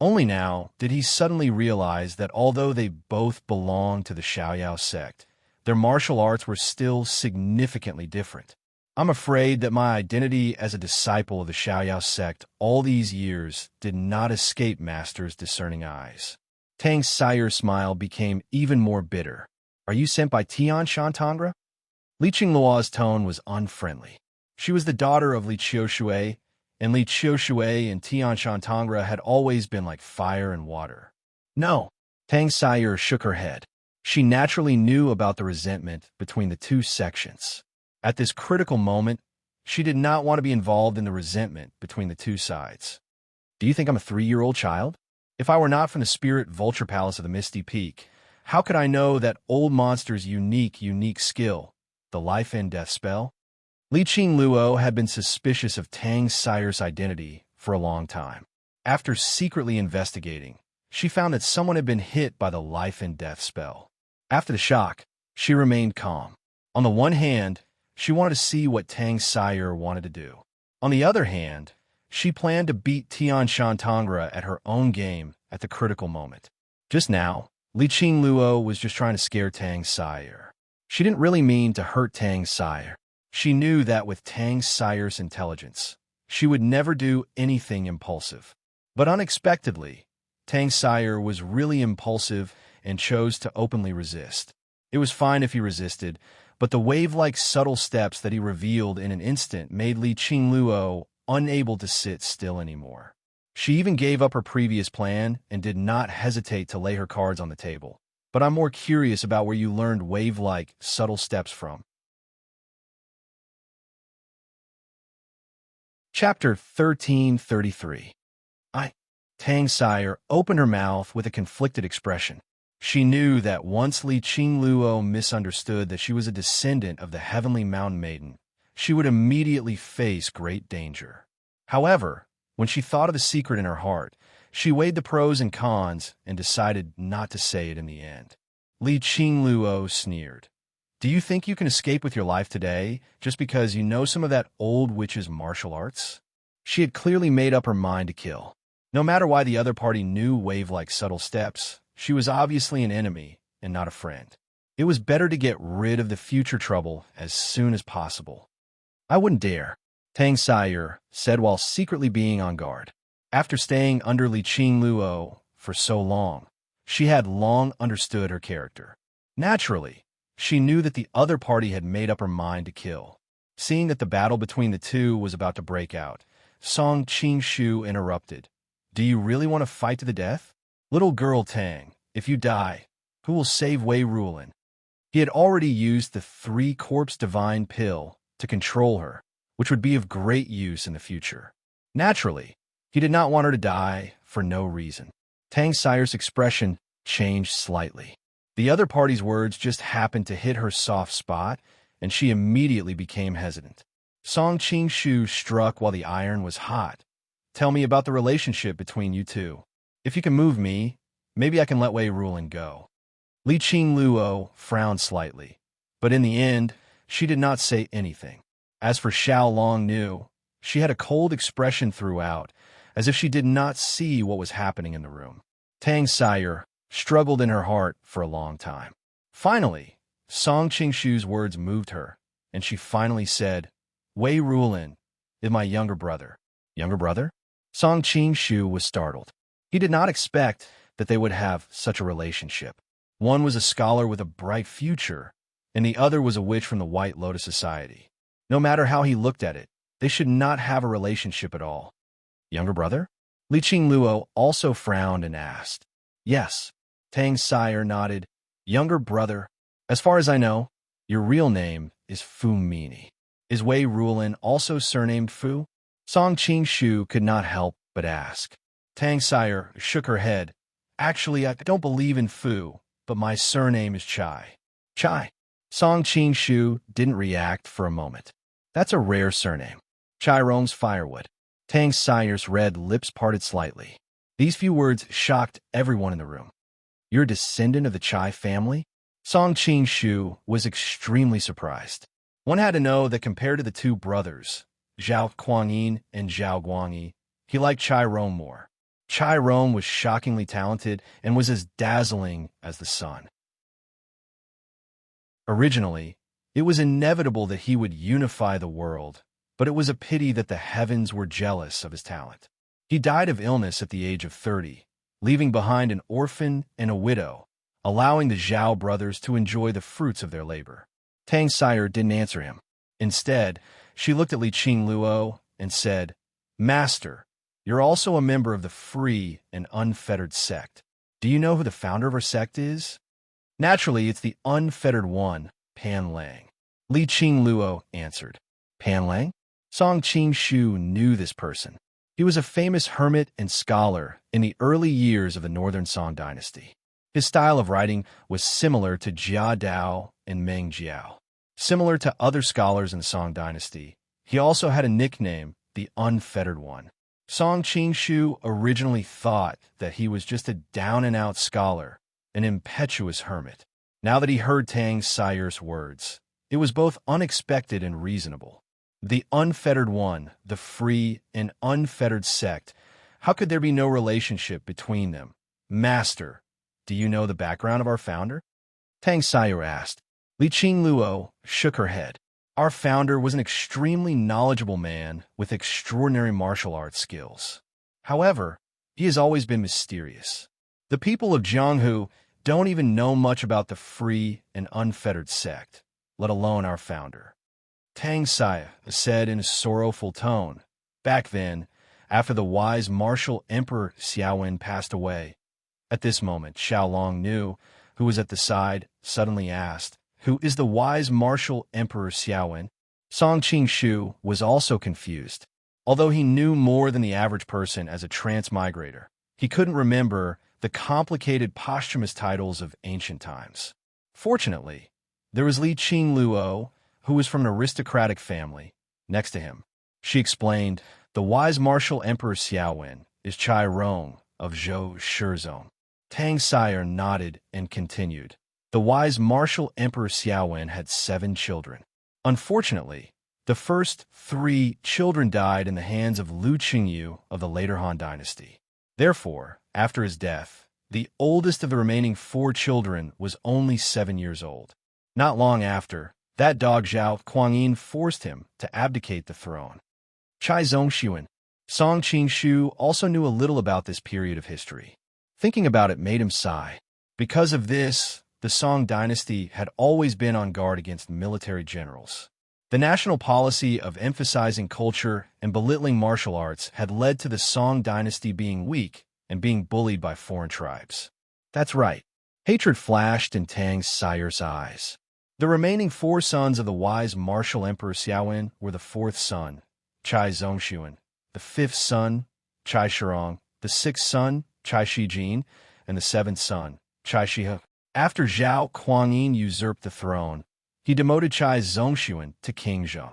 Only now did he suddenly realize that although they both belonged to the Xiaoyao sect, their martial arts were still significantly different. "I'm afraid that my identity as a disciple of the Xiaoyao sect all these years did not escape Master's discerning eyes." Tang Sire's smile became even more bitter. "Are you sent by Tian Shantangra?" Li Qingluo's tone was unfriendly. She was the daughter of Li Qiushui, and Li Qiushui and Tian Shantangra had always been like fire and water. "No." Tang Sire shook her head. She naturally knew about the resentment between the two sections. At this critical moment, she did not want to be involved in the resentment between the two sides. "Do you think I'm a 3-year-old child? If I were not from the spirit vulture palace of the Misty Peak, how could I know that old monster's unique skill, the life and death spell?" Li Qingluo had been suspicious of Tang Sire's identity for a long time. After secretly investigating, she found that someone had been hit by the life and death spell. After the shock, she remained calm. On the one hand, she wanted to see what Tang Sire wanted to do. On the other hand, she planned to beat Tian Shantangra at her own game at the critical moment. Just now, Li Qingluo was just trying to scare Tang Sire. She didn't really mean to hurt Tang Sire. She knew that with Tang Sire's intelligence, she would never do anything impulsive. But unexpectedly, Tang Sire was really impulsive and chose to openly resist. It was fine if he resisted, but the wave-like subtle steps that he revealed in an instant made Li Qingluo unable to sit still anymore. She even gave up her previous plan and did not hesitate to lay her cards on the table. "But I'm more curious about where you learned wave-like subtle steps from." Chapter 1333. Tang Sire opened her mouth with a conflicted expression. She knew that once Li Qingluo misunderstood that she was a descendant of the heavenly mountain maiden, she would immediately face great danger. However, when she thought of the secret in her heart, she weighed the pros and cons and decided not to say it in the end. Li Qingluo sneered. "Do you think you can escape with your life today just because you know some of that old witch's martial arts?" She had clearly made up her mind to kill. No matter why the other party knew wave-like subtle steps, she was obviously an enemy and not a friend. It was better to get rid of the future trouble as soon as possible. "I wouldn't dare," Tang Sire said while secretly being on guard. After staying under Li Qingluo for so long, she had long understood her character. Naturally, she knew that the other party had made up her mind to kill. Seeing that the battle between the two was about to break out, Song Qingshu interrupted. Do you really want to fight to the death? Little girl Tang, if you die, who will save Wei Rulin? He had already used the 3-corpse divine pill to control her, which would be of great use in the future. Naturally, he did not want her to die for no reason. Tang Sire's expression changed slightly. The other party's words just happened to hit her soft spot, and she immediately became hesitant. Song Qingshu struck while the iron was hot. Tell me about the relationship between you two. If you can move me, maybe I can let Wei Rulin go. Li Qingluo frowned slightly, but in the end, she did not say anything. As for Xiao Longnu, she had a cold expression throughout, as if she did not see what was happening in the room. Tang Sire struggled in her heart for a long time. Finally, Song Qingshu's words moved her, and she finally said, Wei Rulin is my younger brother. Younger brother? Song Qingshu was startled. He did not expect that they would have such a relationship. One was a scholar with a bright future, and the other was a witch from the White Lotus Society. No matter how he looked at it, they should not have a relationship at all. Younger brother? Li Qingluo also frowned and asked. Yes. Tang Sire nodded. Younger brother. As far as I know, your real name is Fu Mini. Is Wei Rulin also surnamed Fu? Song Qingshu could not help but ask. Tang Sire shook her head. Actually, I don't believe in Fu, but my surname is Chai. Chai. Song Qingshu didn't react for a moment. That's a rare surname. Chai roams firewood. Tang Sire's red lips parted slightly. These few words shocked everyone in the room. You're a descendant of the Chai family? Song Qingshu was extremely surprised. One had to know that compared to the two brothers, Zhao Kuangyin and Zhao Guangyi, he liked Chai Rong more. Chai Rong was shockingly talented and was as dazzling as the sun. Originally, it was inevitable that he would unify the world, but it was a pity that the heavens were jealous of his talent. He died of illness at the age of 30, leaving behind an orphan and a widow, allowing the Zhao brothers to enjoy the fruits of their labor. Tang Sire didn't answer him. Instead, she looked at Li Qingluo and said, Master, you're also a member of the free and unfettered sect. Do you know who the founder of our sect is? Naturally, it's the unfettered one, Pan Lang. Li Qingluo answered. Pan Lang? Song Qingshu knew this person. He was a famous hermit and scholar in the early years of the Northern Song dynasty. His style of writing was similar to Jia Dao and Meng Jiao. Similar to other scholars in the Song dynasty, he also had a nickname, the Unfettered One. Song Qingshu originally thought that he was just a down-and-out scholar, an impetuous hermit. Now that he heard Tang Sire's words, it was both unexpected and reasonable. The Unfettered One, the free and unfettered sect, how could there be no relationship between them? Master, do you know the background of our founder? Tang Sire asked. Li Qingluo shook her head. Our founder was an extremely knowledgeable man with extraordinary martial arts skills. However, he has always been mysterious. The people of Jianghu don't even know much about the free and unfettered sect, let alone our founder. Tang Sire said in a sorrowful tone. Back then, after the wise martial Emperor Xiaowen passed away. At this moment, Xiao Longnu, who was at the side, suddenly asked, Who is the wise martial Emperor Xiaowen? Song Qingshu was also confused. Although he knew more than the average person as a transmigrator, he couldn't remember the complicated posthumous titles of ancient times. Fortunately, there was Li Qingluo, who was from an aristocratic family, next to him. She explained, the wise martial Emperor Xiaowen is Chai Rong of Zhou Shizong. Tang Sire nodded and continued. The wise martial Emperor Xiaowen had 7 children. Unfortunately, the first 3 children died in the hands of Lu Qingyu of the later Han dynasty. Therefore, after his death, the oldest of the remaining 4 children was only 7 years old. Not long after, that dog Zhao Kuangyin forced him to abdicate the throne. Chai Zongxuan, Song Qing-shu also knew a little about this period of history. Thinking about it made him sigh. Because of this, the Song dynasty had always been on guard against military generals. The national policy of emphasizing culture and belittling martial arts had led to the Song dynasty being weak and being bullied by foreign tribes. That's right. Hatred flashed in Tang's sire's eyes. The remaining four sons of the wise martial emperor Xiaowen were the fourth son, Chai Zongshuan, the fifth son, Chai Shirong, the sixth son, Chai Shijin, and the seventh son, Chai Shihe. After Zhao Guangyin usurped the throne, he demoted Chai Zongshuan to King Zheng.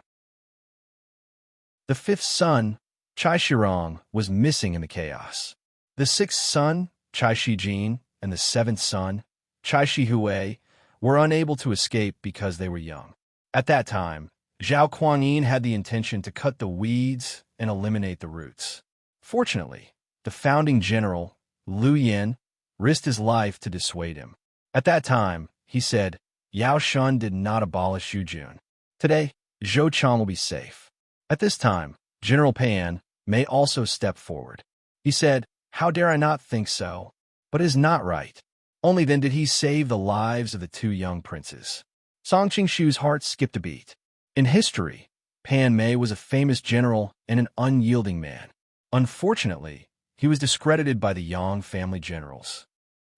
The fifth son, Chai Shirong, was missing in the chaos. The sixth son, Chai Shijin, and the seventh son, Chai Shihue, were unable to escape because they were young. At that time, Zhao Guangyin had the intention to cut the weeds and eliminate the roots. Fortunately, the founding general, Liu Yin, risked his life to dissuade him. At that time, he said, Yao Shun did not abolish Yujun. Today, Zhou Qiang will be safe. At this time, General Pan may also step forward. He said, how dare I not think so? But it is not right. Only then did he save the lives of the two young princes. Song Qingshu's heart skipped a beat. In history, Pan Mei was a famous general and an unyielding man. Unfortunately, he was discredited by the Yang family generals.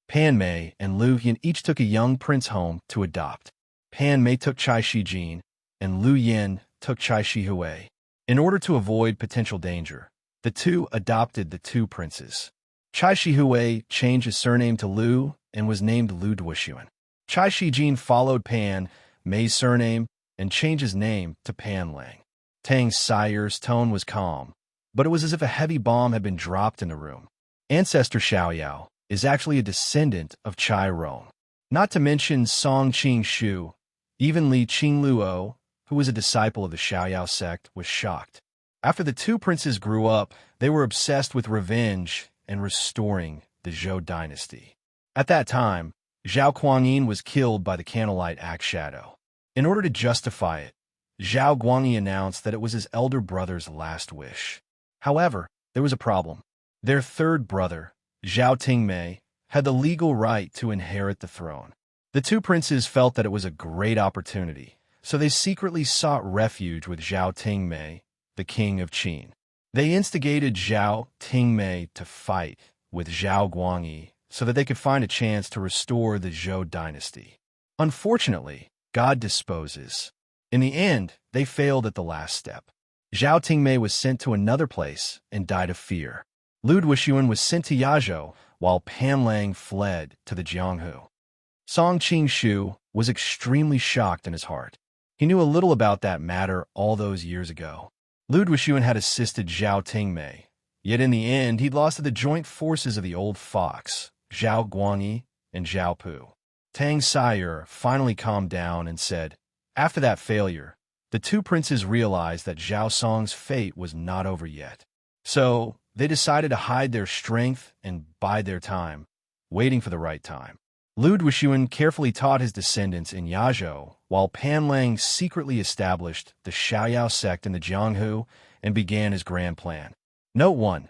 Pan Mei and Liu Yin each took a young prince home to adopt. Pan Mei took Chai Shijin, and Liu Yin took Chai Shihue. In order to avoid potential danger, the two adopted the two princes. Chai Shihue changed his surname to Liu and was named Liu Duoshuan. Chai Shijin followed Pan Mei's surname and changed his name to Pan Lang. Tang's sire's tone was calm, but it was as if a heavy bomb had been dropped in the room. Ancestor Xiaoyao is actually a descendant of Chai Rong. Not to mention Song Qing-shu, even Li Qingluo, who was a disciple of the Xiaoyao sect, was shocked. After the two princes grew up, they were obsessed with revenge and restoring the Zhou dynasty. At that time, Zhao Guangyin was killed by the candlelight axe shadow. In order to justify it, Zhao Guangyi announced that it was his elder brother's last wish. However, there was a problem. Their third brother, Zhao Tingmei, had the legal right to inherit the throne. The two princes felt that it was a great opportunity, so they secretly sought refuge with Zhao Tingmei, the king of Qin. They instigated Zhao Tingmei to fight with Zhao Guangyi so that they could find a chance to restore the Zhou dynasty. Unfortunately, God disposes. In the end, they failed at the last step. Zhao Tingmei was sent to another place and died of fear. Liu Duoshuan was sent to Yazhou, while Pan Lang fled to the Jianghu. Song Qingshu was extremely shocked in his heart. He knew a little about that matter all those years ago. Liu Duoshuan had assisted Zhao Tingmei, yet in the end he'd lost to the joint forces of the old fox, Zhao Guangyi and Zhao Pu. Tang's sire finally calmed down and said, after that failure, the two princes realized that Zhao Song's fate was not over yet. So, they decided to hide their strength and bide their time, waiting for the right time. Liu Duoshuan carefully taught his descendants in Yazhou, while Pan Lang secretly established the Xiaoyao sect in the Jianghu and began his grand plan. Note 1.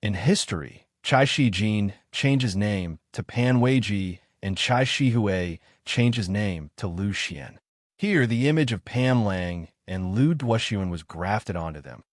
In history, Chai Shijin changed his name to Pan Weiji and Chai Shihue changed his name to Liu Xian. Here, the image of Pan Lang and Liu Duoshuan was grafted onto them.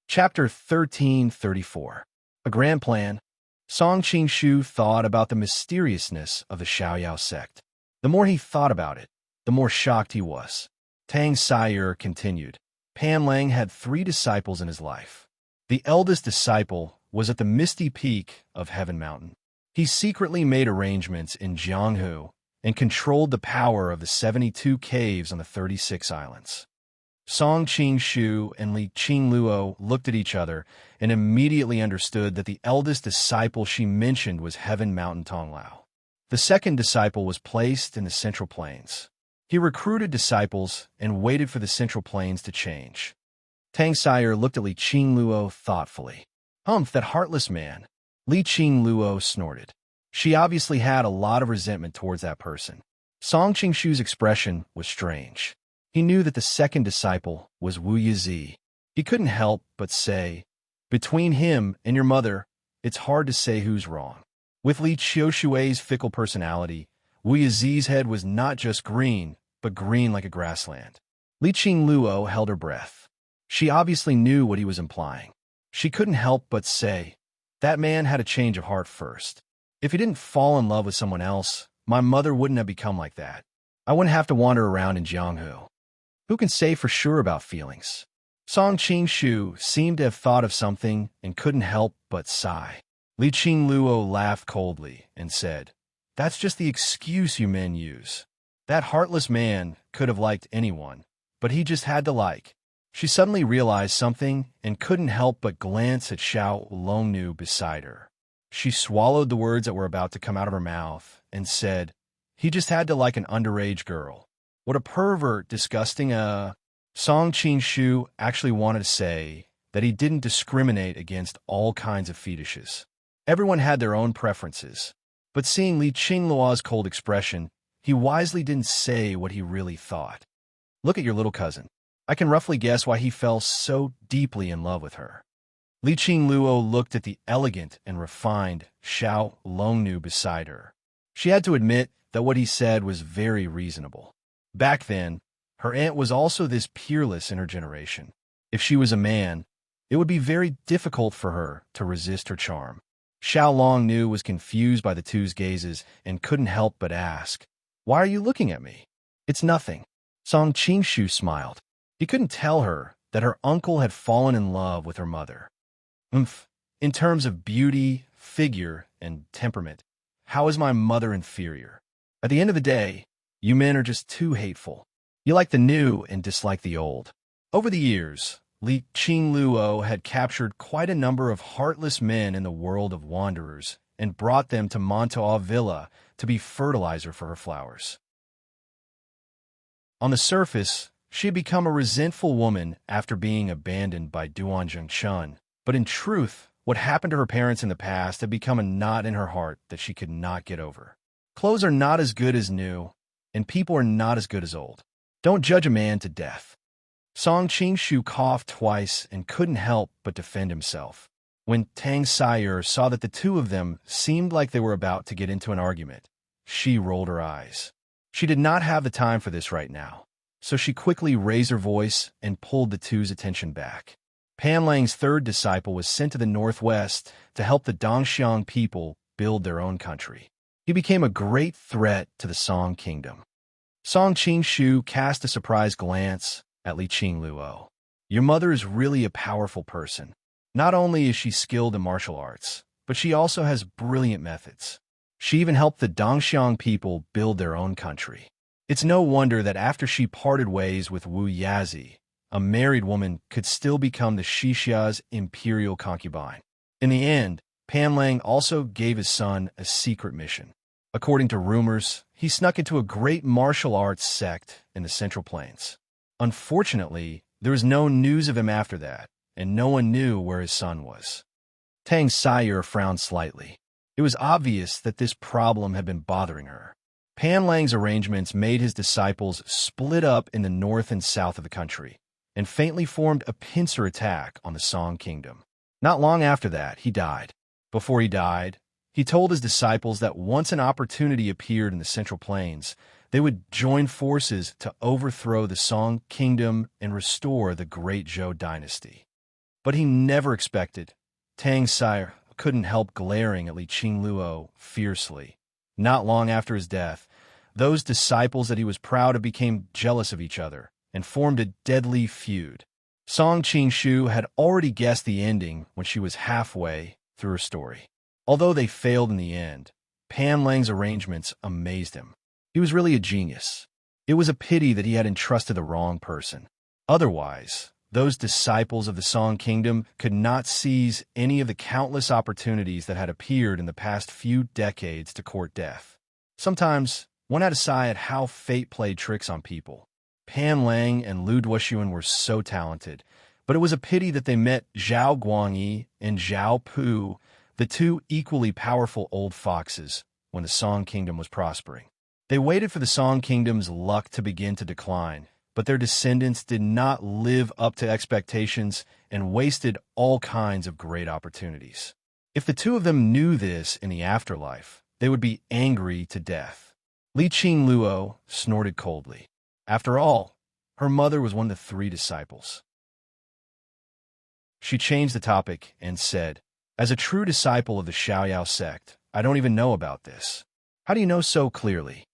Chapter 1334. A Grand Plan. Song Qingshu thought about the mysteriousness of the Xiaoyao sect. The more he thought about it, the more shocked he was. Tang's sire continued. Pan Lang had 3 disciples in his life. The eldest disciple was at the misty peak of Heaven Mountain. He secretly made arrangements in Jianghu and controlled the power of the 72 caves on the 36 islands. Song Qingshu and Li Qingluo looked at each other and immediately understood that the eldest disciple she mentioned was Heaven Mountain Tonglao. The second disciple was placed in the Central Plains. He recruited disciples and waited for the Central Plains to change. Tang sire looked at Li Qingluo thoughtfully. Humph, that heartless man. Li Qingluo snorted. She obviously had a lot of resentment towards that person. Song Qingshu's expression was strange. He knew that the second disciple was Wu Yizi. He couldn't help but say, "Between him and your mother, it's hard to say who's wrong." With Li Qiushui's fickle personality, Wu Yizi's head was not just green, but green like a grassland. Li Qingluo held her breath. She obviously knew what he was implying. She couldn't help but say, "That man had a change of heart first. If he didn't fall in love with someone else, my mother wouldn't have become like that. I wouldn't have to wander around in Jianghu. Who can say for sure about feelings?" Song Qingshu seemed to have thought of something and couldn't help but sigh. Li Qingluo laughed coldly and said, "That's just the excuse you men use. That heartless man could have liked anyone, but he just had to like." She suddenly realized something and couldn't help but glance at Xiao Longnu beside her. She swallowed the words that were about to come out of her mouth and said, "He just had to like an underage girl. What a pervert, disgusting, Song Qingshu actually wanted to say that he didn't discriminate against all kinds of fetishes. Everyone had their own preferences, but seeing Li Qingluo's cold expression, he wisely didn't say what he really thought. "Look at your little cousin. I can roughly guess why he fell so deeply in love with her." Li Qingluo looked at the elegant and refined Xiao Longnu beside her. She had to admit that what he said was very reasonable. Back then, her aunt was also this peerless in her generation. If she was a man, it would be very difficult for her to resist her charm. Xiao Longnu was confused by the two's gazes and couldn't help but ask, "Why are you looking at me?" "It's nothing." Song Qingshu smiled. He couldn't tell her that her uncle had fallen in love with her mother. In terms of beauty, figure, and temperament, how is my mother inferior? At the end of the day, you men are just too hateful. You like the new and dislike the old." Over the years, Li Qingluo had captured quite a number of heartless men in the world of wanderers and brought them to Montauk Villa to be fertilizer for her flowers. On the surface, she had become a resentful woman after being abandoned by Duan Zhengchun, but in truth, what happened to her parents in the past had become a knot in her heart that she could not get over. Clothes are not as good as new, and people are not as good as old. Don't judge a man to death. Song Qingshu coughed twice and couldn't help but defend himself. When Tang Sayer saw that the two of them seemed like they were about to get into an argument, she rolled her eyes. She did not have the time for this right now, so she quickly raised her voice and pulled the two's attention back. Pan Lang's third disciple was sent to the northwest to help the Dongxiang people build their own country. He became a great threat to the Song kingdom. Song Qingshu cast a surprised glance at Li Qingluo. "Your mother is really a powerful person. Not only is she skilled in martial arts, but she also has brilliant methods. She even helped the Dongxiang people build their own country. It's no wonder that after she parted ways with Wu Yazi, a married woman could still become the Shishia's imperial concubine." In the end, Pan Lang also gave his son a secret mission. According to rumors, he snuck into a great martial arts sect in the Central Plains. Unfortunately, there was no news of him after that, and no one knew where his son was. Tang Sayer frowned slightly. It was obvious that this problem had been bothering her. Pan Lang's arrangements made his disciples split up in the north and south of the country, and faintly formed a pincer attack on the Song kingdom. Not long after that, he died. Before he died, he told his disciples that once an opportunity appeared in the Central Plains, they would join forces to overthrow the Song kingdom and restore the great Zhou dynasty. But he never expected. Tang Sayer couldn't help glaring at Li Qingluo fiercely. Not long after his death, those disciples that he was proud of became jealous of each other and formed a deadly feud. Song Qingshu had already guessed the ending when she was halfway through her story. Although they failed in the end, Pan Lang's arrangements amazed him. He was really a genius. It was a pity that he had entrusted the wrong person. Otherwise, those disciples of the Song kingdom could not seize any of the countless opportunities that had appeared in the past few decades to court death. Sometimes, one had to sigh at how fate played tricks on people. Pan Lang and Lu Duoxuan were so talented, but it was a pity that they met Zhao Guangyi and Zhao Pu, the two equally powerful old foxes, when the Song kingdom was prospering. They waited for the Song kingdom's luck to begin to decline, but their descendants did not live up to expectations and wasted all kinds of great opportunities. If the two of them knew this in the afterlife, they would be angry to death. Li Qingluo snorted coldly. After all, her mother was one of the 3 disciples. She changed the topic and said, "As a true disciple of the Xiaoyao sect, I don't even know about this. How do you know so clearly?"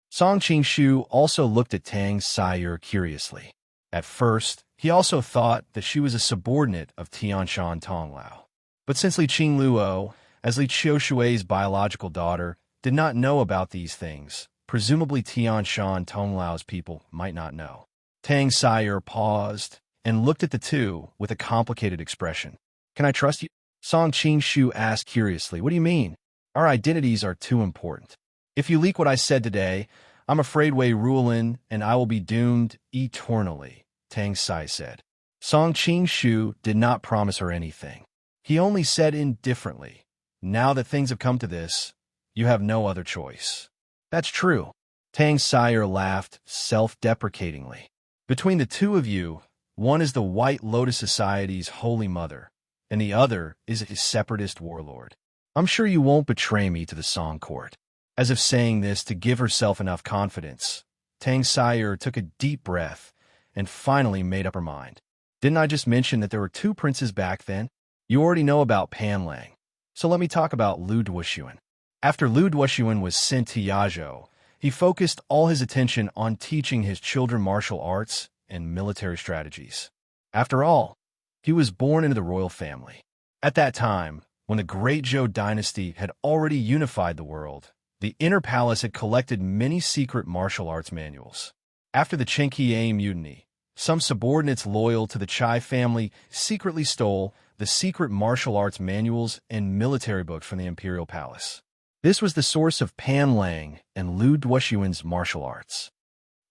Song Qingshu also looked at Tang Sire curiously. At first, he also thought that she was a subordinate of Tianshan Tonglao. But since Li Qingluo, as Li Qiushui's biological daughter, did not know about these things, presumably Tianshan Tonglao's people might not know. Tang Sire paused and looked at the two with a complicated expression. "Can I trust you?" Song Qingshu asked curiously. "What do you mean? Our identities are too important. If you leak what I said today, I'm afraid Wei Ruolin and I will be doomed eternally," Tang Sai said. Song Qingshu did not promise her anything. He only said indifferently, "Now that things have come to this, you have no other choice." "That's true." Tang Sire laughed self-deprecatingly. "Between the two of you, one is the White Lotus Society's holy mother, and the other is a separatist warlord. I'm sure you won't betray me to the Song Court." As if saying this to give herself enough confidence, Tang Sire took a deep breath and finally made up her mind. "Didn't I just mention that there were 2 princes back then? You already know about Pan Lang, so let me talk about Lu Duoxuan." After Lu Duoxuan was sent to Yazhou, he focused all his attention on teaching his children martial arts and military strategies. After all, he was born into the royal family. At that time, when the Great Zhou dynasty had already unified the world, the inner palace had collected many secret martial arts manuals. After the Chenqiang mutiny, some subordinates loyal to the Chai family secretly stole the secret martial arts manuals and military books from the imperial palace. This was the source of Pan Lang and Lu Duoxuan's martial arts.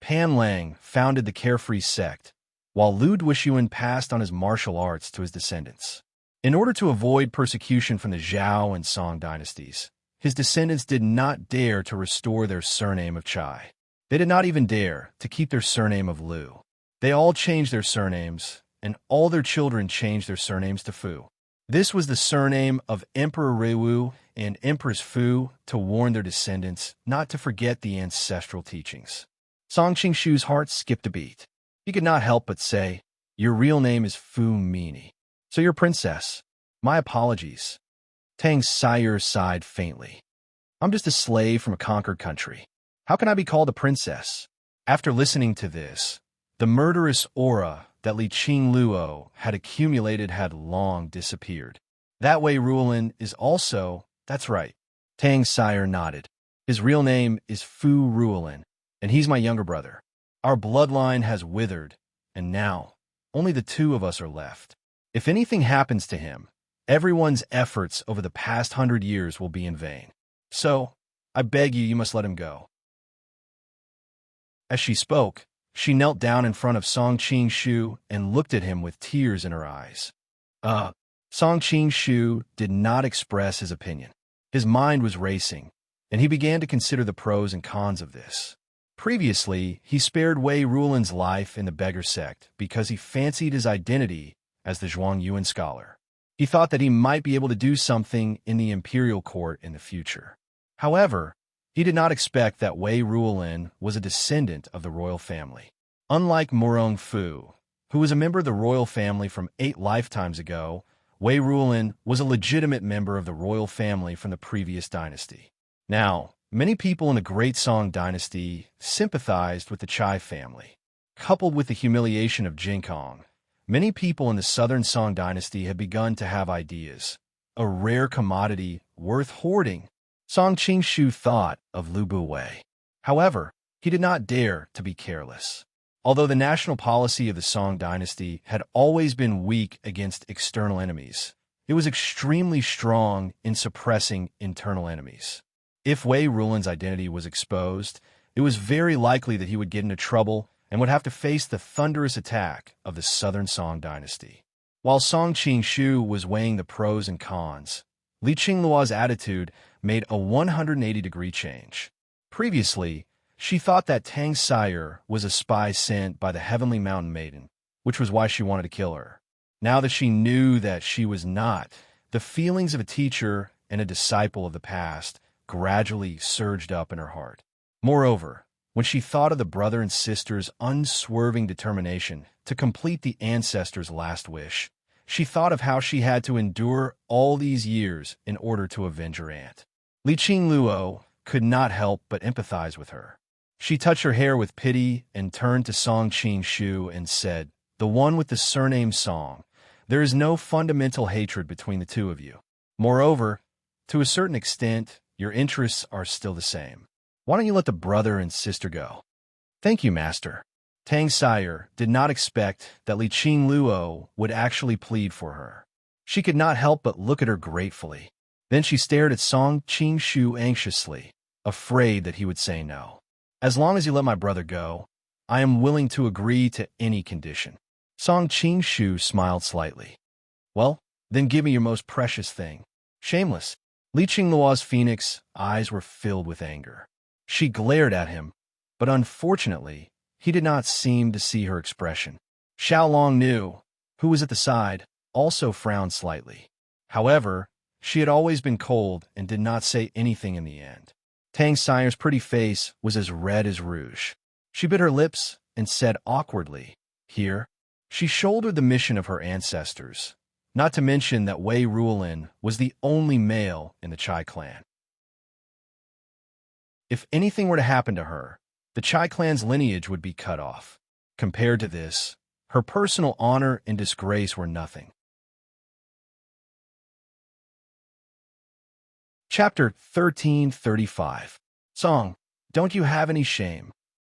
Pan Lang founded the Carefree sect, while Lu Duoxuan passed on his martial arts to his descendants. In order to avoid persecution from the Zhao and Song dynasties, his descendants did not dare to restore their surname of Chai. They did not even dare to keep their surname of Lu. They all changed their surnames, and all their children changed their surnames to Fu. This was the surname of Emperor Reiwu and Empress Fu to warn their descendants not to forget the ancestral teachings. Song Qingshu's heart skipped a beat. He could not help but say, "Your real name is Fu Mini. So you're a princess. My apologies." Tang Sire sighed faintly. "I'm just a slave from a conquered country. How can I be called a princess?" After listening to this, the murderous aura that Li Qingluo had accumulated had long disappeared. "That Wei Ruolin is also..." "That's right." Tang Sire nodded. "His real name is Fu Ruolin, and he's my younger brother. Our bloodline has withered, and now only the 2 of us are left. If anything happens to him, everyone's efforts over the past 100 years will be in vain. So, I beg you must let him go." As she spoke, she knelt down in front of Song Qingshu and looked at him with tears in her eyes. Song Qingshu did not express his opinion. His mind was racing, and he began to consider the pros and cons of this. Previously, he spared Wei Ruolin's life in the beggar sect because he fancied his identity as the Zhuangyuan scholar. He thought that he might be able to do something in the imperial court in the future. However, he did not expect that Wei Ruolin was a descendant of the royal family. Unlike Murong Fu, who was a member of the royal family from 8 lifetimes ago, Wei Ruolin was a legitimate member of the royal family from the previous dynasty. Now, many people in the Great Song dynasty sympathized with the Chai family. Coupled with the humiliation of Jinkong, many people in the Southern Song dynasty had begun to have ideas, a rare commodity worth hoarding. Song Qingshu thought of Lu Buwei. However, he did not dare to be careless. Although the national policy of the Song dynasty had always been weak against external enemies, it was extremely strong in suppressing internal enemies. If Wei Ruolin's identity was exposed, it was very likely that he would get into trouble and would have to face the thunderous attack of the Southern Song dynasty. While Song Qingshu was weighing the pros and cons, Li Qingluo's attitude made a 180-degree change. Previously, She thought that Tang's sire was a spy sent by the heavenly mountain maiden, which was why she wanted to kill her. Now that she knew that she was not, the feelings of a teacher and a disciple of the past gradually surged up in her heart. Moreover, when she thought of the brother and sister's unswerving determination to complete the ancestor's last wish, she thought of how she had to endure all these years in order to avenge her aunt. Li Qingluo could not help but empathize with her. She touched her hair with pity and turned to Song Qingshu and said, "The one with the surname Song, there is no fundamental hatred between the two of you. Moreover, to a certain extent, your interests are still the same. Why don't you let the brother and sister go?" "Thank you, master." Tang's sire did not expect that Li Qingluo would actually plead for her. She could not help but look at her gratefully. Then she stared at Song Qingshu anxiously, afraid that he would say no. "As long as you let my brother go, I am willing to agree to any condition." Song Qingshu smiled slightly. "Well, then give me your most precious thing." Shameless. Li Qingluo's phoenix eyes were filled with anger. She glared at him, but unfortunately, he did not seem to see her expression. Xiao Long Nu, who was at the side, also frowned slightly. However, she had always been cold and did not say anything in the end. Tang's sire's pretty face was as red as rouge. She bit her lips and said awkwardly, "Here." She shouldered the mission of her ancestors, not to mention that Wei Ruolin was the only male in the Chai clan. If anything were to happen to her, the Chai clan's lineage would be cut off. Compared to this, her personal honor and disgrace were nothing. Chapter 1335. Song, don't you have any shame?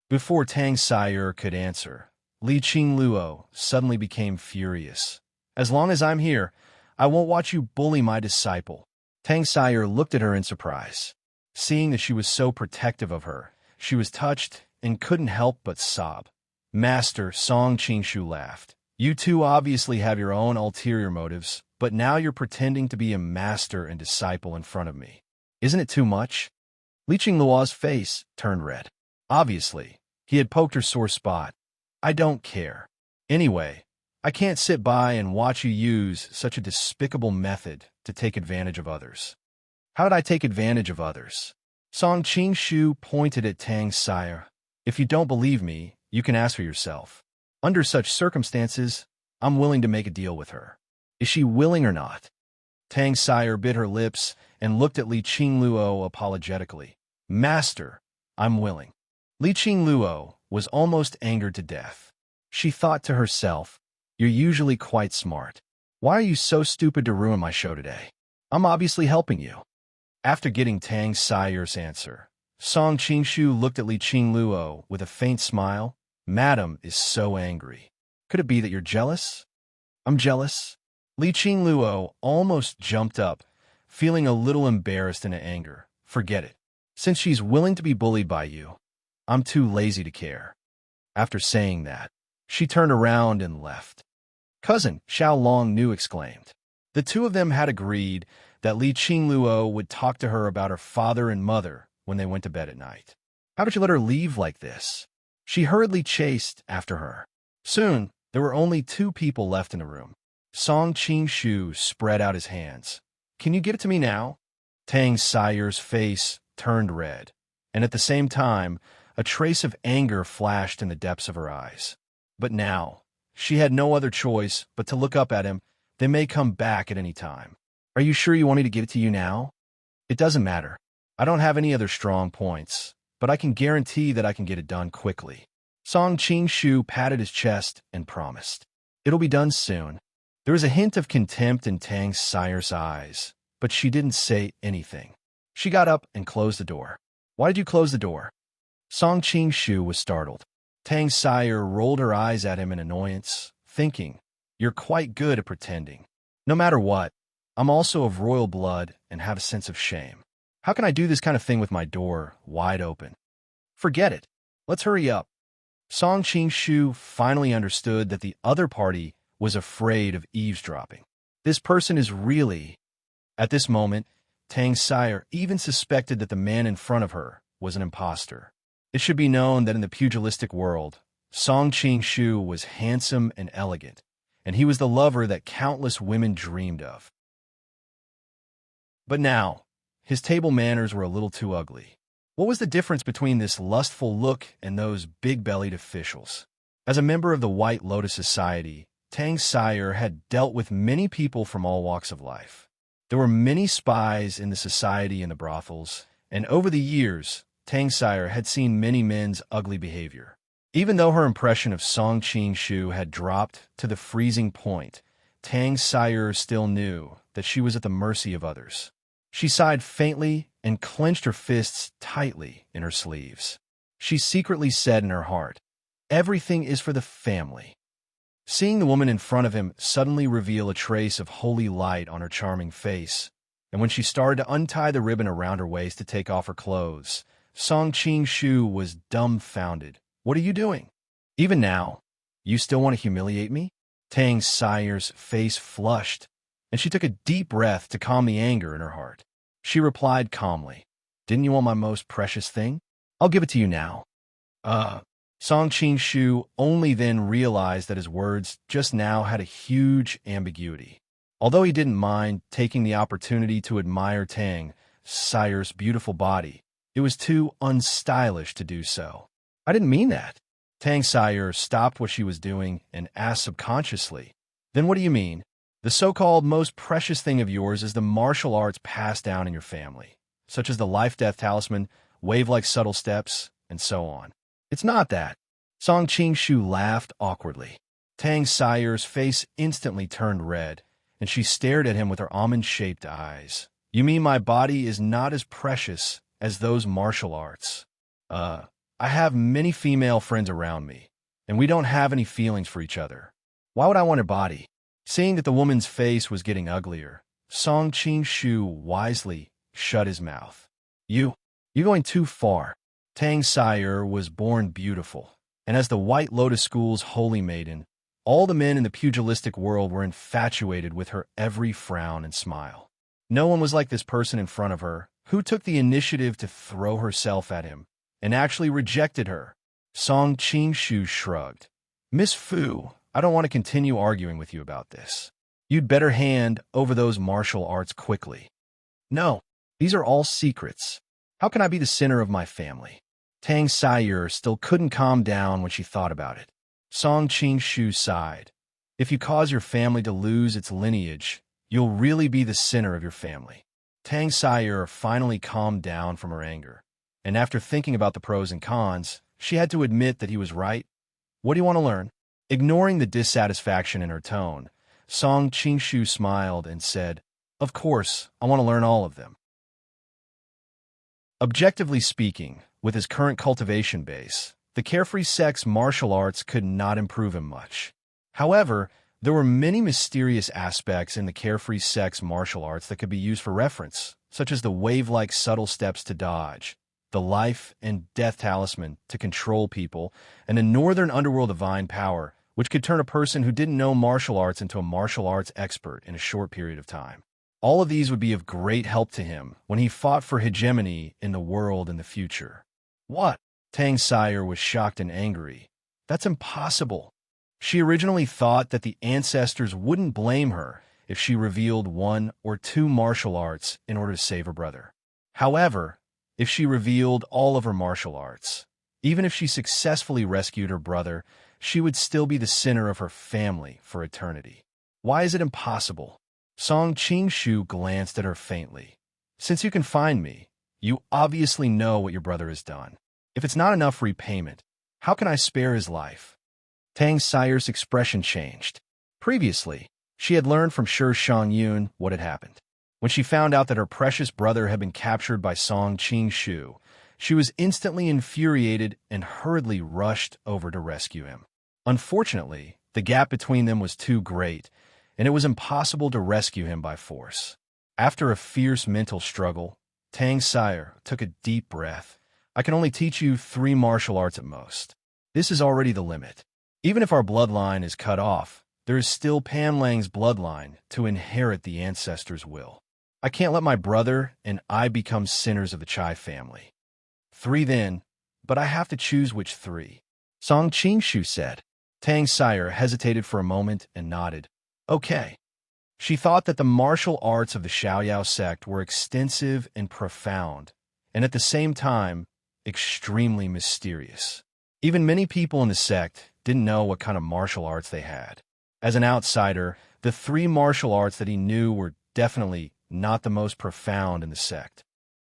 Before Tang's sire could answer, Li Qingluo suddenly became furious. "As long as I'm here, I won't watch you bully my disciple." Tang's sire looked at her in surprise. Seeing that she was so protective of her, she was touched and couldn't help but sob. "Master," Song Qingshu laughed. "You two obviously have your own ulterior motives, but now you're pretending to be a master and disciple in front of me. Isn't it too much?" Li Qingluo's face turned red. Obviously, he had poked her sore spot. "I don't care. Anyway, I can't sit by and watch you use such a despicable method to take advantage of others." "How did I take advantage of others?" Song Qingshu pointed at Tang's sire. "If you don't believe me, you can ask for yourself. Under such circumstances, I'm willing to make a deal with her. Is she willing or not?" Tang's sire bit her lips and looked at Li Qingluo apologetically. "Master, I'm willing." Li Qingluo was almost angered to death. She thought to herself, "You're usually quite smart. Why are you so stupid to ruin my show today? I'm obviously helping you." After getting Tang's sire's answer, Song Qingshu looked at Li Qingluo with a faint smile. "Madam is so angry. Could it be that you're jealous?" "I'm jealous." Li Qingluo almost jumped up, feeling a little embarrassed and anger. "Forget it. Since she's willing to be bullied by you, I'm too lazy to care." After saying that, she turned around and left. "Cousin," Xiao Long Nu exclaimed. The two of them had agreed that Li Qingluo would talk to her about her father and mother when they went to bed at night. "How did you let her leave like this?" She hurriedly chased after her. Soon, there were only two people left in the room. Song Qingshu spread out his hands. "Can you give it to me now?" Tang's sire's face turned red, and at the same time, a trace of anger flashed in the depths of her eyes. But now, she had no other choice but to look up at him. "They may come back at any time." "Are you sure you want me to give it to you now?" "It doesn't matter. I don't have any other strong points, but I can guarantee that I can get it done quickly." Song Qingshu patted his chest and promised. "It'll be done soon." There was a hint of contempt in Tang's sire's eyes, but she didn't say anything. She got up and closed the door. "Why did you close the door?" Song Qingshu was startled. Tang's sire rolled her eyes at him in annoyance, thinking, "You're quite good at pretending. No matter what, I'm also of royal blood and have a sense of shame. How can I do this kind of thing with my door wide open?" "Forget it. Let's hurry up." Song Qingshu finally understood that the other party was afraid of eavesdropping. This person is really... At this moment, Tang's sire even suspected that the man in front of her was an imposter. It should be known that in the pugilistic world, Song Shu was handsome and elegant, and he was the lover that countless women dreamed of. But now, his table manners were a little too ugly. What was the difference between this lustful look and those big-bellied officials? As a member of the White Lotus Society, Tang Sire had dealt with many people from all walks of life. There were many spies in the society and the brothels, and over the years, Tang Sire had seen many men's ugly behavior. Even though her impression of Song Shu had dropped to the freezing point, Tang Sire still knew that she was at the mercy of others. She sighed faintly and clenched her fists tightly in her sleeves. She secretly said in her heart, "Everything is for the family." Seeing the woman in front of him suddenly reveal a trace of holy light on her charming face, and when she started to untie the ribbon around her waist to take off her clothes, Song Shu was dumbfounded. "What are you doing? Even now, you still want to humiliate me?" Tang Sire's face flushed, and she took a deep breath to calm the anger in her heart. She replied calmly, "Didn't you want my most precious thing? I'll give it to you now." Song Shu only then realized that his words just now had a huge ambiguity. Although he didn't mind taking the opportunity to admire Tang Sire's beautiful body, it was too unstylish to do so. "I didn't mean that." Tang Sire stopped what she was doing and asked subconsciously, "Then what do you mean? The so-called most precious thing of yours is the martial arts passed down in your family, such as the life-death talisman, wave-like subtle steps, and so on." "It's not that." Song Shu laughed awkwardly. Tang Sire's face instantly turned red, and she stared at him with her almond-shaped eyes. "You mean my body is not as precious as those martial arts?" I have many female friends around me, and we don't have any feelings for each other. Why would I want her body?" Seeing that the woman's face was getting uglier, Song Shu wisely shut his mouth. You're going too far." Tang Sire was born beautiful, and as the White Lotus School's holy maiden, all the men in the pugilistic world were infatuated with her every frown and smile. No one was like this person in front of her, who took the initiative to throw herself at him, and actually rejected her. Song Shu shrugged. "Miss Fu, I don't want to continue arguing with you about this. You'd better hand over those martial arts quickly." "No, these are all secrets. How can I be the center of my family?" Tang Sire still couldn't calm down when she thought about it. Song Shu sighed. "If you cause your family to lose its lineage, you'll really be the center of your family." Tang Sire finally calmed down from her anger, and after thinking about the pros and cons, she had to admit that he was right. "What do you want to learn?" Ignoring the dissatisfaction in her tone, Song Shu smiled and said, "Of course, I want to learn all of them." Objectively speaking, with his current cultivation base, the carefree sex martial arts could not improve him much. However, there were many mysterious aspects in the carefree sex martial arts that could be used for reference, such as the wave-like subtle steps to dodge, the life and death talisman to control people, and a northern underworld divine power, which could turn a person who didn't know martial arts into a martial arts expert in a short period of time. All of these would be of great help to him when he fought for hegemony in the world in the future. "What?" Tang Sire was shocked and angry. "That's impossible." She originally thought that the ancestors wouldn't blame her if she revealed one or two martial arts in order to save her brother. However, if she revealed all of her martial arts, even if she successfully rescued her brother, she would still be the center of her family for eternity. "Why is it impossible?" Song Shu glanced at her faintly. "Since you can find me, you obviously know what your brother has done. If it's not enough repayment, how can I spare his life?" Tang Sire's expression changed. Previously, she had learned from Shang-Yun what had happened. When she found out that her precious brother had been captured by Song Shu, she was instantly infuriated and hurriedly rushed over to rescue him. Unfortunately, the gap between them was too great, and it was impossible to rescue him by force. After a fierce mental struggle, Tang Sire took a deep breath. "I can only teach you 3 martial arts at most. This is already the limit. Even if our bloodline is cut off, there is still Pan Lang's bloodline to inherit the ancestors' will. I can't let my brother and I become sinners of the Chai family. 3 then, but I have to choose which three. Song Qingshu said. Tang Sire hesitated for a moment and nodded. Okay. She thought that the martial arts of the Xiaoyao sect were extensive and profound, and at the same time, extremely mysterious. Even many people in the sect didn't know what kind of martial arts they had. As an outsider, the three martial arts that he knew were definitely not the most profound in the sect.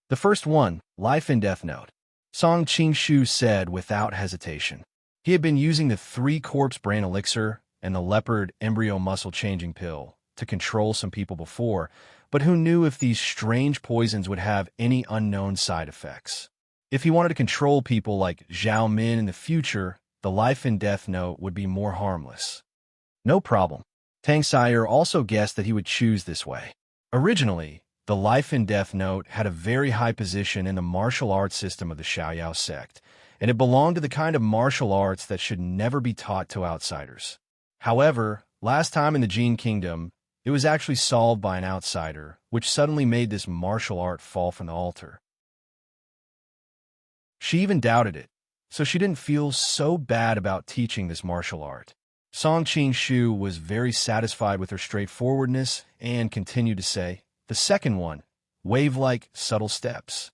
The first one, Life and Death Note. Song Qingshu said without hesitation. He had been using the 3-corpse brain elixir and the leopard embryo muscle-changing pill to control some people before, but who knew if these strange poisons would have any unknown side effects. If he wanted to control people like Zhao Min in the future, the Life and Death Note would be more harmless. No problem. Tang Sire also guessed that he would choose this way. Originally, the Life and Death Note had a very high position in the martial arts system of the Xiaoyao sect, and it belonged to the kind of martial arts that should never be taught to outsiders. However, last time in the Jin Kingdom, it was actually solved by an outsider, which suddenly made this martial art fall from the altar. She even doubted it, so she didn't feel so bad about teaching this martial art. Song Qingshu was very satisfied with her straightforwardness and continued to say, the second one, wave-like subtle steps.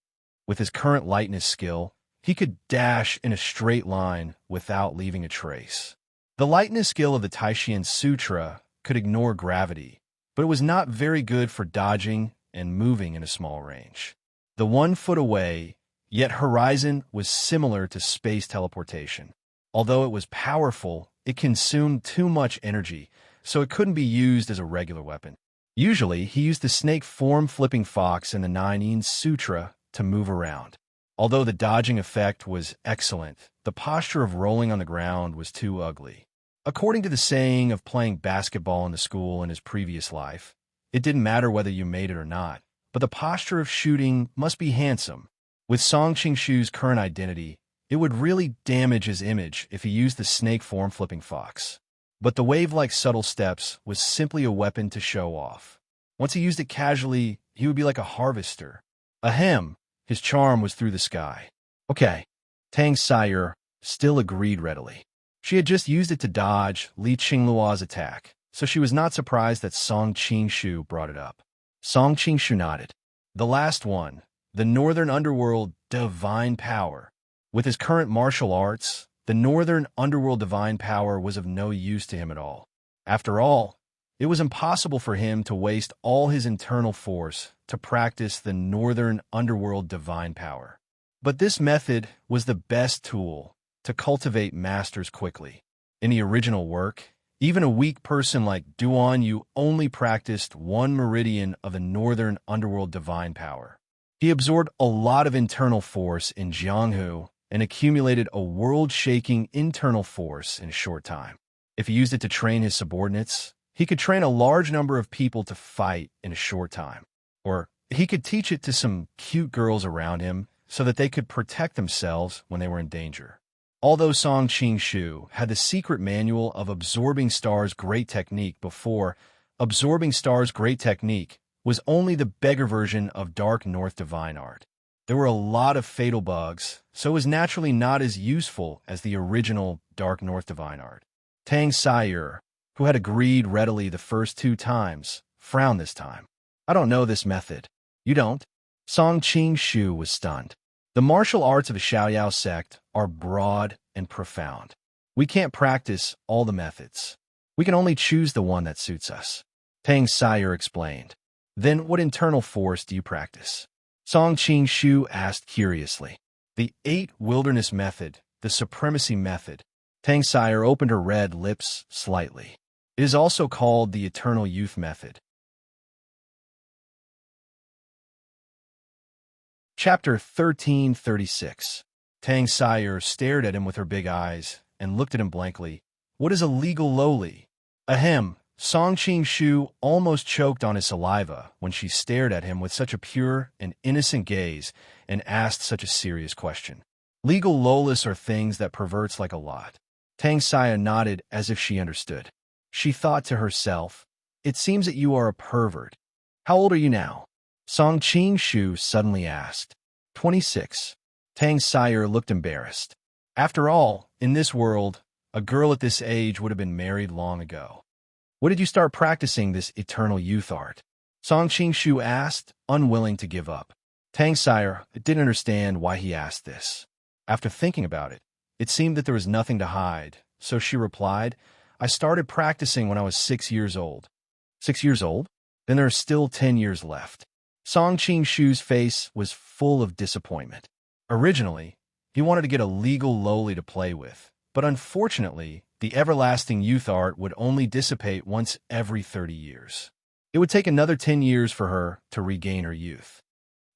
With his current lightness skill, he could dash in a straight line without leaving a trace. The lightness skill of the Taishian Sutra could ignore gravity, but it was not very good for dodging and moving in a small range. The 1 foot away, yet horizon was similar to space teleportation. Although it was powerful, it consumed too much energy, so it couldn't be used as a regular weapon. Usually, he used the snake form flipping fox in the 9-yin Sutra to move around. Although the dodging effect was excellent, the posture of rolling on the ground was too ugly. According to the saying of playing basketball in the school in his previous life, it didn't matter whether you made it or not, but the posture of shooting must be handsome. With Song Qingshu's current identity, it would really damage his image if he used the snake form flipping fox. But the wave-like subtle steps was simply a weapon to show off. Once he used it casually, he would be like a harvester. Ahem, his charm was through the sky. Okay, Tang Sire still agreed readily. She had just used it to dodge Li Qingluo's attack, so she was not surprised that Song Qingshu brought it up. Song Qingshu nodded. The last one, the Northern Underworld Divine Power. With his current martial arts, the Northern Underworld Divine Power was of no use to him at all. After all, it was impossible for him to waste all his internal force to practice the Northern Underworld Divine Power. But this method was the best tool to cultivate masters quickly. In the original work, even a weak person like Duan Yu only practiced 1 meridian of the Northern Underworld Divine Power. He absorbed a lot of internal force in Jianghu and accumulated a world-shaking internal force in a short time. If he used it to train his subordinates, he could train a large number of people to fight in a short time. Or he could teach it to some cute girls around him so that they could protect themselves when they were in danger. Although Song Qingshu had the secret manual of Absorbing Star's Great Technique before, Absorbing Star's Great Technique was only the beggar version of Dark North Divine Art. There were a lot of fatal bugs, so it was naturally not as useful as the original Dark North Divine Art. Tang Sire, who had agreed readily the first 2 times, frowned this time. I don't know this method. You don't? Song Qingshu was stunned. The martial arts of the Xiaoyao sect are broad and profound. We can't practice all the methods. We can only choose the one that suits us. Tang Sire explained. Then what internal force do you practice? Song Qingshu asked curiously. The 8 wilderness method, the supremacy method. Tang Sire opened her red lips slightly. It is also called the eternal youth method. Chapter 1336. Tang Sire stared at him with her big eyes and looked at him blankly. What is a legal lowly? Ahem. Song Qingshu almost choked on his saliva when she stared at him with such a pure and innocent gaze and asked such a serious question. Legal lolas are things that perverts like a lot. Tang Sire nodded as if she understood. She thought to herself, it seems that you are a pervert. How old are you now? Song Qingshu suddenly asked. 26. Tang's sire looked embarrassed. After all, in this world, a girl at this age would have been married long ago. When did you start practicing this eternal youth art? Song Qingshu asked, unwilling to give up. Tang's sire didn't understand why he asked this. After thinking about it, it seemed that there was nothing to hide, so she replied, I started practicing when I was 6 years old. 6 years old? Then there are still 10 years left. Song Qingshu's face was full of disappointment. Originally, he wanted to get a legal loli to play with, but unfortunately, the everlasting youth art would only dissipate once every 30 years. It would take another 10 years for her to regain her youth.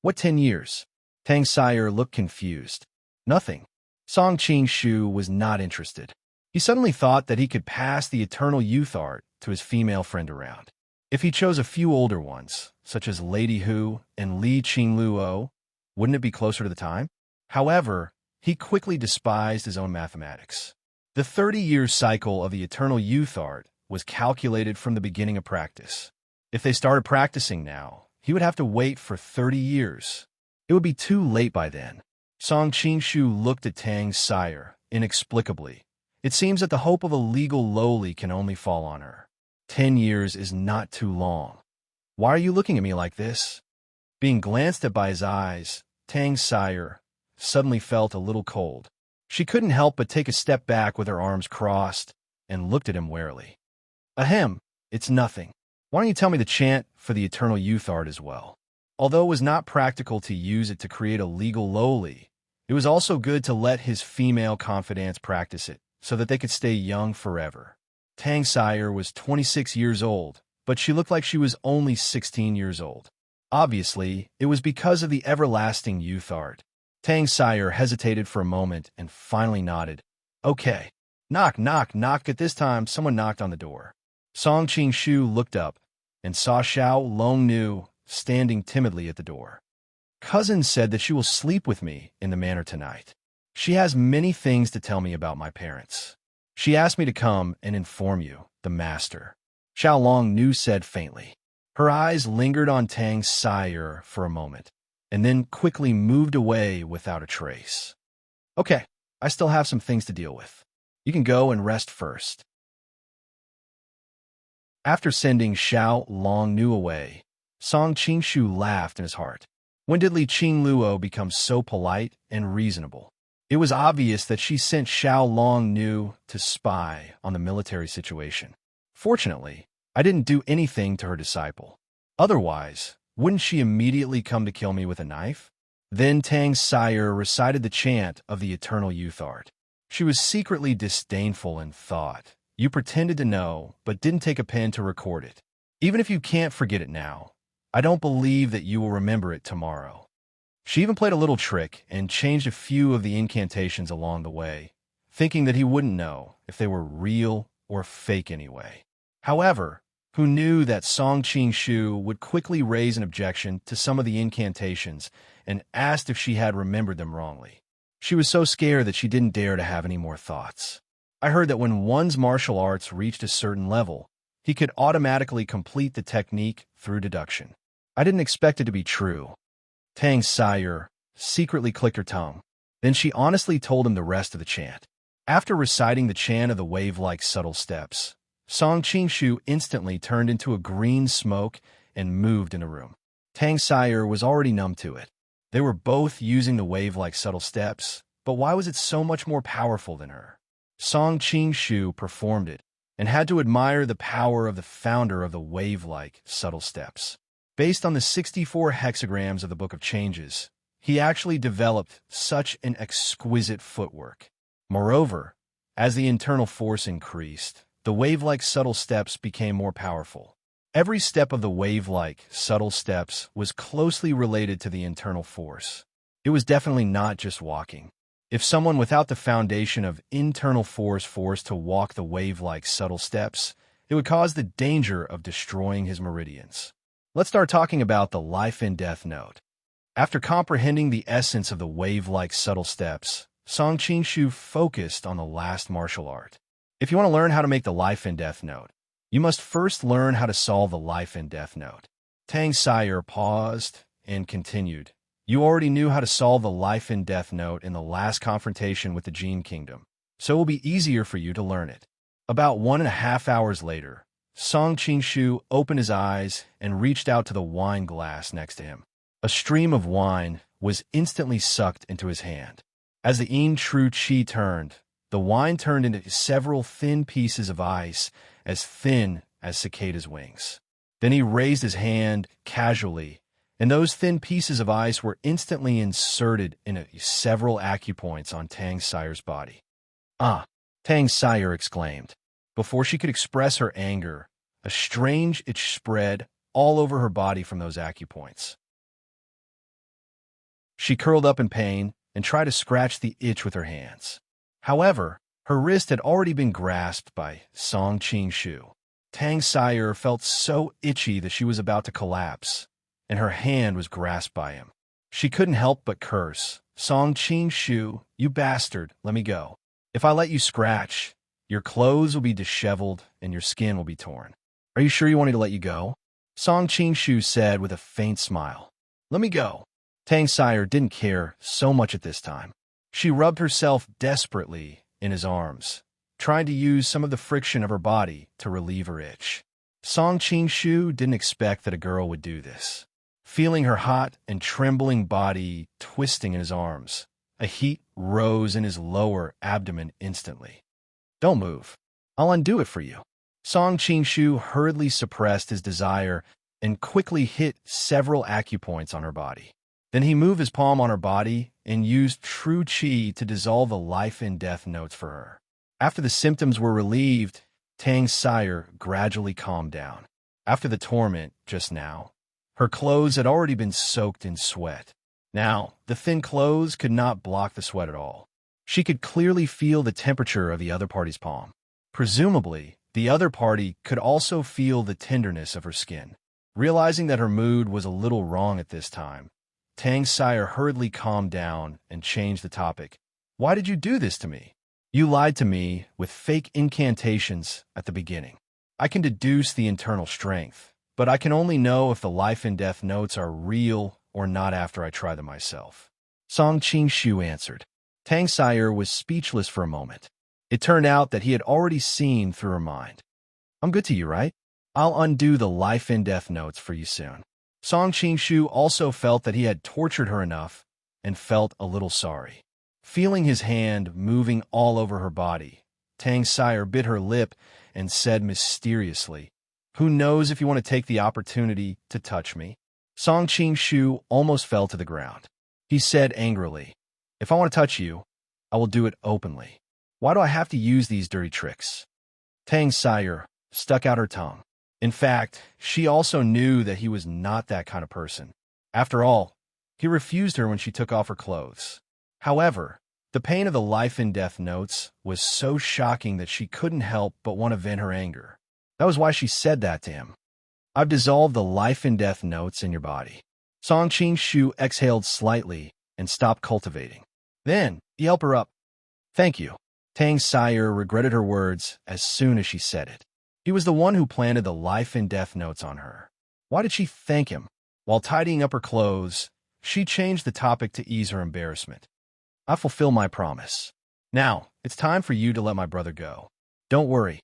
What 10 years? Tang's sire looked confused. Nothing. Song Qingshu was not interested. He suddenly thought that he could pass the eternal youth art to his female friend around. If he chose a few older ones, such as Lady Hu and Li Qingluo, wouldn't it be closer to the time? However, he quickly despised his own mathematics. The 30-year cycle of the eternal youth art was calculated from the beginning of practice. If they started practicing now, he would have to wait for 30 years. It would be too late by then. Song Qingshu looked at Tang's sire, inexplicably. It seems that the hope of a legal loli can only fall on her. 10 years is not too long. Why are you looking at me like this? Being glanced at by his eyes, Tang's sire suddenly felt a little cold. She couldn't help but take a step back with her arms crossed and looked at him warily. Ahem, it's nothing. Why don't you tell me the chant for the eternal youth art as well? Although it was not practical to use it to create a legal loli, it was also good to let his female confidants practice it so that they could stay young forever. Tang's sire was 26 years old, but she looked like she was only 16 years old. Obviously, it was because of the everlasting youth art. Tang's sire hesitated for a moment and finally nodded. Okay. Knock, knock, knock. At this time, someone knocked on the door. Song Qingshu looked up and saw Xiao Longnu standing timidly at the door. Cousin said that she will sleep with me in the manor tonight. She has many things to tell me about my parents. She asked me to come and inform you, the master. Xiao Longnu said faintly. Her eyes lingered on Tang's sire for a moment, and then quickly moved away without a trace. Okay, I still have some things to deal with. You can go and rest first. After sending Xiao Longnu away, Song Qingshu laughed in his heart. When did Li Qingluo become so polite and reasonable? It was obvious that she sent Xiao Longnu to spy on the military situation. Fortunately, I didn't do anything to her disciple. Otherwise, wouldn't she immediately come to kill me with a knife? Then Tang's sire recited the chant of the eternal youth art. She was secretly disdainful and thought, you pretended to know, but didn't take a pen to record it. Even if you can't forget it now, I don't believe that you will remember it tomorrow. She even played a little trick and changed a few of the incantations along the way, thinking that he wouldn't know if they were real or fake anyway. However, who knew that Song Qingshu would quickly raise an objection to some of the incantations and asked if she had remembered them wrongly. She was so scared that she didn't dare to have any more thoughts. I heard that when one's martial arts reached a certain level, he could automatically complete the technique through deduction. I didn't expect it to be true. Tang's sire secretly clicked her tongue. Then she honestly told him the rest of the chant. After reciting the chant of the wave-like subtle steps, Song Qingshu instantly turned into a green smoke and moved in a room. Tang's sire was already numb to it. They were both using the wave-like subtle steps, but why was it so much more powerful than her? Song Qingshu performed it and had to admire the power of the founder of the wave-like subtle steps. Based on the 64 hexagrams of the Book of Changes, he actually developed such an exquisite footwork. Moreover, as the internal force increased, the wave-like subtle steps became more powerful. Every step of the wave-like subtle steps was closely related to the internal force. It was definitely not just walking. If someone without the foundation of internal force forced to walk the wave-like subtle steps, it would cause the danger of destroying his meridians. Let's start talking about the life and death note. After comprehending the essence of the wave-like subtle steps, Song Qingshu focused on the last martial art. If you want to learn how to make the life and death note, you must first learn how to solve the life and death note. Tang's sire paused and continued. You already knew how to solve the life and death note in the last confrontation with the Gene Kingdom, so it will be easier for you to learn it. About 1.5 hours later, Song Qingshu opened his eyes and reached out to the wine glass next to him. A stream of wine was instantly sucked into his hand. As the Yin True Qi turned, the wine turned into several thin pieces of ice, as thin as cicadas' wings. Then he raised his hand casually, and those thin pieces of ice were instantly inserted into several acupoints on Tang Sire's body. "Ah!" Tang Sire exclaimed. Before she could express her anger, a strange itch spread all over her body from those acupoints. She curled up in pain and tried to scratch the itch with her hands. However, her wrist had already been grasped by Song Qingshu. Tang Sire felt so itchy that she was about to collapse, and her hand was grasped by him. She couldn't help but curse. "Song Qingshu, you bastard, let me go. If I let you scratch, your clothes will be disheveled and your skin will be torn. Are you sure you want me to let you go?" Song Qingshu said with a faint smile. "Let me go." Tang Sire didn't care so much at this time. She rubbed herself desperately in his arms, trying to use some of the friction of her body to relieve her itch. Song Qingshu didn't expect that a girl would do this. Feeling her hot and trembling body twisting in his arms, a heat rose in his lower abdomen instantly. "Don't move. I'll undo it for you." Song Qingshu hurriedly suppressed his desire and quickly hit several acupoints on her body. Then he moved his palm on her body and used true qi to dissolve the life and death notes for her. After the symptoms were relieved, Tang Sire gradually calmed down. After the torment just now, her clothes had already been soaked in sweat. Now, the thin clothes could not block the sweat at all. She could clearly feel the temperature of the other party's palm. Presumably, the other party could also feel the tenderness of her skin. Realizing that her mood was a little wrong at this time, Tang Sire hurriedly calmed down and changed the topic. "Why did you do this to me? You lied to me with fake incantations at the beginning. I can deduce the internal strength, but I can only know if the life and death notes are real or not after I try them myself." Song Qingshu answered. Tang Sire was speechless for a moment. It turned out that he had already seen through her mind. "I'm good to you, right? I'll undo the life and death notes for you soon." Song Qingshu also felt that he had tortured her enough and felt a little sorry. Feeling his hand moving all over her body, Tang Sire bit her lip and said mysteriously, "Who knows if you want to take the opportunity to touch me?" Song Qingshu almost fell to the ground. He said angrily, "If I want to touch you, I will do it openly. Why do I have to use these dirty tricks?" Tang Sire stuck out her tongue. In fact, she also knew that he was not that kind of person. After all, he refused her when she took off her clothes. However, the pain of the life and death notes was so shocking that she couldn't help but want to vent her anger. That was why she said that to him. "I've dissolved the life and death notes in your body." Song Qingshu exhaled slightly and stopped cultivating. Then he helped her up. "Thank you." Tang Sire regretted her words as soon as she said it. He was the one who planted the life and death notes on her. Why did she thank him? While tidying up her clothes, she changed the topic to ease her embarrassment. "I fulfill my promise. Now, it's time for you to let my brother go. Don't worry.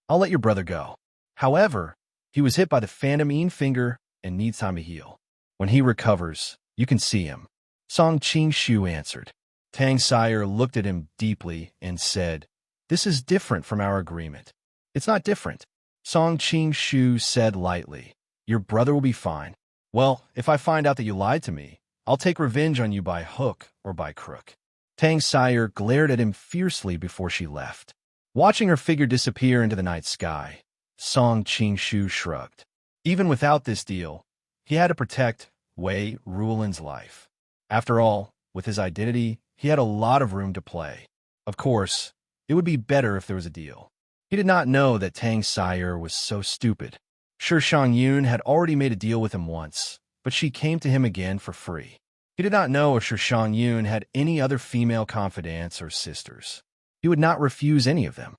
I'll let your brother go. However, he was hit by the phantom Yin finger and needs time to heal. When he recovers, you can see him." Song Qingshu answered. Tang Sire looked at him deeply and said, "This is different from our agreement." "It's not different," Song Qingshu said lightly. "Your brother will be fine. Well, if I find out that you lied to me, I'll take revenge on you by hook or by crook." Tang Sire glared at him fiercely before she left. Watching her figure disappear into the night sky, Song Qingshu shrugged. Even without this deal, he had to protect Wei Ruolin's life. After all, with his identity, he had a lot of room to play. Of course, it would be better if there was a deal. He did not know that Tang Sire was so stupid. Sure, Shangyun had already made a deal with him once, but she came to him again for free. He did not know if Sure Shangyun had any other female confidants or sisters. He would not refuse any of them.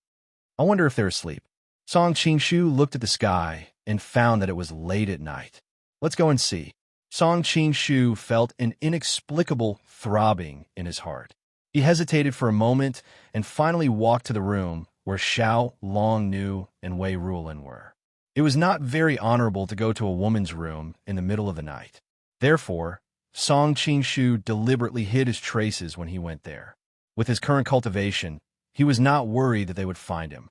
I wonder if they're asleep. Song Qingshu looked at the sky and found that it was late at night. Let's go and see. Song Qing-shu felt an inexplicable throbbing in his heart. He hesitated for a moment and finally walked to the room where Xiao Longnu and Wei Rulin were. It was not very honorable to go to a woman's room in the middle of the night. Therefore, Song Qing-shu deliberately hid his traces when he went there. With his current cultivation, he was not worried that they would find him.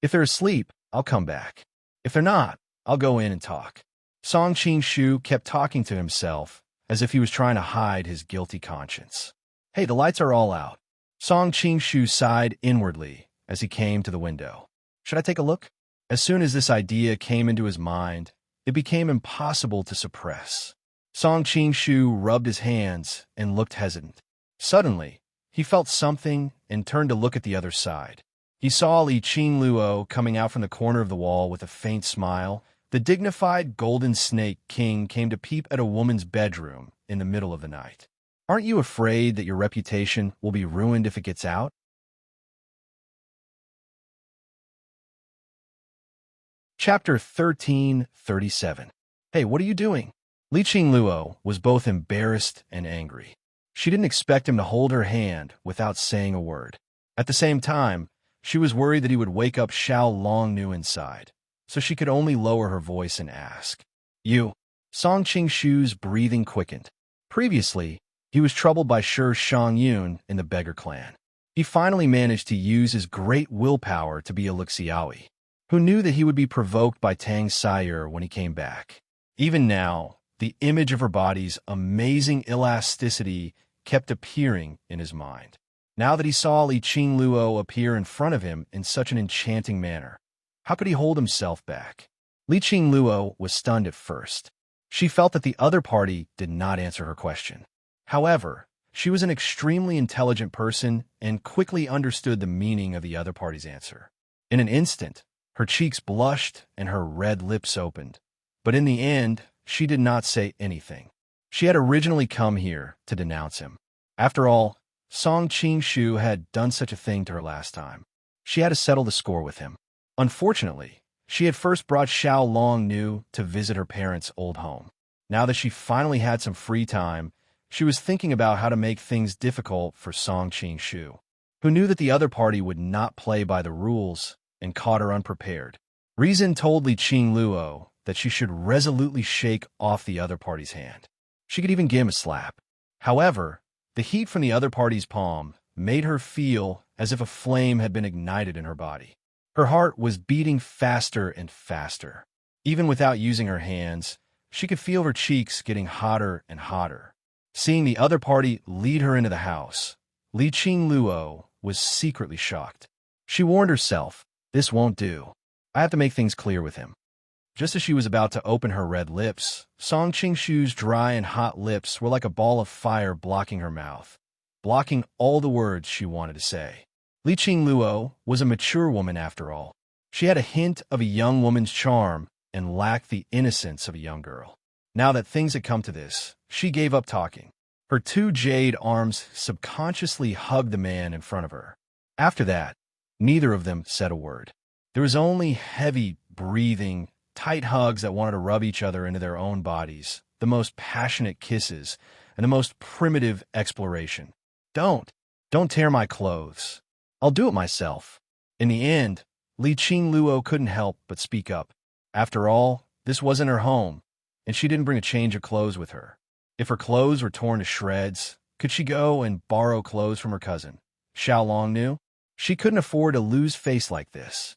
If they're asleep, I'll come back. If they're not, I'll go in and talk. Song Qing-shu kept talking to himself as if he was trying to hide his guilty conscience. Hey, the lights are all out. Song Qing-shu sighed inwardly as he came to the window. Should I take a look? As soon as this idea came into his mind, it became impossible to suppress. Song Qing-shu rubbed his hands and looked hesitant. Suddenly, he felt something and turned to look at the other side. He saw Li Qingluo coming out from the corner of the wall with a faint smile. The dignified Golden Snake King came to peep at a woman's bedroom in the middle of the night. Aren't you afraid that your reputation will be ruined if it gets out? Chapter 1337. Hey, what are you doing? Li Qingluo was both embarrassed and angry. She didn't expect him to hold her hand without saying a word. At the same time, she was worried that he would wake up Xiao Longnu inside, so she could only lower her voice and ask, You? Song Qing-shu's breathing quickened. Previously, he was troubled by Shi Shangyun in the beggar clan. He finally managed to use his great willpower to be a Lixiaoyi, who knew that he would be provoked by Tang Sire when he came back. Even now, the image of her body's amazing elasticity kept appearing in his mind. Now that he saw Li Qingluo appear in front of him in such an enchanting manner, how could he hold himself back? Li Qingluo was stunned at first. She felt that the other party did not answer her question. However, she was an extremely intelligent person and quickly understood the meaning of the other party's answer. In an instant, her cheeks blushed and her red lips opened. But in the end, she did not say anything. She had originally come here to denounce him. After all, Song Qing-shu had done such a thing to her last time. She had to settle the score with him. Unfortunately, she had first brought Xiao Longnu to visit her parents' old home. Now that she finally had some free time, she was thinking about how to make things difficult for Song Qing-shu, who knew that the other party would not play by the rules and caught her unprepared. Reason told Li Qingluo that she should resolutely shake off the other party's hand. She could even give him a slap. However, the heat from the other party's palm made her feel as if a flame had been ignited in her body. Her heart was beating faster and faster. Even without using her hands, she could feel her cheeks getting hotter and hotter. Seeing the other party lead her into the house, Li Qingluo was secretly shocked. She warned herself, this won't do. I have to make things clear with him. Just as she was about to open her red lips, Song Qing-shu's dry and hot lips were like a ball of fire blocking her mouth, blocking all the words she wanted to say. Li Qingluo was a mature woman after all. She had a hint of a young woman's charm and lacked the innocence of a young girl. Now that things had come to this, she gave up talking. Her two jade arms subconsciously hugged the man in front of her. After that, neither of them said a word. There was only heavy breathing, tight hugs that wanted to rub each other into their own bodies, the most passionate kisses, and the most primitive exploration. Don't tear my clothes. I'll do it myself. In the end, Li Qingluo couldn't help but speak up. After all, this wasn't her home, and she didn't bring a change of clothes with her. If her clothes were torn to shreds, could she go and borrow clothes from her cousin, Xiao Longnu? She couldn't afford to lose face like this.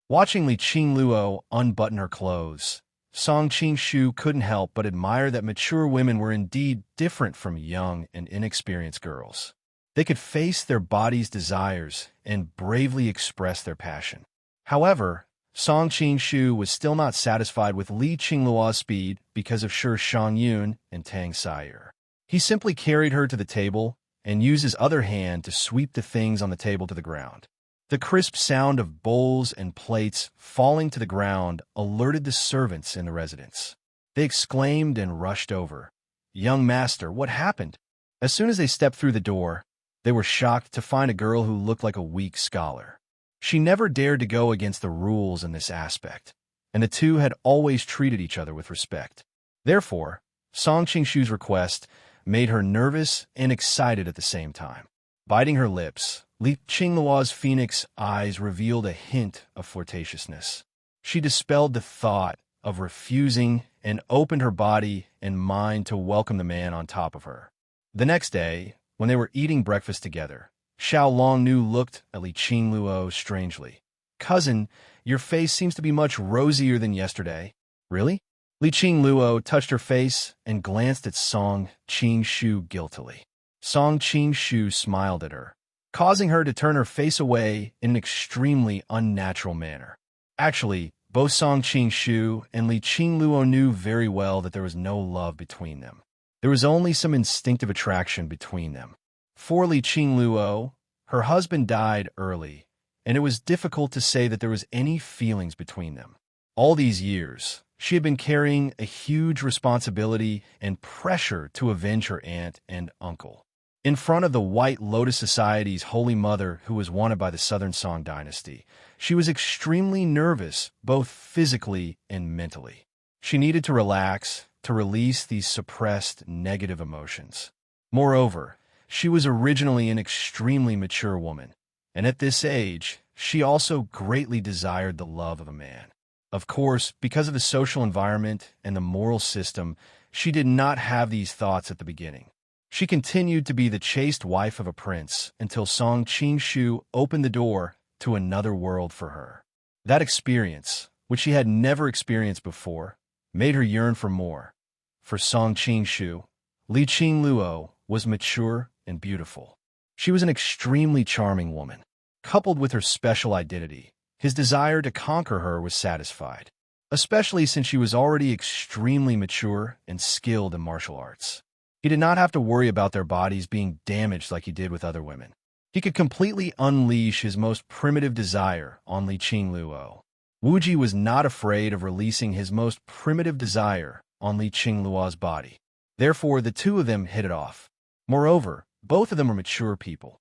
Watching Li Qingluo unbutton her clothes, Song Qing-shu couldn't help but admire that mature women were indeed different from young and inexperienced girls. They could face their body's desires and bravely express their passion. However, Song Qing-shu was still not satisfied with Li Qingluo's speed because of Shi Shangyun and Tang Sire. He simply carried her to the table and used his other hand to sweep the things on the table to the ground. The crisp sound of bowls and plates falling to the ground alerted the servants in the residence. They exclaimed and rushed over. "Young master, what happened?" As soon as they stepped through the door, they were shocked to find a girl who looked like a weak scholar. She never dared to go against the rules in this aspect. and the two had always treated each other with respect. Therefore, Song Qingshu's request made her nervous and excited at the same time. Biting her lips, Li Qingluo's phoenix eyes revealed a hint of flirtatiousness. She dispelled the thought of refusing and opened her body and mind to welcome the man on top of her. The next day, when they were eating breakfast together, Xiao Longnu looked at Li Qingluo strangely. "Cousin, your face seems to be much rosier than yesterday." "Really?" Li Qingluo touched her face and glanced at Song Qingshu guiltily. Song Qingshu smiled at her, causing her to turn her face away in an extremely unnatural manner. Actually, both Song Qingshu and Li Qingluo knew very well that there was no love between them. There was only some instinctive attraction between them. For Li Qingluo, her husband died early, and it was difficult to say that there was any feelings between them. All these years, she had been carrying a huge responsibility and pressure to avenge her aunt and uncle. In front of the White Lotus Society's Holy Mother, who was wanted by the Southern Song dynasty, she was extremely nervous, both physically and mentally. She needed to relax, to release these suppressed negative emotions. Moreover, she was originally an extremely mature woman, and at this age, she also greatly desired the love of a man. Of course, because of the social environment and the moral system, she did not have these thoughts at the beginning. She continued to be the chaste wife of a prince until Song Qingshu opened the door to another world for her. That experience, which she had never experienced before, made her yearn for more. For Song Qingshu, Li Qingluo was mature and beautiful. She was an extremely charming woman. Coupled with her special identity, his desire to conquer her was satisfied, especially since she was already extremely mature and skilled in martial arts. He did not have to worry about their bodies being damaged like he did with other women. He could completely unleash his most primitive desire on Li Qingluo. Wuji was not afraid of releasing his most primitive desire on Li Qingluo's body. Therefore, the two of them hit it off. Moreover, both of them were mature people.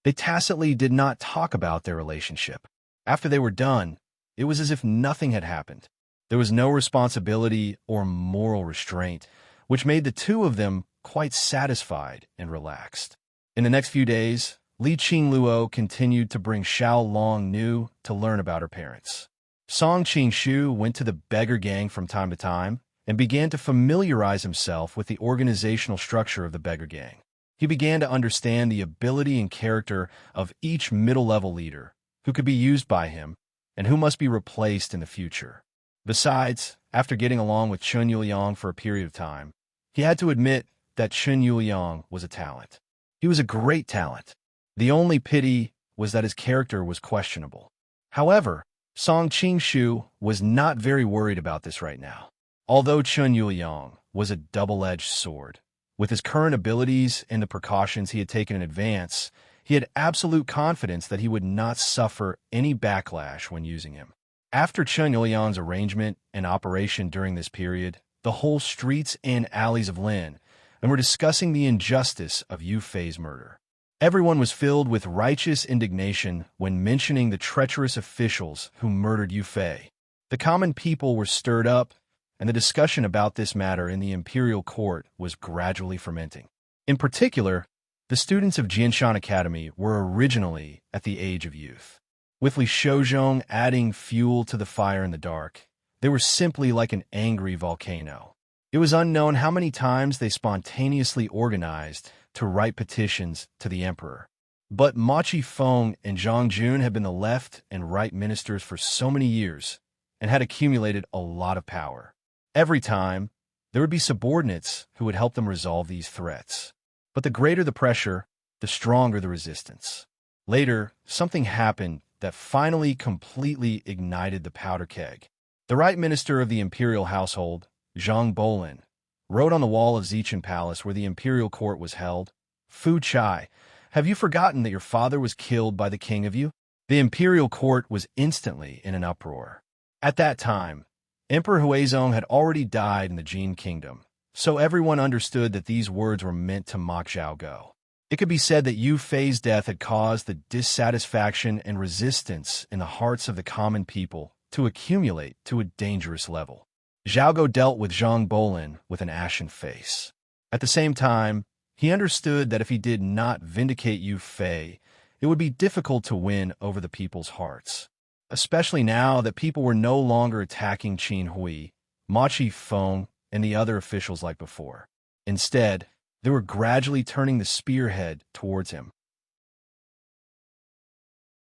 They tacitly did not talk about their relationship. After they were done, it was as if nothing had happened. There was no responsibility or moral restraint, which made the two of them quite satisfied and relaxed. In the next few days, Li Qingluo continued to bring Xiao Longnu to learn about her parents. Song Qingshu went to the beggar gang from time to time and began to familiarize himself with the organizational structure of the beggar gang. He began to understand the ability and character of each middle-level leader who could be used by him and who must be replaced in the future. Besides, after getting along with Chun Yuliang for a period of time, he had to admit that Chun Yuliang was a talent. He was a great talent. The only pity was that his character was questionable. However, Song Qingshu was not very worried about this right now. Although Chun Yuliang was a double-edged sword, with his current abilities and the precautions he had taken in advance, he had absolute confidence that he would not suffer any backlash when using him. After Chun Yuliang's arrangement and operation during this period, the whole streets and alleys of Lin were discussing the injustice of Yu Fei's murder. Everyone was filled with righteous indignation when mentioning the treacherous officials who murdered Yu Fei. The common people were stirred up, and the discussion about this matter in the imperial court was gradually fermenting. In particular, the students of Jianshan Academy were originally at the age of youth. With Li Shouzhong adding fuel to the fire in the dark, they were simply like an angry volcano. It was unknown how many times they spontaneously organized to write petitions to the emperor. But Ma Qifeng and Zhang Jun had been the left and right ministers for so many years and had accumulated a lot of power. Every time, there would be subordinates who would help them resolve these threats. But the greater the pressure, the stronger the resistance. Later, something happened that finally completely ignited the powder keg. The right minister of the imperial household, Zhang Bolin, wrote on the wall of Zichan Palace where the imperial court was held, "Fu Chai, have you forgotten that your father was killed by the king of Yu?" The imperial court was instantly in an uproar. At that time, Emperor Huizong had already died in the Jin kingdom, so everyone understood that these words were meant to mock Zhao Go. It could be said that Yu Fei's death had caused the dissatisfaction and resistance in the hearts of the common people to accumulate to a dangerous level. Zhao dealt with Zhang Bolin with an ashen face. At the same time, he understood that if he did not vindicate Yu Fei, it would be difficult to win over the people's hearts, especially now that people were no longer attacking Qin Hui, Ma Qifeng, and the other officials like before. Instead, they were gradually turning the spearhead towards him.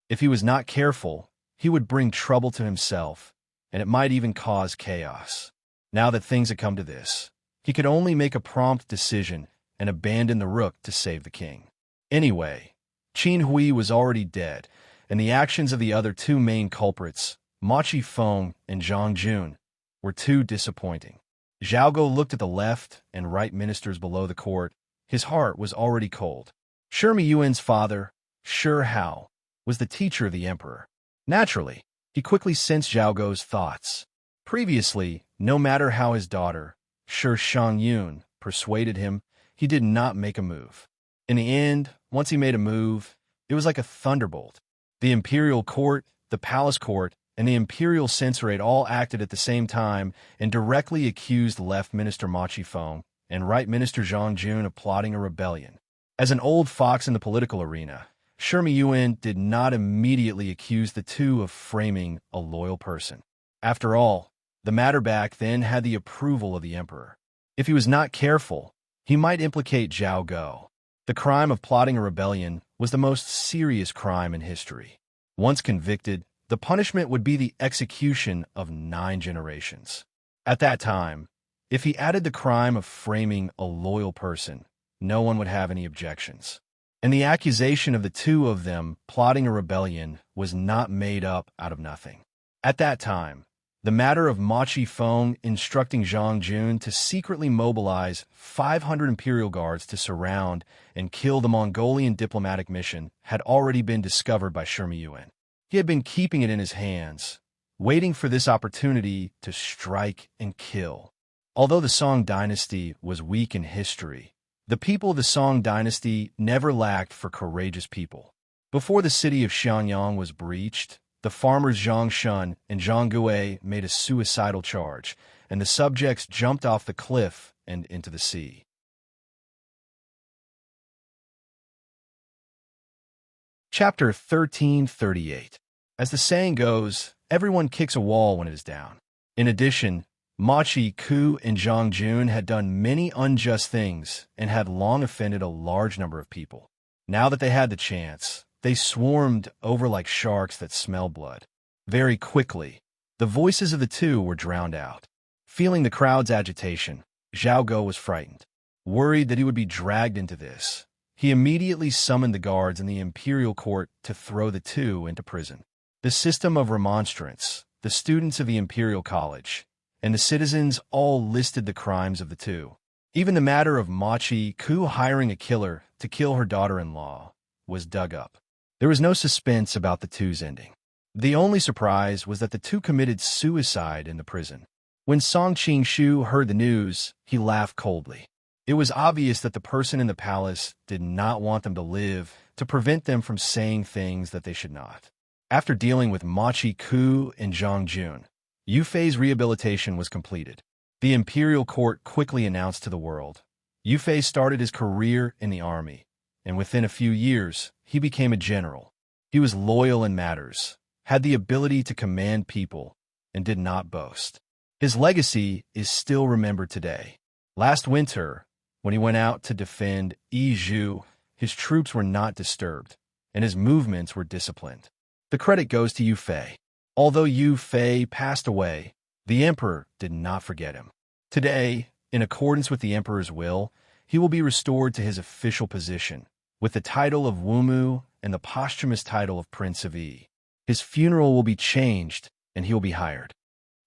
If he was not careful, he would bring trouble to himself, and it might even cause chaos. Now that things had come to this, he could only make a prompt decision and abandon the rook to save the king. Anyway, Qin Hui was already dead, and the actions of the other two main culprits, Ma Qifeng and Zhang Jun, were too disappointing. Zhao Go looked at the left and right ministers below the court. His heart was already cold. Shi Miyuan's father, Shi Hao, was the teacher of the emperor. Naturally, he quickly sensed Zhao Go's thoughts. Previously, no matter how his daughter, Shi Shangyun, persuaded him, he did not make a move. In the end, once he made a move, it was like a thunderbolt. The imperial court, the palace court, and the imperial censorate all acted at the same time and directly accused left minister Ma Qifeng and right minister Zhang Jun of plotting a rebellion. As an old fox in the political arena, Shi Miyuan did not immediately accuse the two of framing a loyal person. After all, the matter back then had the approval of the emperor. If he was not careful, he might implicate Zhao Go. The crime of plotting a rebellion was the most serious crime in history. Once convicted, the punishment would be the execution of 9 generations. At that time, if he added the crime of framing a loyal person, no one would have any objections. And the accusation of the two of them plotting a rebellion was not made up out of nothing. At that time, the matter of Ma Qifeng instructing Zhang Jun to secretly mobilize 500 imperial guards to surround and kill the Mongolian diplomatic mission had already been discovered by Shi Miyuan. He had been keeping it in his hands, waiting for this opportunity to strike and kill. Although the Song dynasty was weak in history, the people of the Song dynasty never lacked for courageous people. Before the city of Xianyang was breached, the farmers Zhang Shun and Zhang Gui made a suicidal charge, and the subjects jumped off the cliff and into the sea. Chapter 1338. As the saying goes, everyone kicks a wall when it is down. In addition, Ma Qi and Zhang Jun had done many unjust things and had long offended a large number of people. Now that they had the chance, they swarmed over like sharks that smell blood. Very quickly, the voices of the two were drowned out. Feeling the crowd's agitation, Zhao Go was frightened. Worried that he would be dragged into this, he immediately summoned the guards in the imperial court to throw the two into prison. The system of remonstrance, the students of the imperial college, and the citizens all listed the crimes of the two. Even the matter of Ma Qi hiring a killer to kill her daughter-in-law was dug up. There was no suspense about the two's ending. The only surprise was that the two committed suicide in the prison. When Song Qingshu heard the news, he laughed coldly. It was obvious that the person in the palace did not want them to live to prevent them from saying things that they should not. After dealing with Ma Qi and Zhang Jun, Yu Fei's rehabilitation was completed. The imperial court quickly announced to the world. Yu Fei started his career in the army, and within a few years, he became a general. He was loyal in matters, had the ability to command people, and did not boast. His legacy is still remembered today. Last winter, when he went out to defend Yizhou, his troops were not disturbed, and his movements were disciplined. The credit goes to Yu Fei. Although Yu Fei passed away, the emperor did not forget him. Today, in accordance with the emperor's will, he will be restored to his official position, with the title of Wumu and the posthumous title of Prince of Yi. His funeral will be changed, and he will be hired.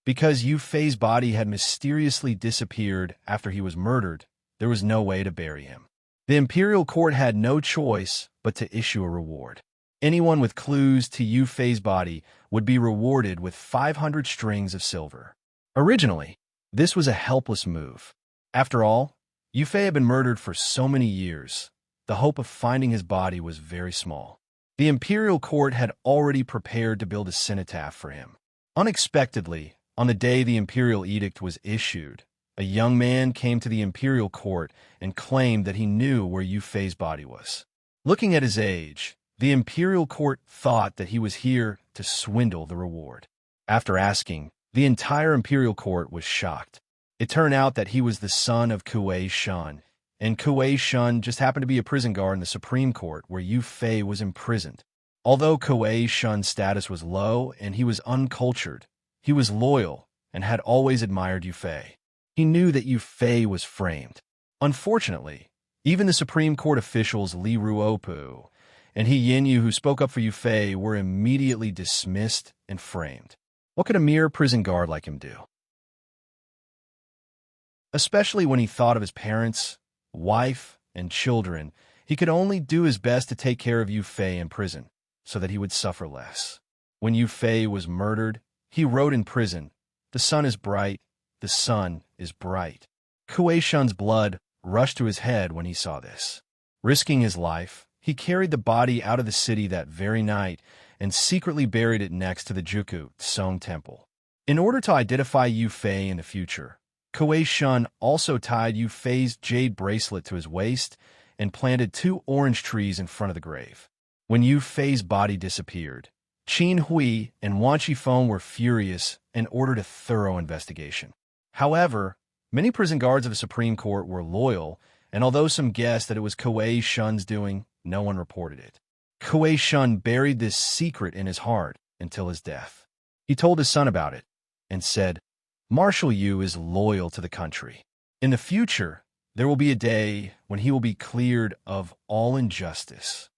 Because Yu Fei's body had mysteriously disappeared after he was murdered, there was no way to bury him. The imperial court had no choice but to issue a reward. Anyone with clues to Yu Fei's body would be rewarded with 500 strings of silver. Originally, this was a helpless move. After all, Yu Fei had been murdered for so many years. the hope of finding his body was very small. The imperial court had already prepared to build a cenotaph for him. Unexpectedly, on the day the imperial edict was issued, a young man came to the imperial court and claimed that he knew where Yu Fei's body was. Looking at his age, the imperial court thought that he was here to swindle the reward. After asking, the entire imperial court was shocked. It turned out that he was the son of Kuei Shun, and Kuei Shun just happened to be a prison guard in the Supreme Court where Yu Fei was imprisoned. Although Kuei Shun's status was low and he was uncultured, he was loyal and had always admired Yu Fei. He knew that Yu Fei was framed. Unfortunately, even the Supreme Court officials Li Ruopu and He Yinyu, who spoke up for Yu Fei, were immediately dismissed and framed. What could a mere prison guard like him do? Especially when he thought of his parents, wife, and children, he could only do his best to take care of Yu Fei in prison, so that he would suffer less. When Yu Fei was murdered, he wrote in prison, "The sun is bright, the sun is bright." Kuei Shun's blood rushed to his head when he saw this. Risking his life, he carried the body out of the city that very night and secretly buried it next to the Juku Song Temple. In order to identify Yu Fei in the future, Kuei Shun also tied Yu Fei's jade bracelet to his waist and planted 2 orange trees in front of the grave. When Yu Fei's body disappeared, Qin Hui and Wan Qifeng were furious and ordered a thorough investigation. However, many prison guards of the Supreme Court were loyal, and although some guessed that it was Kuei Shun's doing, no one reported it. Kuei Shun buried this secret in his heart until his death. He told his son about it and said, "Marshal Yu is loyal to the country. In the future, there will be a day when he will be cleared of all injustice."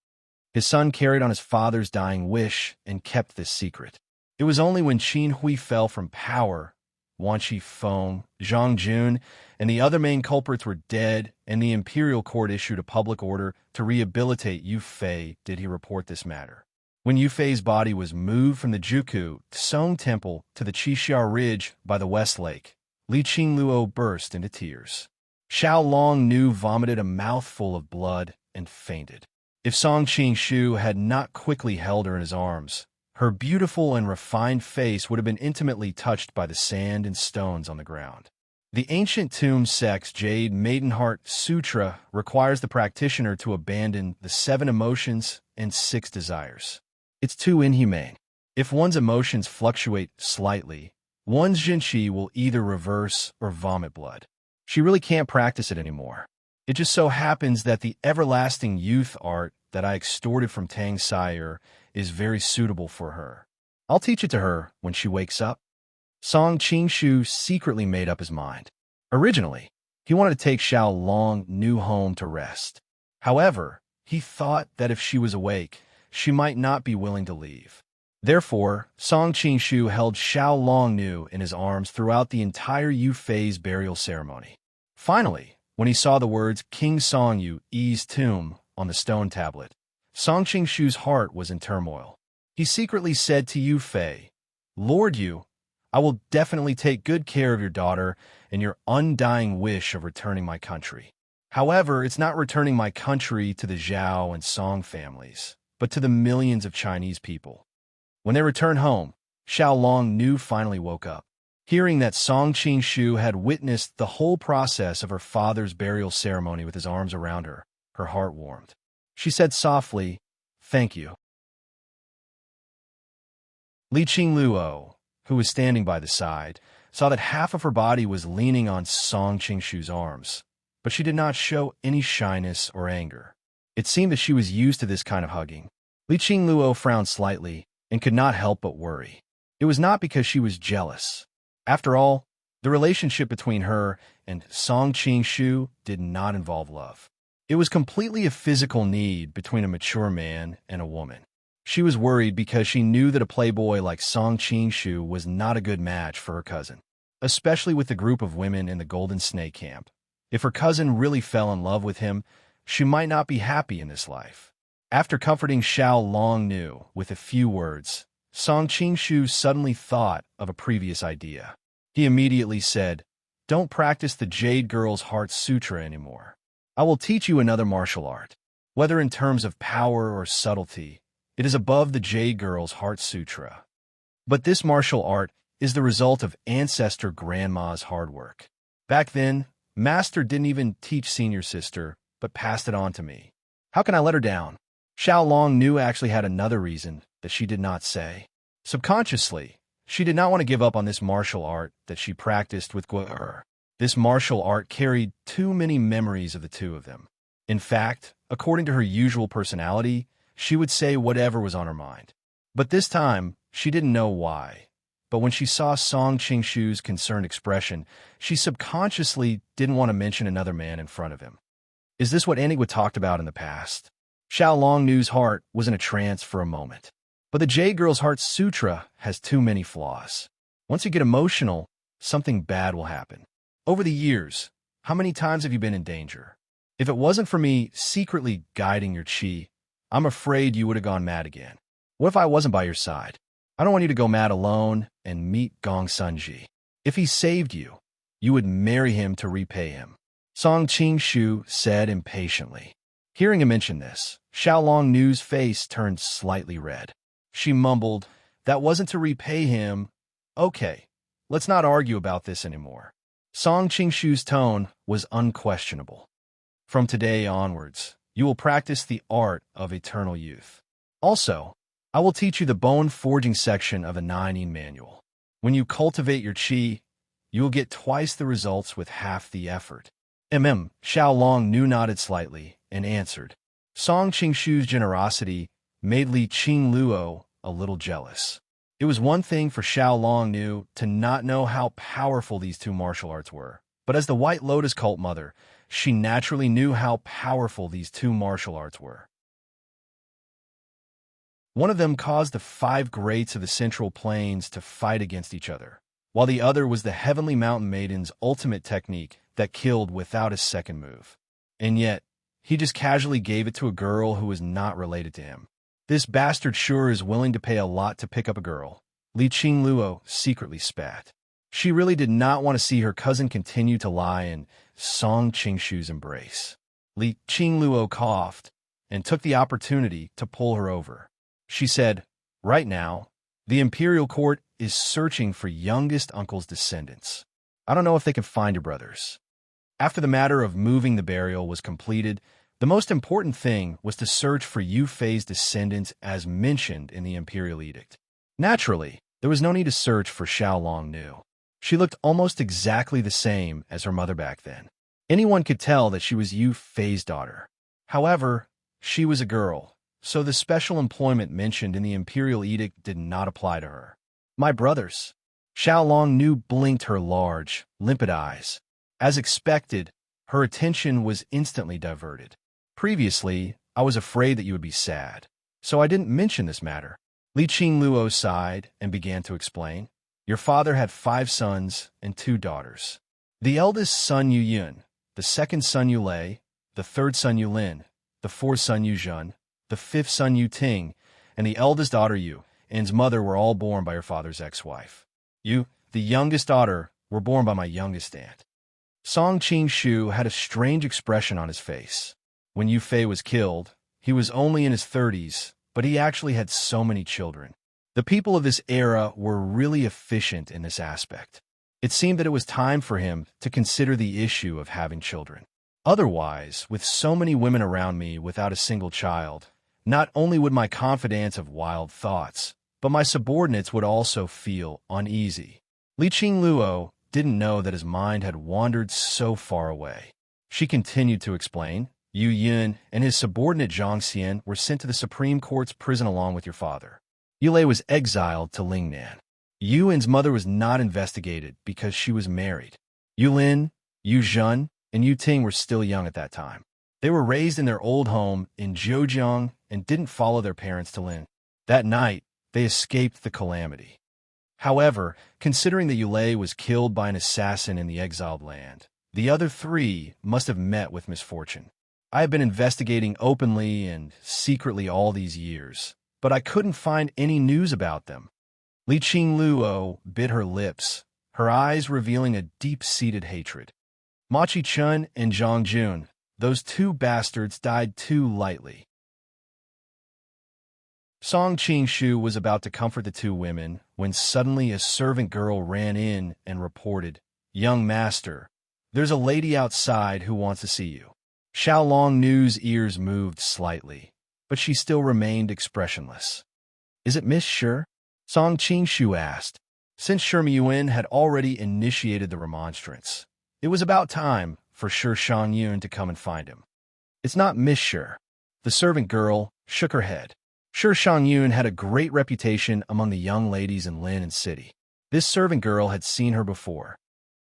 His son carried on his father's dying wish and kept this secret. It was only when Qin Hui fell from power, Wan Qifeng, Zhang Jun, and the other main culprits were dead, and the imperial court issued a public order to rehabilitate Yu Fei did he report this matter. When Yu Fei's body was moved from the Juku Song Temple to the Qixia Ridge by the West Lake, Li Qingluo burst into tears. Xiao Longnu vomited a mouthful of blood and fainted. If Song Qingshu had not quickly held her in his arms, her beautiful and refined face would have been intimately touched by the sand and stones on the ground. The ancient tomb sect's Jade Maidenheart Sutra requires the practitioner to abandon the 7 emotions and 6 desires. It's too inhumane. If one's emotions fluctuate slightly, one's jinqi will either reverse or vomit blood. She really can't practice it anymore. It just so happens that the everlasting youth art that I extorted from Tang Sire is very suitable for her. I'll teach it to her when she wakes up. Song Qingshu secretly made up his mind. Originally, he wanted to take Xiao Longnu home to rest. However, he thought that if she was awake, she might not be willing to leave. Therefore, Song Qingshu held Xiao Longnu in his arms throughout the entire Yu Fei's burial ceremony. Finally, when he saw the words King Song Yu's tomb on the stone tablet, Song Qingshu's heart was in turmoil. He secretly said to Yu Fei, "Lord Yu, I will definitely take good care of your daughter and your undying wish of returning my country. However, it's not returning my country to the Zhao and Song families, but to the millions of Chinese people." When they returned home, Xiao Longnu finally woke up. Hearing that Song Qingshu had witnessed the whole process of her father's burial ceremony with his arms around her, her heart warmed. She said softly, "Thank you." Li Qingluo, who was standing by the side, saw that half of her body was leaning on Song Qingshu's arms, but she did not show any shyness or anger. It seemed that she was used to this kind of hugging. Li Qingluo frowned slightly and could not help but worry. It was not because she was jealous. After all, the relationship between her and Song Qingshu did not involve love. It was completely a physical need between a mature man and a woman. She was worried because she knew that a playboy like Song Qingshu was not a good match for her cousin, especially with the group of women in the Golden Snake Camp. If her cousin really fell in love with him, she might not be happy in this life. After comforting Xiao Longnu with a few words, Song Qingshu suddenly thought of a previous idea. He immediately said, "Don't practice the Jade Girl's Heart Sutra anymore. I will teach you another martial art." Whether in terms of power or subtlety, it is above the Jade Girl's Heart Sutra. But this martial art is the result of ancestor grandma's hard work. Back then, Master didn't even teach senior sister, but passed it on to me. How can I let her down? Xiao Long Nu actually had another reason that she did not say. Subconsciously, she did not want to give up on this martial art that she practiced with Guo. This martial art carried too many memories of the two of them. In fact, according to her usual personality, she would say whatever was on her mind. But this time, she didn't know why. But when she saw Song Qingshu's concerned expression, she subconsciously didn't want to mention another man in front of him. Is this what Annie would talked about in the past? Xiao Long Nu's heart was in a trance for a moment. But the Jade Girl's Heart Sutra has too many flaws. Once you get emotional, something bad will happen. Over the years, how many times have you been in danger? If it wasn't for me secretly guiding your chi, I'm afraid you would have gone mad again. What if I wasn't by your side? I don't want you to go mad alone and meet Gong Sunji. If he saved you, you would marry him to repay him. Song Qingshu said impatiently. Hearing him mention this, Xiao Long Nu's face turned slightly red. She mumbled, that wasn't to repay him. Okay, let's not argue about this anymore. Song Qingshu's tone was unquestionable. From today onwards, you will practice the art of eternal youth. Also, I will teach you the bone forging section of a 9-yin manual. When you cultivate your chi, you will get twice the results with half the effort. Xiao Long Nu nodded slightly and answered. Song Qingshu's generosity made Li Qingluo a little jealous. It was one thing for Xiao Long Nu to not know how powerful these two martial arts were, but as the White Lotus cult mother, she naturally knew how powerful these two martial arts were. One of them caused the 5 greats of the Central Plains to fight against each other, while the other was the Heavenly Mountain Maiden's ultimate technique that killed without a second move. And yet, he just casually gave it to a girl who was not related to him. This bastard sure is willing to pay a lot to pick up a girl. Li Qingluo secretly spat. She really did not want to see her cousin continue to lie in Song Qingshu's embrace. Li Qingluo coughed and took the opportunity to pull her over. She said, right now, the imperial court is searching for youngest uncle's descendants. I don't know if they can find your brothers. After the matter of moving the burial was completed, the most important thing was to search for Yu Fei's descendants as mentioned in the imperial edict. Naturally, there was no need to search for Xiao Long Nu. She looked almost exactly the same as her mother back then. Anyone could tell that she was Yu Fei's daughter. However, she was a girl, so the special employment mentioned in the imperial edict did not apply to her. My brothers. Xiao Long Nu blinked her large, limpid eyes. As expected, her attention was instantly diverted. Previously, I was afraid that you would be sad, so I didn't mention this matter. Li Qingluo sighed and began to explain. Your father had 5 sons and 2 daughters. The eldest son Yu Yun, the second son Yu Lei, the third son Yu Lin, the fourth son Yu Zhen, the 5th son Yu Ting, and the eldest daughter Yu An's mother were all born by her father's ex-wife. You, the youngest daughter, were born by my youngest aunt. Song Qingshu had a strange expression on his face. When Yu Fei was killed, he was only in his 30s, but he actually had so many children. The people of this era were really efficient in this aspect. It seemed that it was time for him to consider the issue of having children. Otherwise, with so many women around me without a single child, not only would my confidants have wild thoughts, but my subordinates would also feel uneasy. Li Qingluo didn't know that his mind had wandered so far away. She continued to explain, Yu Yun and his subordinate Zhang Xian were sent to the Supreme Court's prison along with your father. Yu Lei was exiled to Lingnan. Yu An's mother was not investigated because she was married. Yu Lin, Yu Zhen, and Yu Ting were still young at that time. They were raised in their old home in Zhejiang and didn't follow their parents to Lin. That night, they escaped the calamity. However, considering that Yu Lei was killed by an assassin in the exiled land, the other 3 must have met with misfortune. I have been investigating openly and secretly all these years, but I couldn't find any news about them. Li Qingluo bit her lips, her eyes revealing a deep-seated hatred. Ma Chi-chun and Zhang Jun, Those two bastards died too lightly. Song Qing-shu was about to comfort the two women when suddenly a servant girl ran in and reported, "Young master, there's a lady outside who wants to see you." Xiao Long Nu's ears moved slightly, but she still remained expressionless. "Is it Miss Shi?" Song Qing-shu asked. Since Shi Miyuan had already initiated the remonstrance, it was about time for Shi Shangyun to come and find him. "It's not Miss Shi." The servant girl shook her head. Shi Shangyun had a great reputation among the young ladies in Lin and City. This servant girl had seen her before.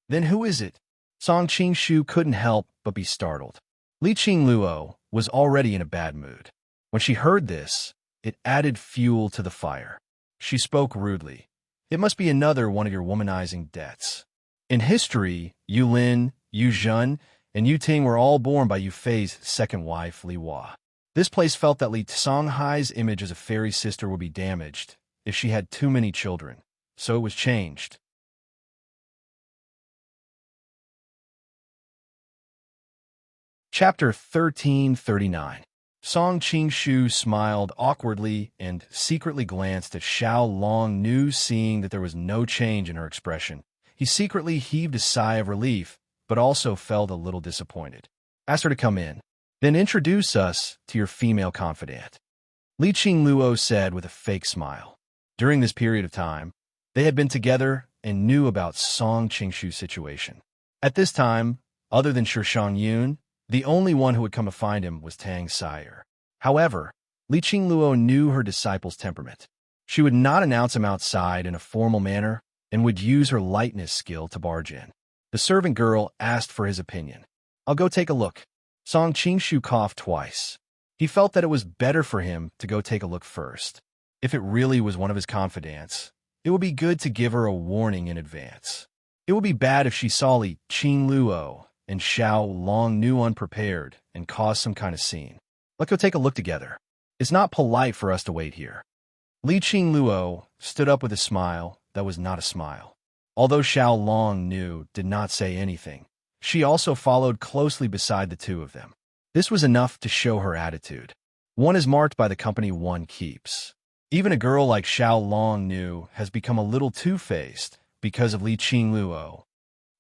"Then who is it?" Song Qing-shu couldn't help but be startled. Li Qingluo was already in a bad mood. When she heard this, it added fuel to the fire. She spoke rudely. "It must be another one of your womanizing debts. In history, Yu Lin, Yu Zhen, and Yu Ting were all born by Yu Fei's second wife, Li Hua. This place felt that Li Songhai's image as a fairy sister would be damaged if she had too many children, so it was changed." Chapter 1339. Song Qing-shu smiled awkwardly and secretly glanced at Xiao Long Nu, seeing that there was no change in her expression. He secretly heaved a sigh of relief, but also felt a little disappointed. "Ask her to come in. Then introduce us to your female confidant," Li Qingluo said with a fake smile. During this period of time, they had been together and knew about Song Qing-shu's situation. At this time, other than Shi Shangyun, the only one who had come to find him was Tang Sire. However, Li Qingluo knew her disciple's temperament. She would not announce him outside in a formal manner and would use her lightness skill to barge in. The servant girl asked for his opinion. "I'll go take a look." Song Qing-shu coughed twice. He felt that it was better for him to go take a look first. If it really was one of his confidants, it would be good to give her a warning in advance. It would be bad if she saw Li Qingluo and Xiao Long Nu unprepared and caused some kind of scene. "Let's go take a look together. It's not polite for us to wait here." Li Qingluo stood up with a smile that was not a smile. Although Xiao Long Nu did not say anything, she also followed closely beside the two of them. This was enough to show her attitude. One is marked by the company one keeps. Even a girl like Xiao Long Nu has become a little two-faced because of Li Qingluo.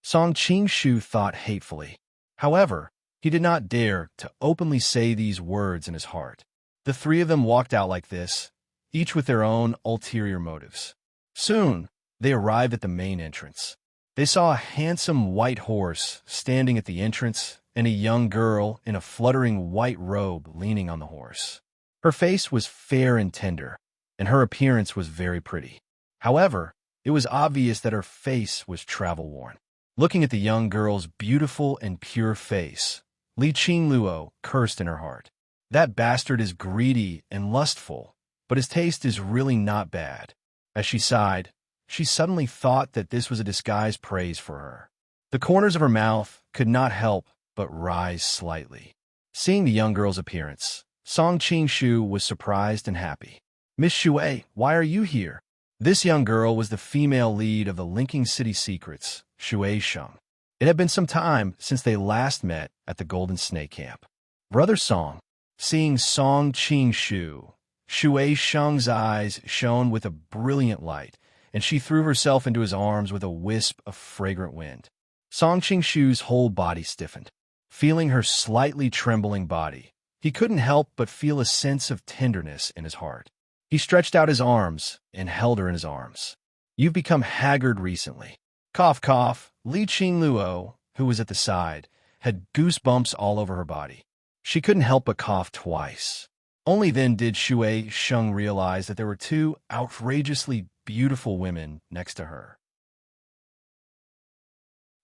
Song Qing-shu thought hatefully. However, he did not dare to openly say these words in his heart. The three of them walked out like this, each with their own ulterior motives. Soon, they arrived at the main entrance. They saw a handsome white horse standing at the entrance and a young girl in a fluttering white robe leaning on the horse. Her face was fair and tender, and her appearance was very pretty. However, it was obvious that her face was travel-worn. Looking at the young girl's beautiful and pure face, Li Qingluo cursed in her heart. That bastard is greedy and lustful, but his taste is really not bad. As she sighed, she suddenly thought that this was a disguised praise for her. The corners of her mouth could not help but rise slightly. Seeing the young girl's appearance, Song Qing-shu was surprised and happy. "Miss Shui, why are you here?" This young girl was the female lead of the Linking City Secrets, Shui Sheng. It had been some time since they last met at the Golden Snake Camp. "Brother Song." Seeing Song Qing-shu, Shui Sheng's eyes shone with a brilliant light, and she threw herself into his arms with a wisp of fragrant wind. Song Qing-shu's whole body stiffened. Feeling her slightly trembling body, he couldn't help but feel a sense of tenderness in his heart. He stretched out his arms and held her in his arms. "You've become haggard recently." Cough, cough. Li Qingluo, who was at the side, had goosebumps all over her body. She couldn't help but cough twice. Only then did Shui Sheng realize that there were two outrageously beautiful women next to her.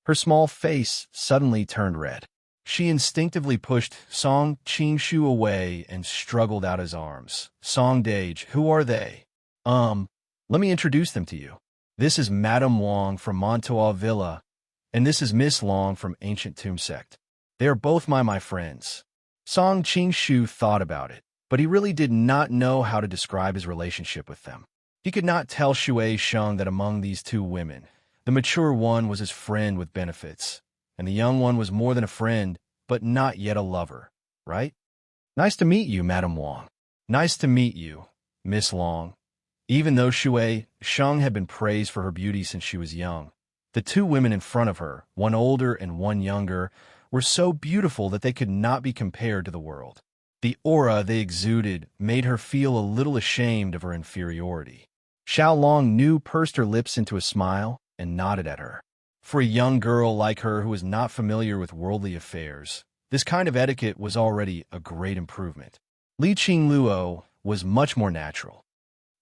Her small face suddenly turned red. She instinctively pushed Song Qing-shu away and struggled out his arms. "Song Dage, who are they?" Let me introduce them to you. This is Madame Wang from Montois Villa, and this is Miss Long from Ancient Tomb Sect. They are both my friends." Song Qing-shu thought about it, but he really did not know how to describe his relationship with them. He could not tell Shui Sheng that among these two women, the mature one was his friend with benefits, and the young one was more than a friend, but not yet a lover, right? Nice to meet you, Madam Wang. Nice to meet you, Miss Long. Even though Shui Sheng had been praised for her beauty since she was young, the two women in front of her, one older and one younger, were so beautiful that they could not be compared to the world. The aura they exuded made her feel a little ashamed of her inferiority. Xiao Long pursed her lips into a smile and nodded at her. For a young girl like her who was not familiar with worldly affairs, this kind of etiquette was already a great improvement. Li Qingluo was much more natural.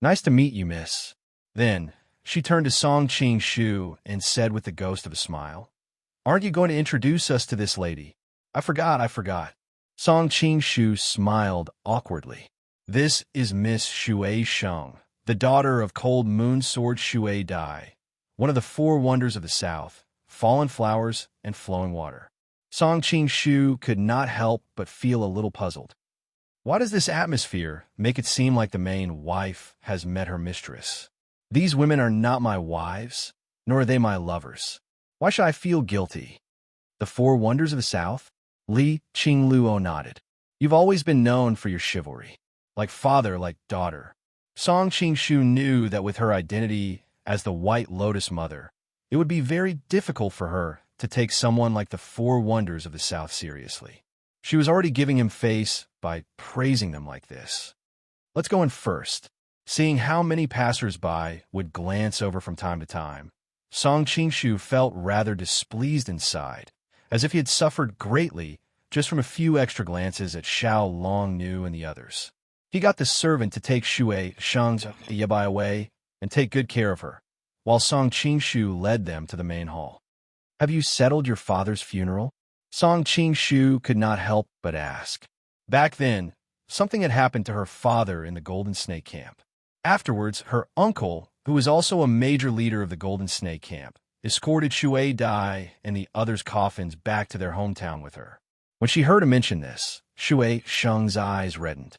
Nice to meet you, miss. Then, she turned to Song Qing and said with the ghost of a smile, Aren't you going to introduce us to this lady? I forgot. Song Qing smiled awkwardly. This is Miss Shui Sheng, the daughter of Cold Moon Sword Shui Dai, one of the four wonders of the South, fallen flowers and flowing water. Song Qing could not help but feel a little puzzled. Why does this atmosphere make it seem like the main wife has met her mistress? These women are not my wives, nor are they my lovers. Why should I feel guilty? The four wonders of the South? Li Qingluo nodded. You've always been known for your chivalry. Like father, like daughter. Song Qing knew that with her identity as the White Lotus Mother, it would be very difficult for her to take someone like the four wonders of the South seriously. She was already giving him face by praising them like this. Let's go in first. Seeing how many passers-by would glance over from time to time, Song Qing felt rather displeased inside, as if he had suffered greatly just from a few extra glances at Xiao Long and the others. He got the servant to take Shui Sheng's yabai away and take good care of her, while Song Qing led them to the main hall. Have you settled your father's funeral? Song Qing could not help but ask. Back then, something had happened to her father in the Golden Snake Camp. Afterwards, her uncle, who was also a major leader of the Golden Snake Camp, escorted Shui Dai and the others' coffins back to their hometown with her. When she heard him mention this, Shui Sheng's eyes reddened.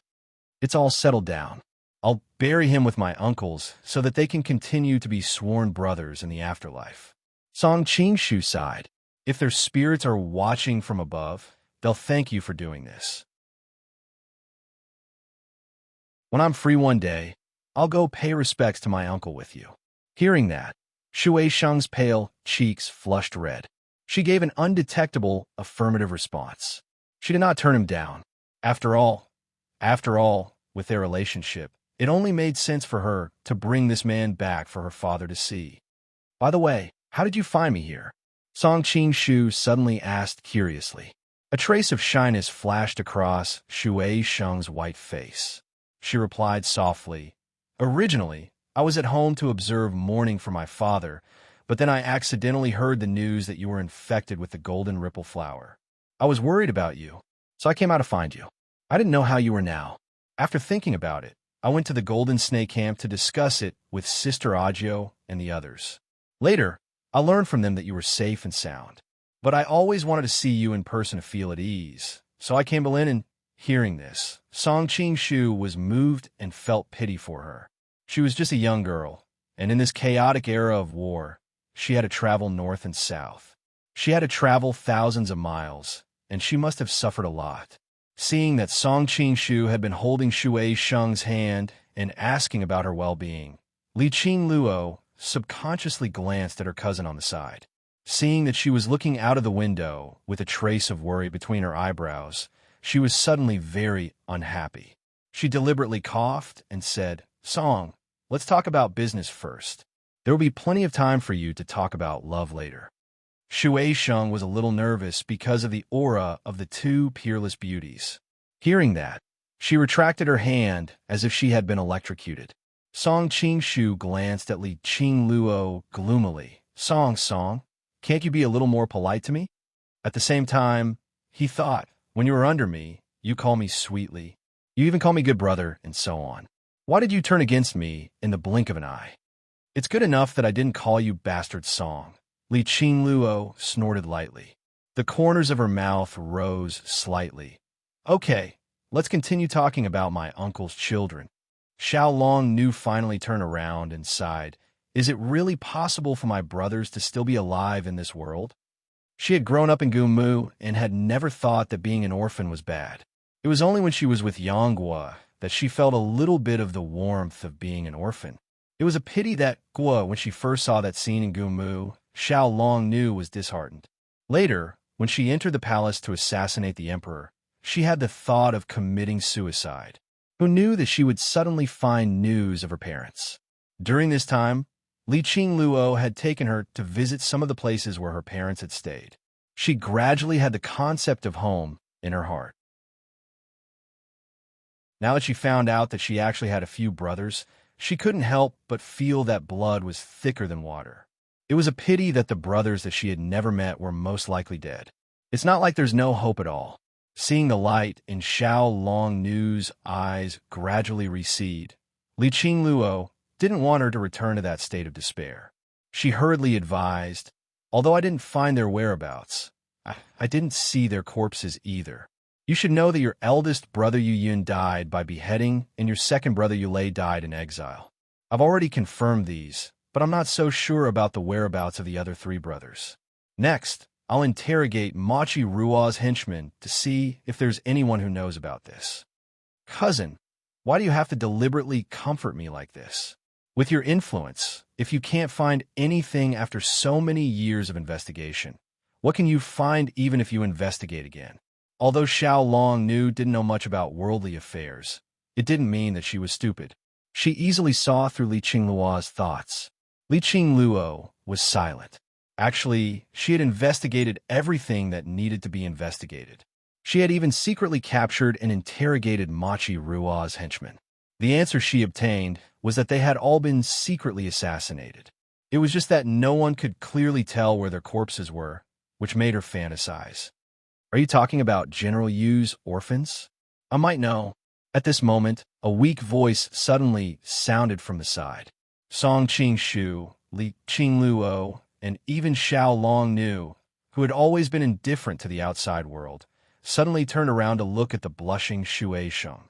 It's all settled down. I'll bury him with my uncles so that they can continue to be sworn brothers in the afterlife. Song Qing sighed. If their spirits are watching from above, they'll thank you for doing this. When I'm free one day, I'll go pay respects to my uncle with you. Hearing that, Shui Sheng's pale cheeks flushed red. She gave an undetectable affirmative response. She did not turn him down. After all, with their relationship, it only made sense for her to bring this man back for her father to see. By the way, how did you find me here? Song Qing suddenly asked curiously. A trace of shyness flashed across Shui Sheng's white face. She replied softly, Originally, I was at home to observe mourning for my father, but then I accidentally heard the news that you were infected with the golden ripple flower. I was worried about you, so I came out to find you. I didn't know how you were now. After thinking about it, I went to the Golden Snake Camp to discuss it with Sister Agio and the others. Later, I learned from them that you were safe and sound. But I always wanted to see you in person to feel at ease, so I came in and, hearing this, Song Qing was moved and felt pity for her. She was just a young girl, and in this chaotic era of war, she had to travel north and south. She had to travel thousands of miles, and she must have suffered a lot. Seeing that Song Qing had been holding Shui Sheng's hand and asking about her well-being, Li Qingluo subconsciously glanced at her cousin on the side. Seeing that she was looking out of the window with a trace of worry between her eyebrows, she was suddenly very unhappy. She deliberately coughed and said, Song, let's talk about business first. There will be plenty of time for you to talk about love later. Shui Sheng was a little nervous because of the aura of the two peerless beauties. Hearing that, she retracted her hand as if she had been electrocuted. Song Qing glanced at Li Qingluo gloomily. Song, can't you be a little more polite to me? At the same time, he thought, when you were under me, you call me sweetly. You even call me good brother, and so on. Why did you turn against me in the blink of an eye? It's good enough that I didn't call you bastard Song. Li Qingluo snorted lightly. The corners of her mouth rose slightly. Okay, let's continue talking about my uncle's children. Xiao Long finally turned around and sighed. Is it really possible for my brothers to still be alive in this world? She had grown up in Gumu and had never thought that being an orphan was bad. It was only when she was with Yonghua that she felt a little bit of the warmth of being an orphan. It was a pity that Gua, when she first saw that scene in Gumu, Xiao Long knew was disheartened. Later, when she entered the palace to assassinate the emperor, she had the thought of committing suicide. Who knew that she would suddenly find news of her parents? During this time, Li Qingluo had taken her to visit some of the places where her parents had stayed. She gradually had the concept of home in her heart. Now that she found out that she actually had a few brothers, she couldn't help but feel that blood was thicker than water. It was a pity that the brothers that she had never met were most likely dead. It's not like there's no hope at all. Seeing the light in Xiao Longnu's eyes gradually recede, Li Qingluo didn't want her to return to that state of despair. She hurriedly advised, "Although I didn't find their whereabouts, I didn't see their corpses either. You should know that your eldest brother Yu Yun died by beheading and your second brother Yu Lei died in exile. I've already confirmed these, but I'm not so sure about the whereabouts of the other three brothers. Next, I'll interrogate Machi Rua's henchmen to see if there's anyone who knows about this." "Cousin, why do you have to deliberately comfort me like this? With your influence, if you can't find anything after so many years of investigation, what can you find even if you investigate again?" Although Xiao Longnu didn't know much about worldly affairs, it didn't mean that she was stupid. She easily saw through Li Qingluo's thoughts. Li Qingluo was silent. Actually, she had investigated everything that needed to be investigated. She had even secretly captured and interrogated Machi Rua's henchmen. The answer she obtained was that they had all been secretly assassinated. It was just that no one could clearly tell where their corpses were, which made her fantasize. "Are you talking about General Yu's orphans?" "I might know." At this moment, a weak voice suddenly sounded from the side. Song Qingshu, Li Qingluo, and even Xiao Longnu, who had always been indifferent to the outside world, suddenly turned around to look at the blushing Xue Sheng.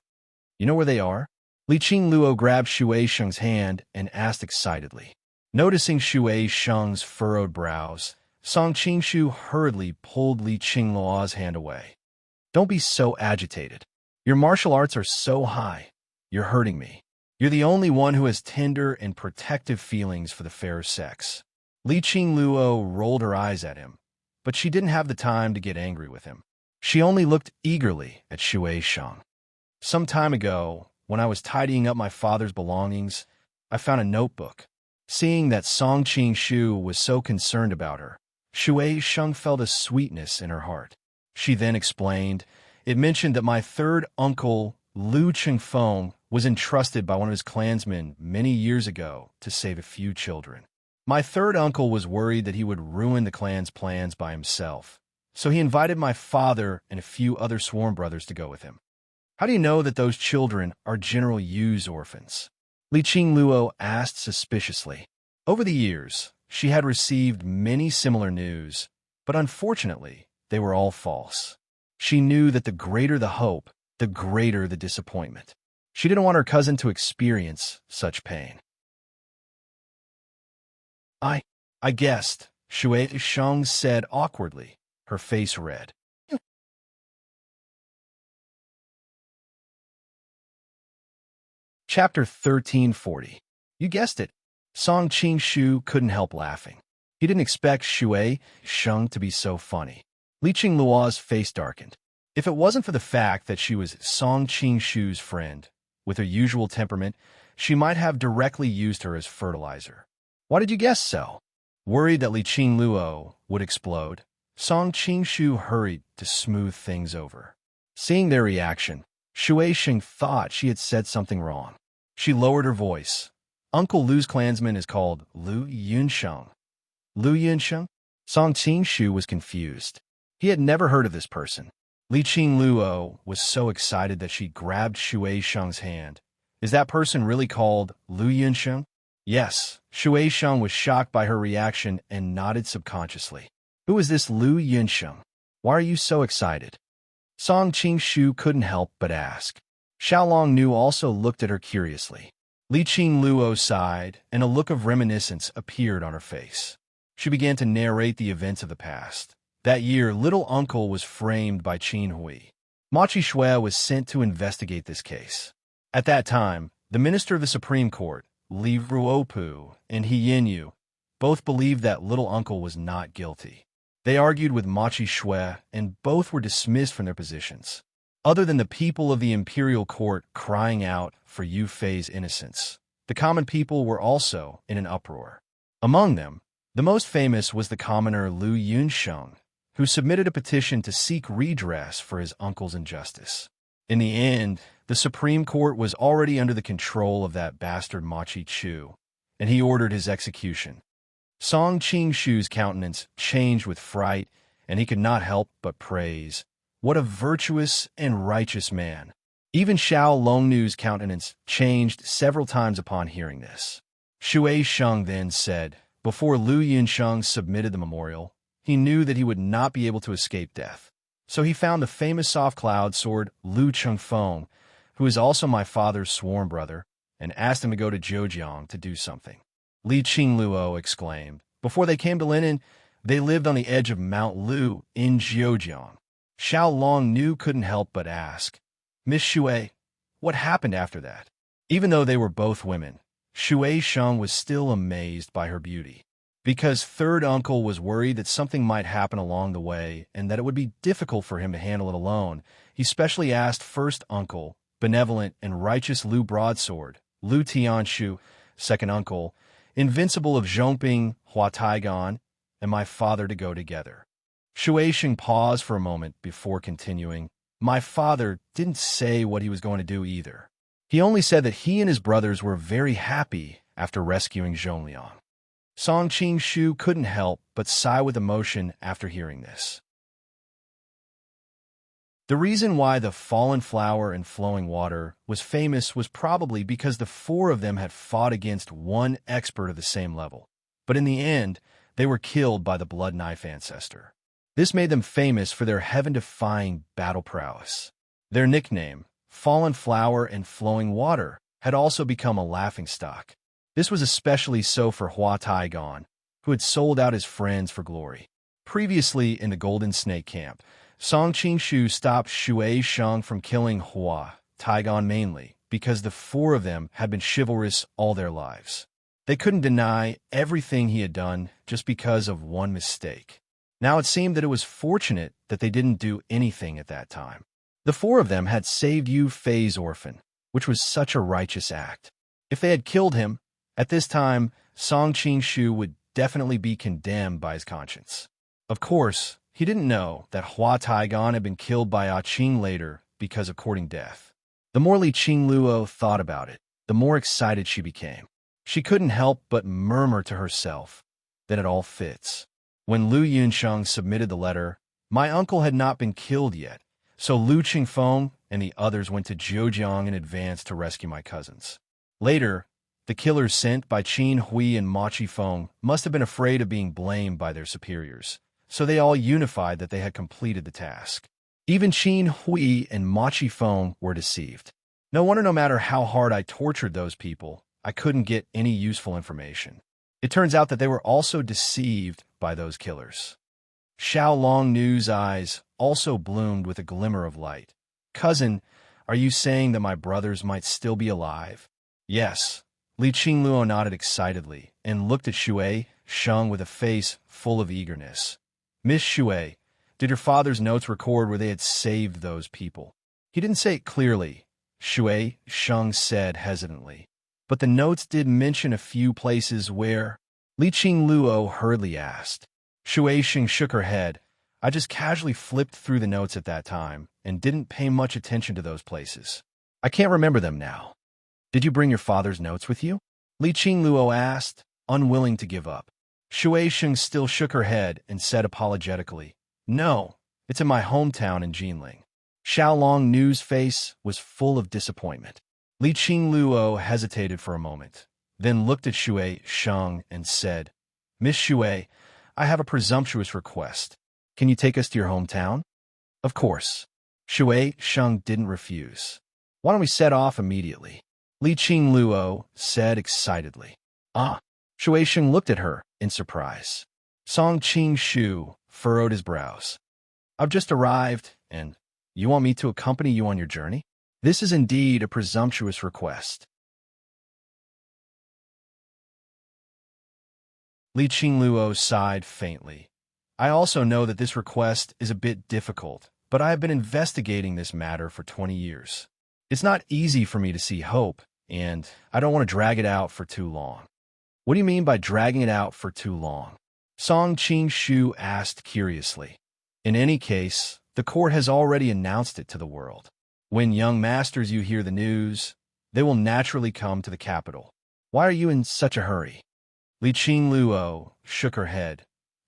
"You know where they are?" Li Qingluo grabbed Xue Sheng's hand and asked excitedly. Noticing Xue Sheng's furrowed brows, Song Qingshu hurriedly pulled Li Qingluo's hand away. "Don't be so agitated. Your martial arts are so high. You're hurting me. You're the only one who has tender and protective feelings for the fair sex." Li Qingluo rolled her eyes at him, but she didn't have the time to get angry with him. She only looked eagerly at Xue Sheng. "Some time ago, when I was tidying up my father's belongings, I found a notebook." Seeing that Song Qingshu was so concerned about her, Xue Sheng felt a sweetness in her heart. She then explained, "It mentioned that my third uncle, Lu Chengfeng, was entrusted by one of his clansmen many years ago to save a few children. My third uncle was worried that he would ruin the clan's plans by himself, so he invited my father and a few other sworn brothers to go with him." "How do you know that those children are General Yu's orphans?" Li Qingluo asked suspiciously. Over the years, she had received many similar news, but unfortunately, they were all false. She knew that the greater the hope, the greater the disappointment. She didn't want her cousin to experience such pain. I guessed," Xue Sheng said awkwardly, her face red. Chapter 1340. You guessed it. Song Qingshu couldn't help laughing. He didn't expect Xue Sheng to be so funny. Li Qingluo's face darkened. If it wasn't for the fact that she was Song Qingshu's friend, with her usual temperament, she might have directly used her as fertilizer. "Why did you guess so?" Worried that Li Qingluo would explode, Song Qingshu hurried to smooth things over. Seeing their reaction, Xue Sheng thought she had said something wrong. She lowered her voice. "Uncle Lu's clansman is called Lu Yunsheng." "Lu Yunsheng?" Song Qingshu was confused. He had never heard of this person. Li Qingluo was so excited that she grabbed Xue Sheng's hand. "Is that person really called Lu Yunsheng?" "Yes." Xue Sheng was shocked by her reaction and nodded subconsciously. "Who is this Lu Yunsheng? Why are you so excited?" Song Qingshu couldn't help but ask. Xiao Longnu also looked at her curiously. Li Qingluo sighed, and a look of reminiscence appeared on her face. She began to narrate the events of the past. That year, little uncle was framed by Qin Hui. Machi Shui was sent to investigate this case. At that time, the minister of the Supreme Court, Li Ruopu and He Yinyu, both believed that little uncle was not guilty. They argued with Machi Shui, and both were dismissed from their positions. Other than the people of the imperial court crying out for Yu Fei's innocence, the common people were also in an uproar. Among them, the most famous was the commoner Lu Yunsheng, who submitted a petition to seek redress for his uncle's injustice. In the end, the Supreme Court was already under the control of that bastard Machi Chu, and he ordered his execution. Song Qingshu's countenance changed with fright, and he could not help but praise, "What a virtuous and righteous man!" Even Xiao Longnu's countenance changed several times upon hearing this. Shui Sheng then said, before Lu Yunsheng submitted the memorial, he knew that he would not be able to escape death. So he found the famous soft cloud sword Lu Chengfeng, who is also my father's sworn brother, and asked him to go to Zhejiang to do something. Li Qingluo exclaimed. Before they came to Linen, they lived on the edge of Mount Lu in Zhejiang. Xiao Longnu couldn't help but ask, "Miss Shui, what happened after that?" Even though they were both women, Shui Sheng was still amazed by her beauty. Because third uncle was worried that something might happen along the way and that it would be difficult for him to handle it alone, he specially asked first uncle, benevolent and righteous Lu Broadsword, Lu Tianshu, second uncle, invincible of Zhongping, Hua Taigan, and my father to go together. Shui Sheng paused for a moment before continuing, "My father didn't say what he was going to do either. He only said that he and his brothers were very happy after rescuing Zhongliang." Song Qingshu couldn't help but sigh with emotion after hearing this. The reason why the fallen flower and flowing water was famous was probably because the four of them had fought against one expert of the same level. But in the end, they were killed by the blood knife ancestor. This made them famous for their heaven-defying battle prowess. Their nickname, Fallen Flower and Flowing Water, had also become a laughingstock. This was especially so for Hua Taigan, who had sold out his friends for glory. Previously in the Golden Snake Camp, Song Qingshu stopped Shui Sheng from killing Hua Taigan mainly because the four of them had been chivalrous all their lives. They couldn't deny everything he had done just because of one mistake. Now it seemed that it was fortunate that they didn't do anything at that time. The four of them had saved Yu Fei's orphan, which was such a righteous act. If they had killed him, at this time, Song Qingshu would definitely be condemned by his conscience. Of course, he didn't know that Hua Taigan had been killed by Qing later because of courting death. The more Li Qingluo thought about it, the more excited she became. She couldn't help but murmur to herself, "Then it all fits." When Lu Yunsheng submitted the letter, my uncle had not been killed yet, so Lu Qingfeng and the others went to Zhejiang in advance to rescue my cousins. Later, the killers sent by Qin Hui and Machi Feng must have been afraid of being blamed by their superiors, so they all unified that they had completed the task. Even Qin Hui and Machi Feng were deceived. No wonder no matter how hard I tortured those people, I couldn't get any useful information. It turns out that they were also deceived by those killers. Xiao Longnu's eyes also bloomed with a glimmer of light. "Cousin, are you saying that my brothers might still be alive?" "Yes." Li Qingluo nodded excitedly and looked at Shui Sheng with a face full of eagerness. "Miss Shui, did your father's notes record where they had saved those people?" "He didn't say it clearly," Shui Sheng said hesitantly. "But the notes did mention a few places where—" Li Qingluo hurriedly asked. Shui Sheng shook her head. "I just casually flipped through the notes at that time and didn't pay much attention to those places. I can't remember them now." "Did you bring your father's notes with you?" Li Qingluo asked, unwilling to give up. Shui Sheng still shook her head and said apologetically, "No, it's in my hometown in Jinling." Xiao Longnu's face was full of disappointment. Li Qingluo hesitated for a moment, then looked at Shui Sheng and said, "Miss Shui, I have a presumptuous request. Can you take us to your hometown?" "Of course." Shui Sheng didn't refuse. "Why don't we set off immediately?" Li Qingluo said excitedly. "Ah!" Shui Sheng looked at her in surprise. Song Qingshu furrowed his brows. I've just arrived, and you want me to accompany you on your journey? This is indeed a presumptuous request. Li Qingluo sighed faintly. I also know that this request is a bit difficult, but I have been investigating this matter for 20 years. It's not easy for me to see hope, and I don't want to drag it out for too long. What do you mean by dragging it out for too long? Song Qingshu asked curiously. In any case, the court has already announced it to the world. When young masters you hear the news, they will naturally come to the capital. Why are you in such a hurry? Li Qingluo shook her head.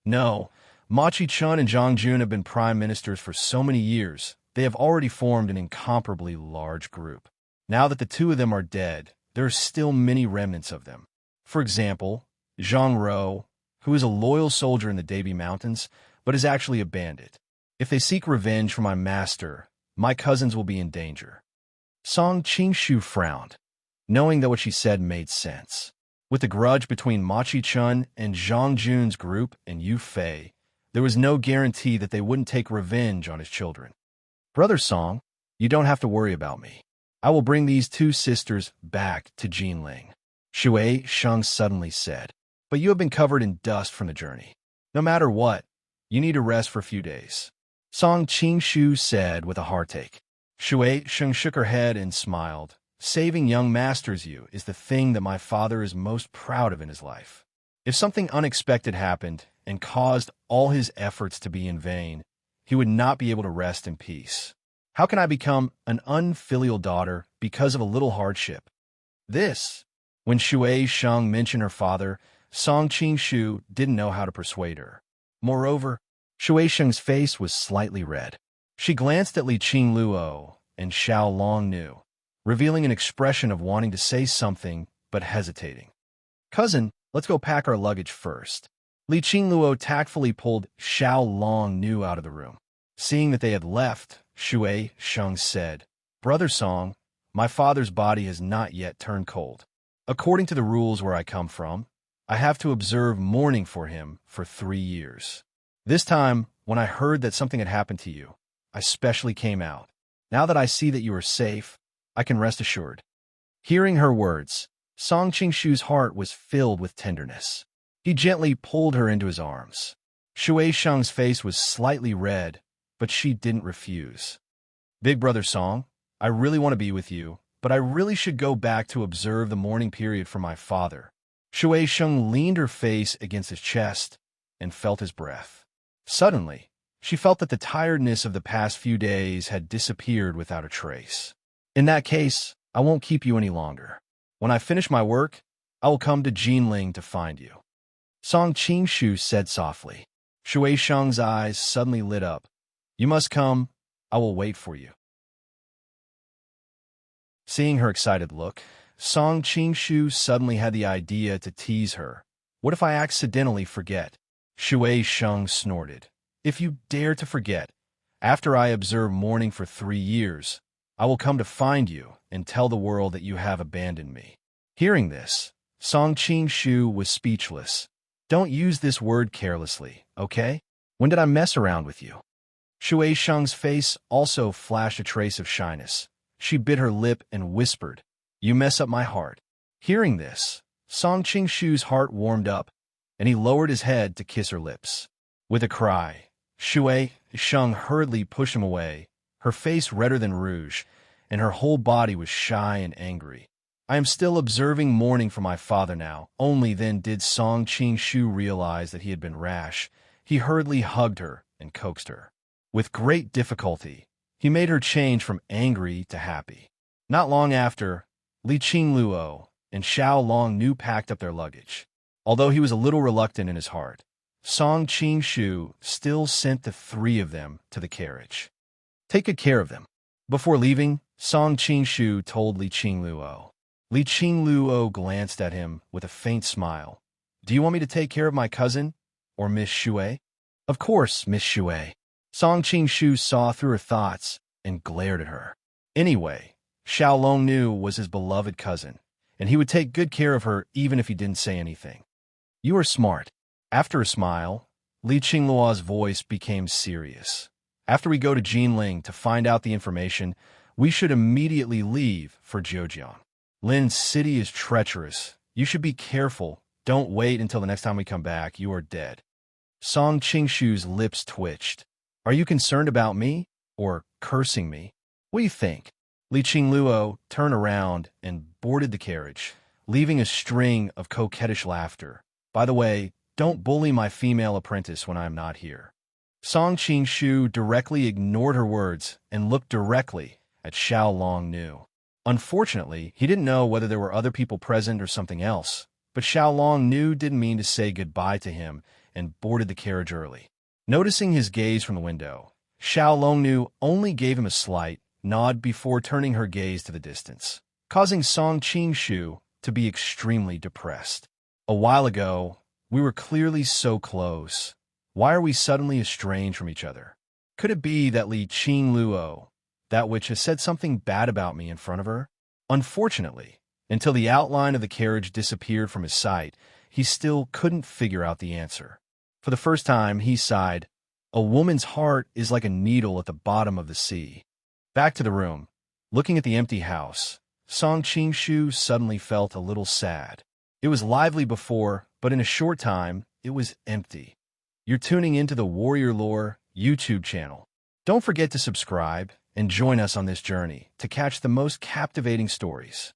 No, Ma Chi-chun and Zhang Jun have been prime ministers for so many years, they have already formed an incomparably large group. Now that the two of them are dead, there are still many remnants of them. For example, Zhang Ro, who is a loyal soldier in the Debi Mountains, but is actually a bandit. If they seek revenge for my master, my cousins will be in danger. Song Qingshu frowned, knowing that what she said made sense. With the grudge between Ma Chi-chun and Zhang Jun's group and Yu Fei, there was no guarantee that they wouldn't take revenge on his children. Brother Song, you don't have to worry about me. I will bring these two sisters back to Jinling. Shui Sheng suddenly said, but you have been covered in dust from the journey. No matter what, you need to rest for a few days. Song Qingshu said with a heartache. Shui Sheng shook her head and smiled. Saving young masters you is the thing that my father is most proud of in his life. If something unexpected happened and caused all his efforts to be in vain, he would not be able to rest in peace. How can I become an unfilial daughter because of a little hardship? When Shui Sheng mentioned her father, Song Qingshu didn't know how to persuade her. Moreover, Shui Sheng's face was slightly red. She glanced at Li Qingluo and Xiao Longnu, revealing an expression of wanting to say something but hesitating. Cousin, let's go pack our luggage first. Li Qingluo tactfully pulled Xiao Longnu out of the room. Seeing that they had left, Shui Sheng said, Brother Song, my father's body has not yet turned cold. According to the rules where I come from, I have to observe mourning for him for 3 years. This time, when I heard that something had happened to you, I specially came out. Now that I see that you are safe, I can rest assured. Hearing her words, Song Qingshu's heart was filled with tenderness. He gently pulled her into his arms. Shui Sheng's face was slightly red, but she didn't refuse. Big Brother Song, I really want to be with you, but I really should go back to observe the mourning period for my father. Shui Sheng leaned her face against his chest and felt his breath. Suddenly, she felt that the tiredness of the past few days had disappeared without a trace. In that case, I won't keep you any longer. When I finish my work, I will come to Jinling to find you. Song Qingshu said softly. Shui Sheng's eyes suddenly lit up. You must come. I will wait for you. Seeing her excited look, Song Qingshu suddenly had the idea to tease her. What if I accidentally forget? Shui Sheng snorted. If you dare to forget, after I observe mourning for 3 years, I will come to find you and tell the world that you have abandoned me. Hearing this, Song Qingshu was speechless. Don't use this word carelessly, okay? When did I mess around with you? Shui Sheng's face also flashed a trace of shyness. She bit her lip and whispered, You mess up my heart. Hearing this, Song Qingshu's heart warmed up, and he lowered his head to kiss her lips. With a cry, Shui Sheng hurriedly pushed him away, her face redder than rouge, and her whole body was shy and angry. I am still observing mourning for my father now. Only then did Song Qingshu realize that he had been rash. He hurriedly hugged her and coaxed her. With great difficulty, he made her change from angry to happy. Not long after, Li Qingluo and Xiao Longnu packed up their luggage. Although he was a little reluctant in his heart, Song Qingshu still sent the 3 of them to the carriage. Take good care of them. Before leaving, Song Qingshu told Li Qingluo. Li Qingluo glanced at him with a faint smile. Do you want me to take care of my cousin, or Miss Shui? Of course, Miss Shui. Song Qingshu saw through her thoughts and glared at her. Anyway, Xiao Longnu was his beloved cousin, and he would take good care of her even if he didn't say anything. You are smart. After a smile, Li Qingluo's voice became serious. After we go to Jinling to find out the information, we should immediately leave for Zhejiang. Lin's city is treacherous. You should be careful. Don't wait until the next time we come back. You are dead. Song Qingshu's lips twitched. Are you concerned about me? Or cursing me? What do you think? Li Qingluo turned around and boarded the carriage, leaving a string of coquettish laughter. By the way, don't bully my female apprentice when I am not here. Song Qingshu directly ignored her words and looked directly at Xiao Long Nu. Unfortunately, he didn't know whether there were other people present or something else, but Xiao Long Nu didn't mean to say goodbye to him and boarded the carriage early. Noticing his gaze from the window, Xiao Long Nu only gave him a slight nod before turning her gaze to the distance, causing Song Qingshu to be extremely depressed. A while ago, we were clearly so close. Why are we suddenly estranged from each other? Could it be that Li Qingluo, that witch, has said something bad about me in front of her? Unfortunately, until the outline of the carriage disappeared from his sight, he still couldn't figure out the answer. For the first time, he sighed. A woman's heart is like a needle at the bottom of the sea. Back to the room. Looking at the empty house, Song Qingshu suddenly felt a little sad. It was lively before, but in a short time, it was empty. You're tuning into the Warrior Lore YouTube channel. Don't forget to subscribe and join us on this journey to catch the most captivating stories.